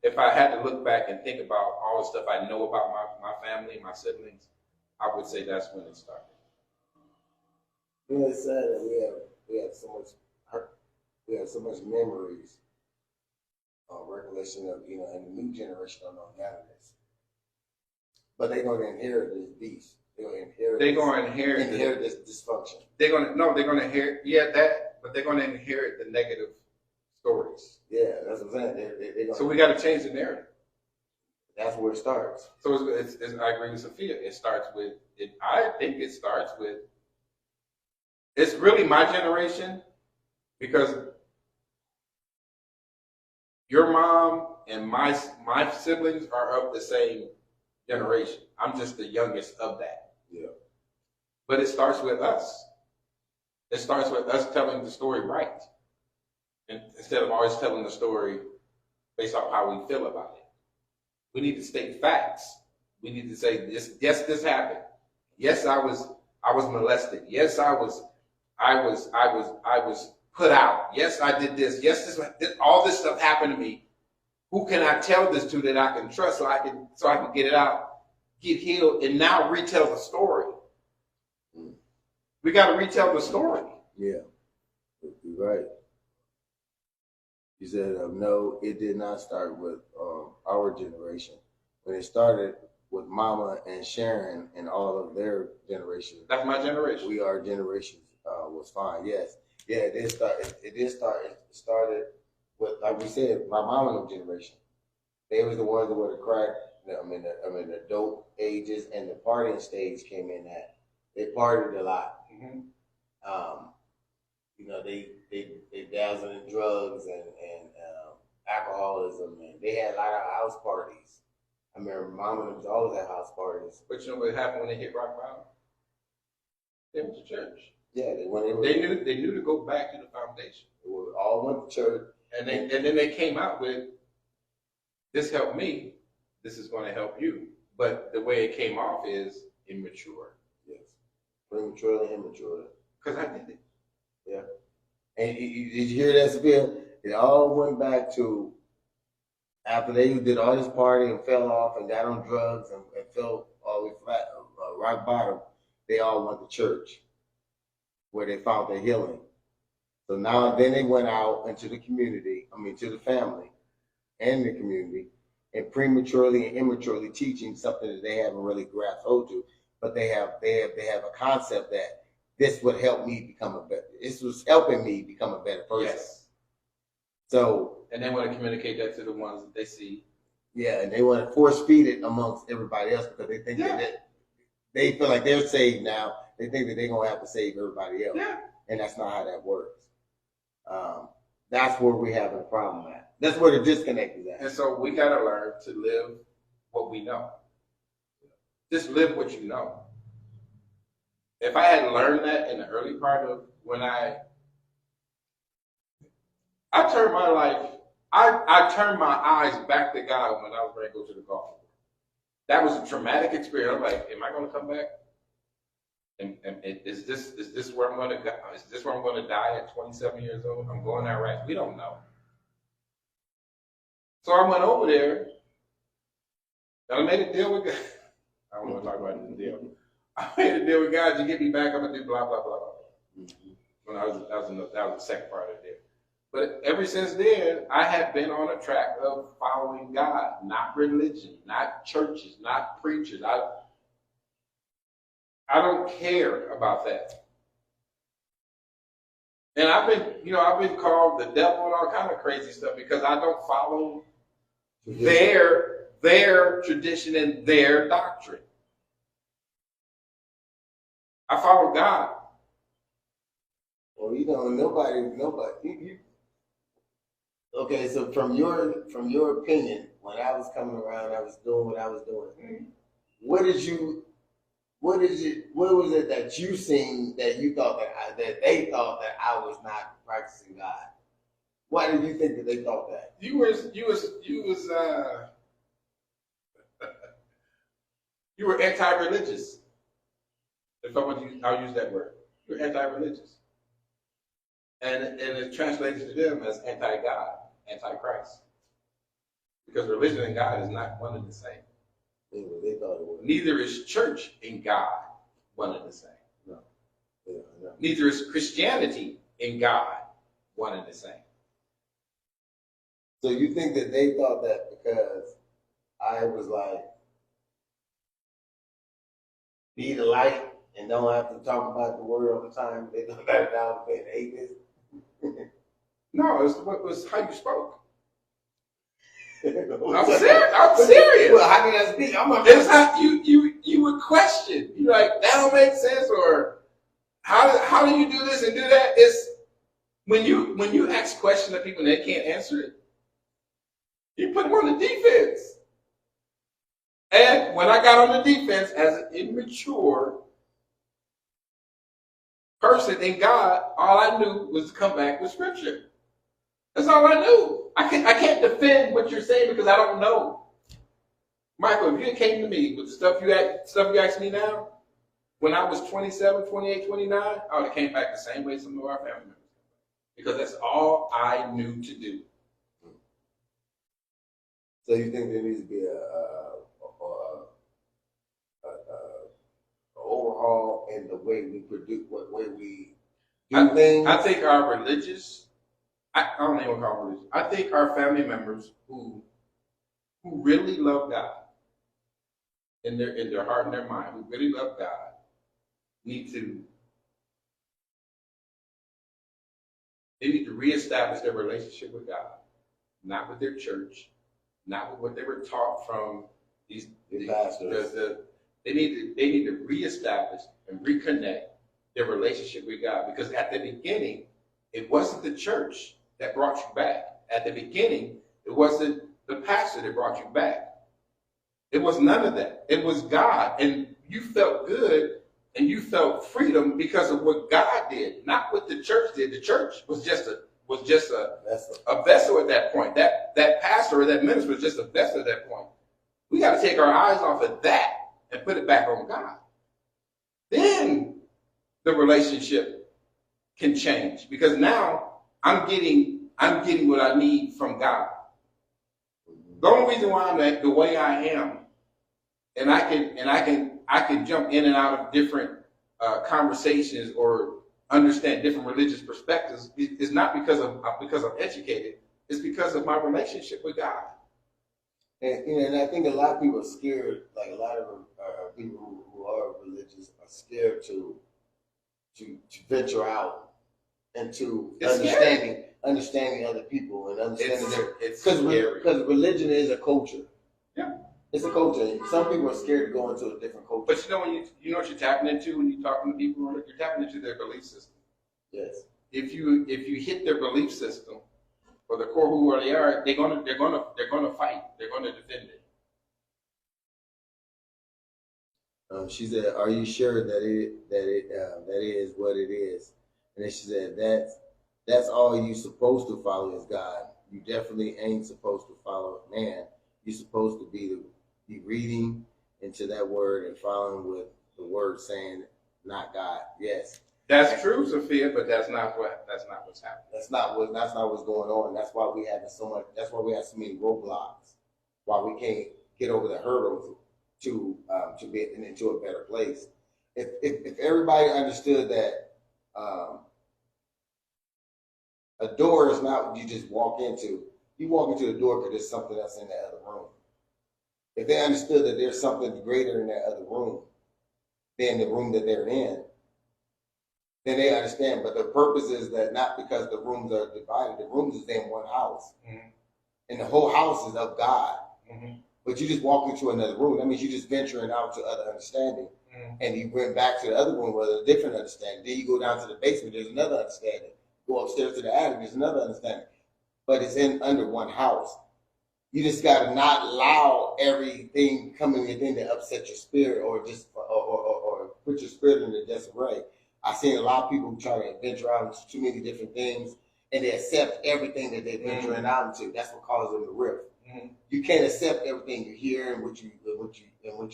if I had to look back and think about all the stuff I know about my family, my siblings, I would say that's when it started. You know, it's sad that we have so much hurt. We have so much memories, recollection of, you know, and the new generation don't know none of this. But they're going to inherit this beast. They're going to inherit this dysfunction. They're going to inherit that, but they're going to inherit the negative stories. Yeah, that's what I'm saying. So we got to change the narrative. That's where it starts. So it's I agree with Sophia. It starts with it. I think it starts with. It's really my generation, because your mom and my siblings are of the same generation. I'm just the youngest of that. Yeah. But it starts with us. It starts with us telling the story right, and instead of always telling the story based off how we feel about it. We need to state facts. We need to say this. Yes, this happened. Yes, I was molested. Yes, I was put out. Yes, I did this. Yes, all this stuff happened to me. Who can I tell this to that I can trust so I can get it out, get healed, and now retell the story? We got to retell the story. Yeah, you're right. You said no, it did not start with our generation. When it started with Mama and Sharon and all of their generation. That's my generation. Our generation was fine. Yes, yeah. It did start. It did start. It started with, like we said, my mama and them generation. They was the ones that were the crack. The dope ages and the partying stage came in at. They partied a lot. Mm-hmm. They dazzled in drugs and alcoholism, and they had a lot of house parties. I remember Mama was always at house parties. But you know what happened when they hit rock bottom? They went to church. Yeah, They knew to go back to the foundation. They all went to church, and then they came out with, this helped me, this is going to help you. But the way it came off is immature. Yes, prematurely immature. Because I did it. Yeah. And did you hear that, Sophia? It all went back to after they did all this party and fell off and got on drugs and fell all the way flat, rock bottom. They all went to church where they found their healing. So now then they went out into the community, to the family and the community, and prematurely and immaturely teaching something that they haven't really grasped hold to, but they have a concept that this would help me become this was helping me become a better person. Yes. So, and they want to communicate that to the ones that they see. Yeah, and they want to force feed it amongst everybody else because they think that they feel like they're saved now. They think that they're going to have to save everybody else. Yeah. And that's not how that works. That's where we have a problem at. That's where the disconnect is at. And so we got to learn to live what we know. Just live what you know. If I had learned that in the early part of when I turned my life, I turned my eyes back to God when I was ready to go to the golf. That was a traumatic experience. I'm like, am I going to come back? And is this where I'm going to go? Is this where I'm going to die at 27 years old? I'm going that right. We don't know. So I went over there and I made a deal with God. I don't want to talk about this deal. I made a deal with God to get me back. I'm going to do blah, blah, blah, blah. When that was the second part of the deal. But ever since then, I have been on a track of following God, not religion, not churches, not preachers. I don't care about that. And I've been called the devil and all kind of crazy stuff because I don't follow their tradition and their doctrine. I follow God. Well, nobody. Okay, so from your opinion, when I was coming around, I was doing what I was doing. Mm-hmm. What was it that you seen that you thought that they thought that I was not practicing God? Why did you think that they thought that? You were anti-religious. If I'll use that word. You're anti-religious. And it translates to them as anti-God, anti-Christ. Because religion and God is not one and the same. They thought it was. Neither is church and God one and the same. No. Yeah, no. Neither is Christianity and God one and the same. So you think that they thought that because I was like, be the light and don't have to talk about the word all the time, they thought that I was being atheist? No, it was how you spoke. I'm serious. Well, how can I speak? It's how you would question. You're like, that don't make sense, or how do you do this and do that? It's when you ask questions of people and they can't answer it, you put them on the defense. And when I got on the defense as an immature person in God, all I knew was to come back with scripture. That's all I knew. I can't defend what you're saying because I don't know. Michael, if you came to me with the stuff you asked me now, when I was 27, 28, 29, I would have came back the same way some of our family members. Because that's all I knew to do. So you think there needs to be a overhaul in the way we produce, what way we do things? I think our religious, I don't even call it religious. I think our family members who really love God in their heart and their mind, who really love God, need to reestablish their relationship with God, not with their church, not with what they were taught from The pastors. They need to reestablish and reconnect their relationship with God, because at the beginning, it wasn't the church that brought you back. At the beginning, it wasn't the pastor that brought you back. It was none of that. It was God, and you felt good and you felt freedom because of what God did, not what the church did. The church was just a vessel at that point. That pastor or that minister was just a vessel at that point. We got to take our eyes off of that and put it back on God. Then the relationship can change, because now I'm getting what I need from God. The only reason why I'm the way I am, and I can jump in and out of different conversations or understand different religious perspectives is not because I'm educated. It's because of my relationship with God. And I think a lot of people are scared. Like a lot of people who are religious are scared to venture out into understanding other people and understanding because religion is a culture. Yeah. It's a culture. Some people are scared to go into a different culture. But you know what you're tapping into when you're talking to people, you're tapping into their belief system. Yes. If you hit their belief system, or the core who they are, they're gonna fight. They're gonna defend it. She said, "Are you sure that it is what it is?" And then she said, "That's all you supposed to follow is God. You definitely ain't supposed to follow man. You're supposed to be reading into that word and following with the word saying, not God." Yes, that's true, Sophia, but that's not what's happening. That's not what's going on. That's why we have so much. That's why we have so many roadblocks. Why we can't get over the hurdles to be into a better place. If everybody understood that a door is not what you just walk into. You walk into the door because there's something else in that other room. If they understood that there's something greater in that other room than the room that they're in, then they understand. But the purpose is that not because the rooms are divided, the rooms is in one house. Mm-hmm. And the whole house is of God. Mm-hmm. But you just walk into another room. That means you're just venturing out to other understanding. Mm-hmm. And you went back to the other room with a different understanding. Then you go down to the basement, there's another understanding. Go upstairs to the attic, there's another understanding. But it's under one house. You just got to not allow everything coming within to upset your spirit or just or put your spirit in a disarray. I've seen a lot of people try to venture out into too many different things, and they accept everything that they're venturing out into. That's what causes them to rift. Mm-hmm. You can't accept everything you hear and what you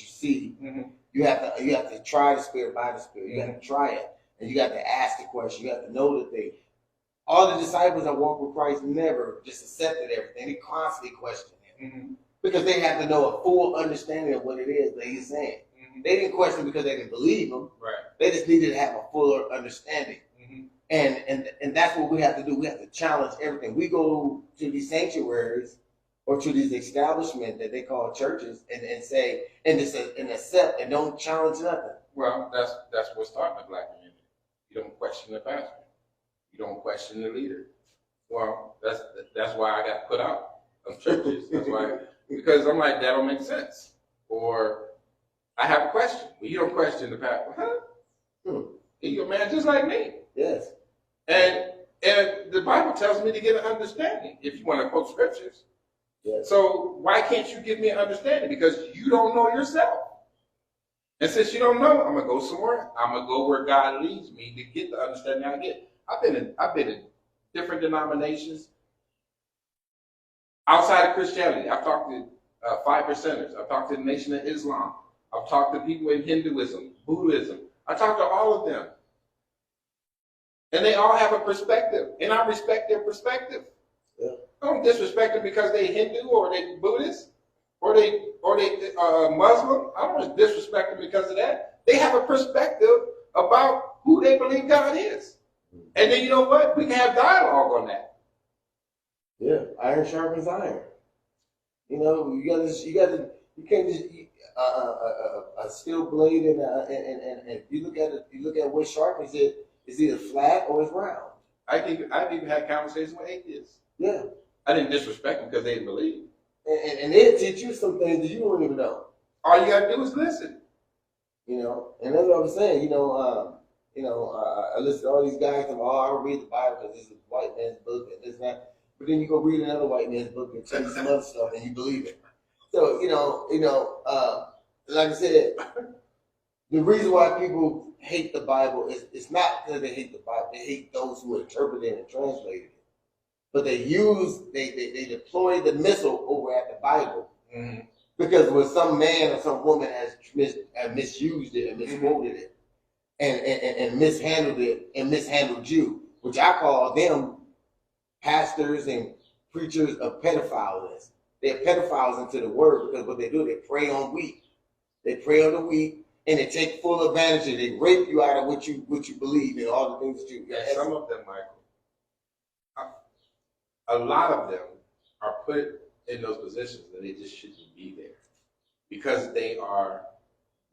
see. Mm-hmm. You have to try the spirit by the spirit. You have to try it, and you got to ask the question. You have to know the thing. All the disciples that walk with Christ never just accepted everything. They constantly questioned him because they had to know a full understanding of what it is that he's saying. Mm-hmm. They didn't question because they didn't believe him. Right. They just needed to have a fuller understanding. Mm-hmm. And that's what we have to do. We have to challenge everything. We go to these sanctuaries or to these establishments that they call churches and say and accept and don't challenge nothing. Well, that's what's taught in the black community. You don't question the pastor. You don't question the leader. Well, that's why I got put out of churches. That's why, because I'm like, that don't make sense. Or I have a question. Well, you don't question the pastor. Huh? You're a man just like me. Yes. And the Bible tells me to get an understanding if you want to quote scriptures. Yes. So why can't you give me an understanding? Because you don't know yourself. And since you don't know, I'm gonna go somewhere. I'm gonna go where God leads me to get the understanding I get. I've been in different denominations outside of Christianity. I've talked to 5%ers. I've talked to the Nation of Islam. I've talked to people in Hinduism, Buddhism. I talked to all of them. And they all have a perspective, and I respect their perspective. Yeah. I don't disrespect them because they Hindu or they Buddhist or they Muslim. I don't disrespect them because of that. They have a perspective about who they believe God is. And then you know what? We can have dialogue on that. Yeah, iron sharpens iron. You know, you can't just. a steel blade and you look at it, you look at what sharpens it. It's either flat or it's round. I've even had conversations with atheists. Yeah, I didn't disrespect them because they didn't believe. and they'll teach you some things that you don't even know. All you gotta do is listen. You know, and that's what I was saying. I listen to all these guys and I'll read the Bible because this is a white man's book and this and that. But then you go read another white man's book and tell you some other stuff and you believe it. So like I said, the reason why people hate the Bible is it's not because they hate the Bible; they hate those who interpret it and translate it. But they deploy the missile over at the Bible because when some man or some woman has misused it and misquoted it and mishandled it and mishandled you, which I call them pastors and preachers of pedophiles. They're pedophiles into the word because what they do, they prey on weak. They prey on the weak and they take full advantage of it. They rape you out of what you believe and all the things that you. And some of them, Michael, a lot of them are put in those positions and they just shouldn't be there because they are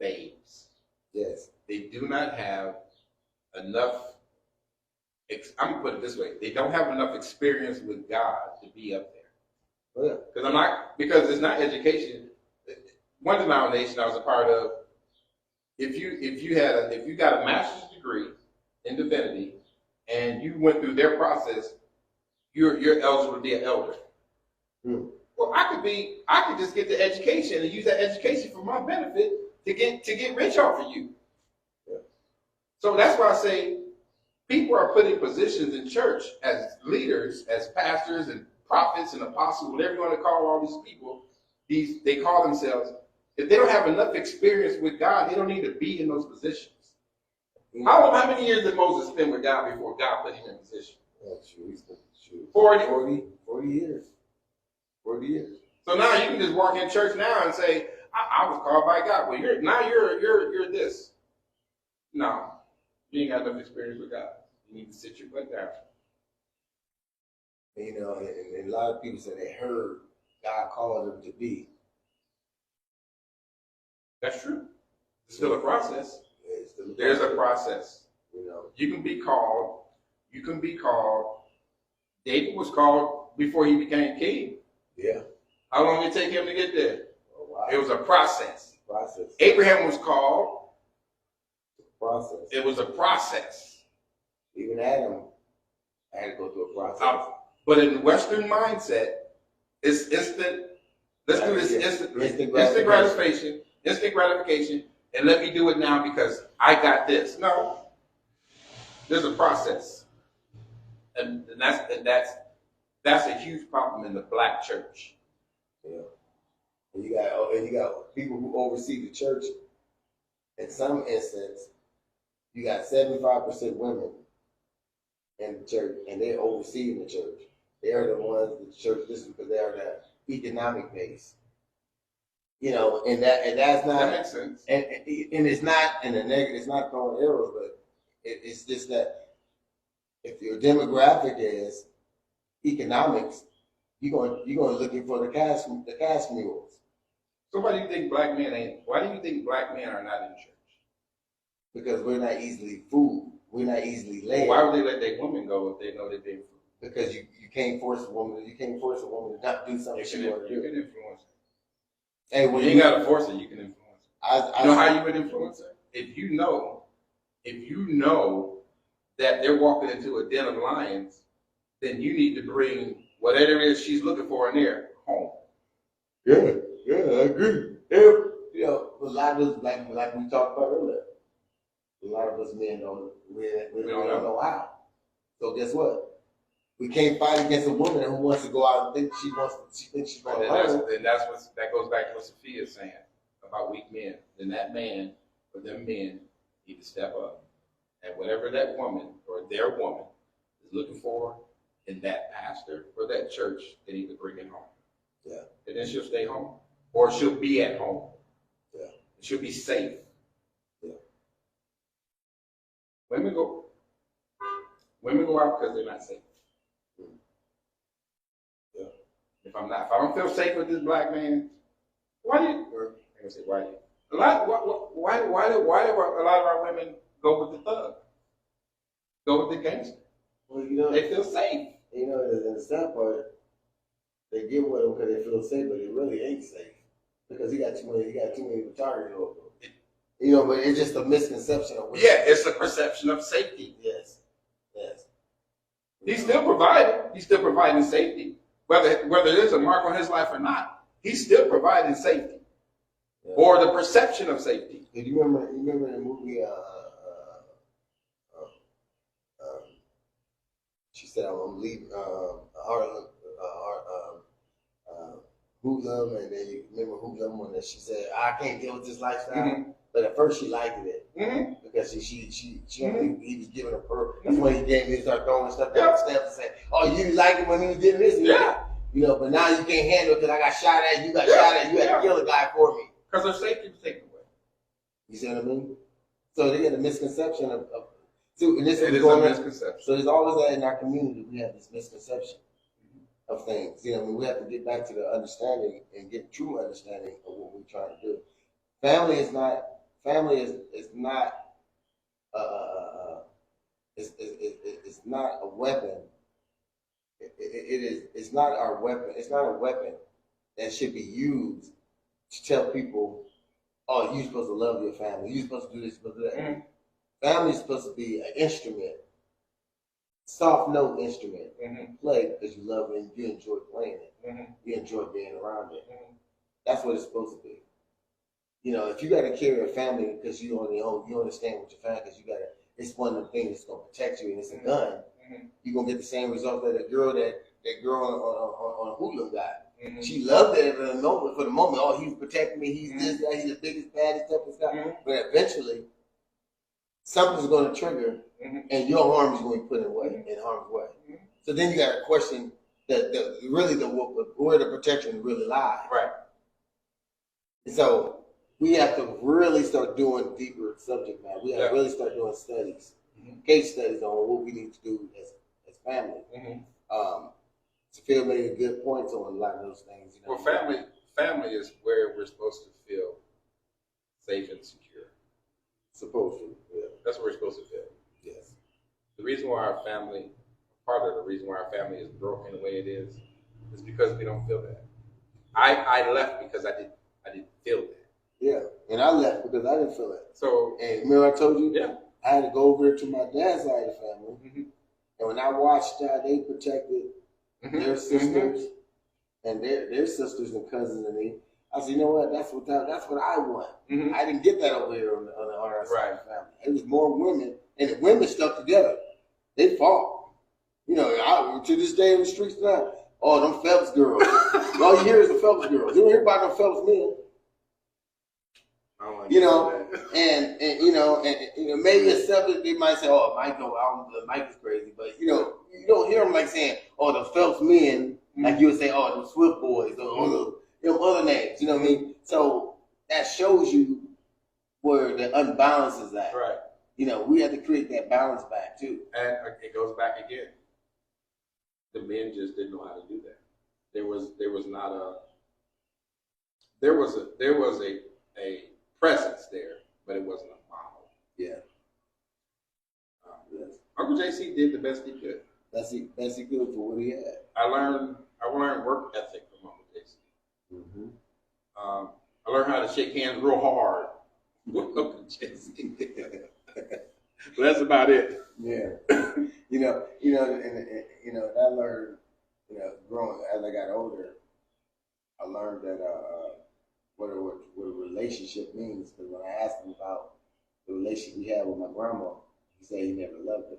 babes. Yes. They do not have enough. I'm gonna put it this way: they don't have enough experience with God to be up there. Yeah. Because it's not education. One denomination I was a part of, if you got a master's degree in divinity and you went through their process, you're eligible to be an elder. Well, I could just get the education and use that education for my benefit to get rich off of you. Yeah. So that's why I say people are put in positions in church as leaders, as pastors and prophets and apostles, whatever you want to call all these people, they call themselves. If they don't have enough experience with God, they don't need to be in those positions. How many years did Moses spend with God before God put him in position? 40 years. 40 years. So now you can just walk in church now and say, I was called by God. Well, you're this. No, you ain't got enough experience with God. You need to sit your butt down. And a lot of people say they heard God called them to be. That's true. It's still a process. It's still There's a process. You can be called. David was called before he became king. Yeah. How long did it take him to get there? Oh, wow. It was a process. Process. Abraham was called. Process. It was a process. Even Adam had to go through a process. But in the Western mindset, it's instant. Let's do this instant gratification, and let me do it now because I got this. No, there's a process, and that's a huge problem in the black church. Yeah, and you got people who oversee the church. In some instance, you got 75% women in the church, and they're overseeing the church. They're the ones the church listens because they are the economic base. And that's not. That makes sense. And it's not in a negative. It's not throwing arrows, but it's just that if your demographic is economics, you're going looking for the cash mules. So why do you think black men are not in church? Because we're not easily fooled. We're not easily led. Why would they let their women go if they know that they're fooled? Because you can't force a woman. You can't force a woman to not do something she wants to do. You can influence her. Hey, You ain't gotta force it. You can influence her. I You know how you would influence her? If you know that they're walking into a den of lions, then you need to bring whatever it is she's looking for in there home. Yeah, I agree. Yeah, a lot of us, like we talked about earlier, a lot of us men don't know how. So guess what? We can't fight against a woman who wants to go out and think she's going to learn. That goes back to what Sophia's saying about weak men. Then that man or them men need to step up. And whatever that woman or their woman is looking for in that pastor or that church, they need to bring it home. Yeah. And then she'll stay home. Or she'll be at home. Yeah. She'll be safe. Yeah. Women go out because they're not safe. Yeah. If I don't feel safe with this black man, why do you? I say, why? Why do a lot of our women go with the thug? Go with the gangster? Well, you know, They feel safe. you know, in the sad part, they get with him because they feel safe, but it really ain't safe because he got too many targets over him. You know, but it's just a misconception of what. Yeah, it's a perception of safety. Yes, yes. He's still providing. He's still providing safety, whether there's a mark on his life or not. He's still providing safety, Yeah. or the perception of safety. Do you remember the movie? She said, "I'm leaving Harlem, hoodlum," and then you remember hoodlum when she said, "I can't deal with this lifestyle." Mm-hmm. But at first, she liked it because she he was giving her purpose. That's when he gave me start throwing stuff down the steps and saying, "Oh, you didn't like it when he was doing this." Yeah. You know, but now you can't handle it because I got shot at. You got shot at. You had to kill a guy for me. Because her safety was taken away. You see what I mean? So they get a misconception of and this It is is going a on. misconception. So there's always that in our community. We have this misconception of things. You know, I mean, we have to get back to the understanding and get true understanding of what we're trying to do. Family is not. It's not a weapon. It's not our weapon. It's not a weapon that should be used to tell people, "Oh, you're supposed to love your family. You're supposed to do this. You're supposed to do that." Mm-hmm. Family is supposed to be an instrument, soft note instrument. Mm-hmm. Play because you love it and you enjoy playing it. Mm-hmm. You enjoy being around it. Mm-hmm. That's what it's supposed to be. You know, if you got to carry a family because you understand what your family, because you got to, it's one of the things that's going to protect you and it's a gun, you're going to get the same result that that girl on Hulu got. Mm-hmm. She loved it for the moment. Oh, he's protecting me. He's this guy. He's the biggest, baddest, toughest guy. Mm-hmm. But eventually, something's going to trigger and your arm is going to be put in harm's way. Mm-hmm. So then you got to question where the protection really lies. Right. So we have to really start doing deeper subject matter. We have to really start doing studies, case studies on what we need to do as family. Phil made good points on a lot of those things. You know? Well, family is where we're supposed to feel safe and secure. Supposed to, yeah. That's where we're supposed to feel. Yes. Part of the reason why our family is broken the way it is because we don't feel that. I left because I didn't feel that. Yeah, and I left because I didn't feel it. So, and remember I told you? Yeah. I had to go over to my dad's side of the family, and when I watched how they protected their sisters and their sisters and cousins and me, I said, you know what? That's what I want. I didn't get that over here on our side of the family. It was more women, and the women stuck together. They fought. You know, to this day in the streets now, oh, them Phelps girls. All you hear is the Phelps girls. You don't hear about them Phelps men. You know, and you know, maybe a subject they might say, "Oh, Mike is crazy," but you know, you don't hear them like saying, "Oh, the Phelps men," like you would say, "Oh, the Swift boys," or other names. You know what I mean? So that shows you where the unbalance is at. right. You know, we have to create that balance back too. And it goes back again. The men just didn't know how to do that. There was a presence there, but it wasn't a model. Yeah. Yes. Uncle JC did the best he could. That's he good for what he had. I learned work ethic from Uncle JC. I learned how to shake hands real hard with Uncle JC. But that's about it. Yeah. And I learned, growing as I got older, I learned that what a relationship means. Because when I asked him about the relationship he had with my grandma, he said he never loved her.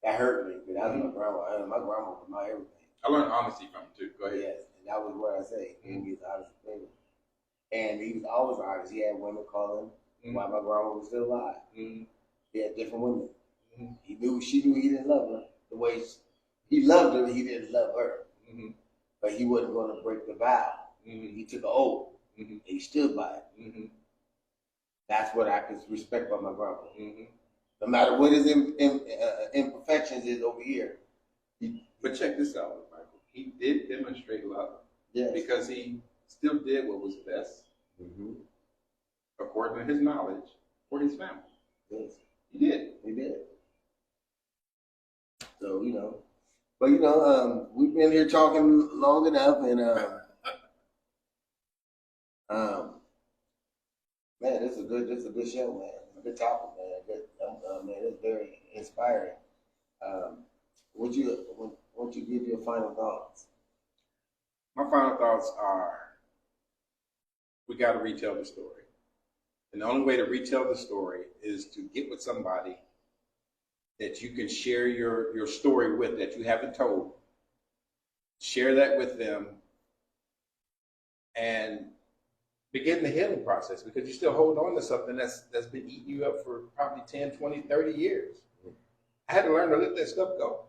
That hurt me because that was my grandma. My grandma was my everything. I learned honesty from him too. Go ahead. Yes, and that was what I say. He was honest with me. And he was always honest. He had women calling while my grandma was still alive. He had different women. She knew he didn't love her the way he loved her. He didn't love her, but he wasn't going to break the vow. He took an oath. And he stood by it. That's what I could respect about my grandpa. No matter what his imperfections is over here. But check this out, Michael. He did demonstrate love. Yes. Because he still did what was best Mm-hmm. according to his knowledge, for his family. Yes, He did. he did. So, but we've been here talking long enough, and man, this is a good show, man. It's a good topic, man. Man, it's very inspiring. Won't you give your final thoughts? My final thoughts are, we got to retell the story. And the only way to retell the story is to get with somebody that you can share your story with that you haven't told. Share that with them and begin the healing process, because you still hold on to something that's been eating you up for probably 10, 20, 30 years. I had to learn to let that stuff go.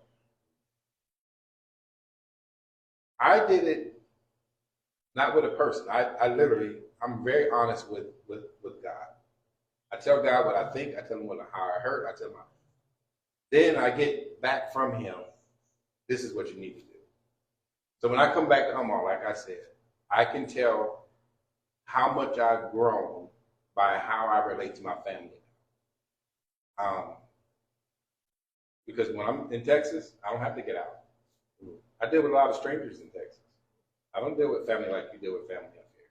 I did it not with a person. I literally, I'm very honest with God. I tell God what I think. I tell him how I hurt. I tell him then I get back from him, this is what you need to do. So when I come back to Omaha, like I said, I can tell how much I've grown by how I relate to my family. Because when I'm in Texas, I don't have to get out. I deal with a lot of strangers in Texas. I don't deal with family like you deal with family up here.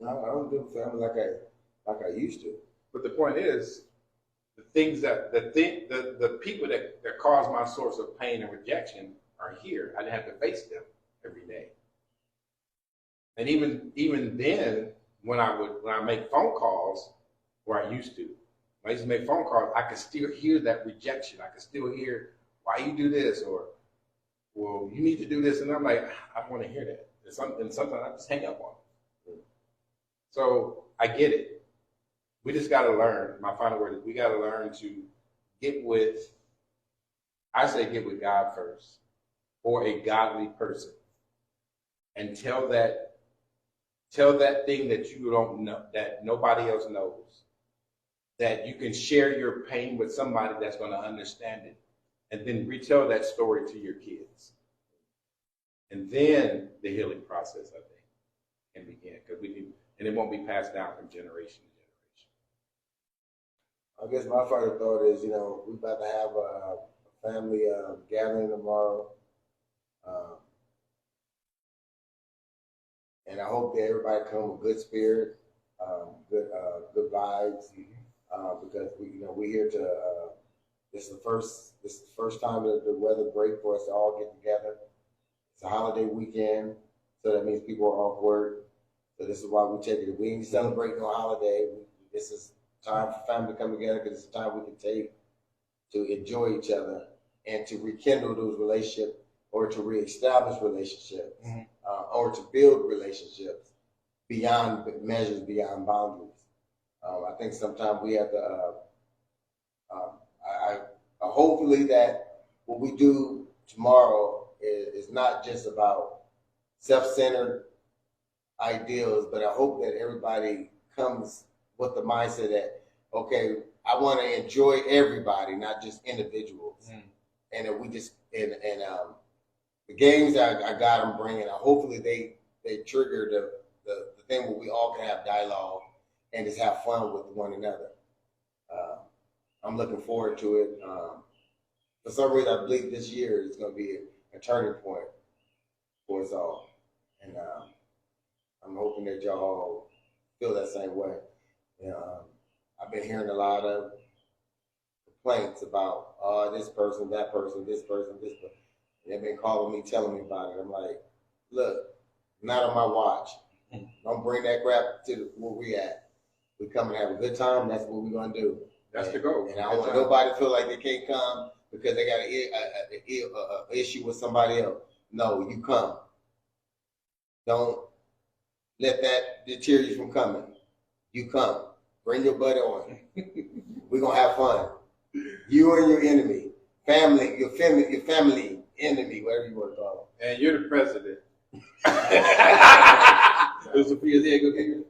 No, I don't do family like I used to. But the point is, the people that cause my source of pain and rejection are here. I didn't have to face them every day. And even then, when I make phone calls, where I used to, when I used to make phone calls, I could still hear that rejection. I could still hear, why you do this, or, well, you need to do this. And I'm like, I don't want to hear that. And sometimes I just hang up on them. So I get it. We just got to learn. My final word is, we got to learn to get with God first, or a godly person, and tell that thing that you don't know, that nobody else knows, that you can share your pain with somebody that's going to understand it, and then retell that story to your kids. And then the healing process, I think, can begin, and it won't be passed down from generation to generation. I guess my final thought is, we're about to have a family gathering tomorrow. And I hope that everybody come with good spirit, good vibes, because we're here to. This is the first time that the weather break for us to all get together. It's a holiday weekend, so that means people are off work. So this is why we take it. We ain't celebrating no holiday. This is time for family to come together, because it's time we can take to enjoy each other and to rekindle those relationships, or to reestablish relationships, or to build relationships beyond measures, beyond boundaries. I think sometimes we have to. Hopefully that what we do tomorrow is not just about self-centered ideals, but I hope that everybody comes with the mindset that, okay, I want to enjoy everybody, not just individuals. And that we just the games that I got them bringing, hopefully they trigger the thing where we all can have dialogue and just have fun with one another. I'm looking forward to it. For some reason, I believe this year is going to be a turning point for us all. And I'm hoping that y'all feel that same way. I've been hearing a lot of complaints about this person, that person, this person, this person. They've been calling me, telling me about it. I'm like, look, not on my watch. Don't bring that crap to where we at. We come and have a good time. That's what we're going to do. That's the goal. And I don't want nobody to feel like they can't come because they got an issue with somebody else. No, you come. Don't let that deter you from coming. You come. Bring your buddy on. We're going to have fun. You and your enemy. Family, your family enemy, whatever you want to call it. And you're the president. Sophia's here, go get you.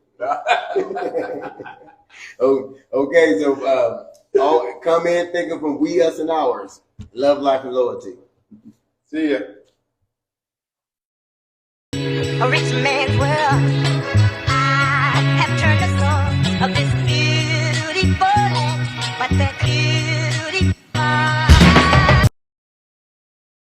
Oh, okay, so come in thinking from we, us, and ours. Love, life, and loyalty. See ya. A rich man's world. I that cute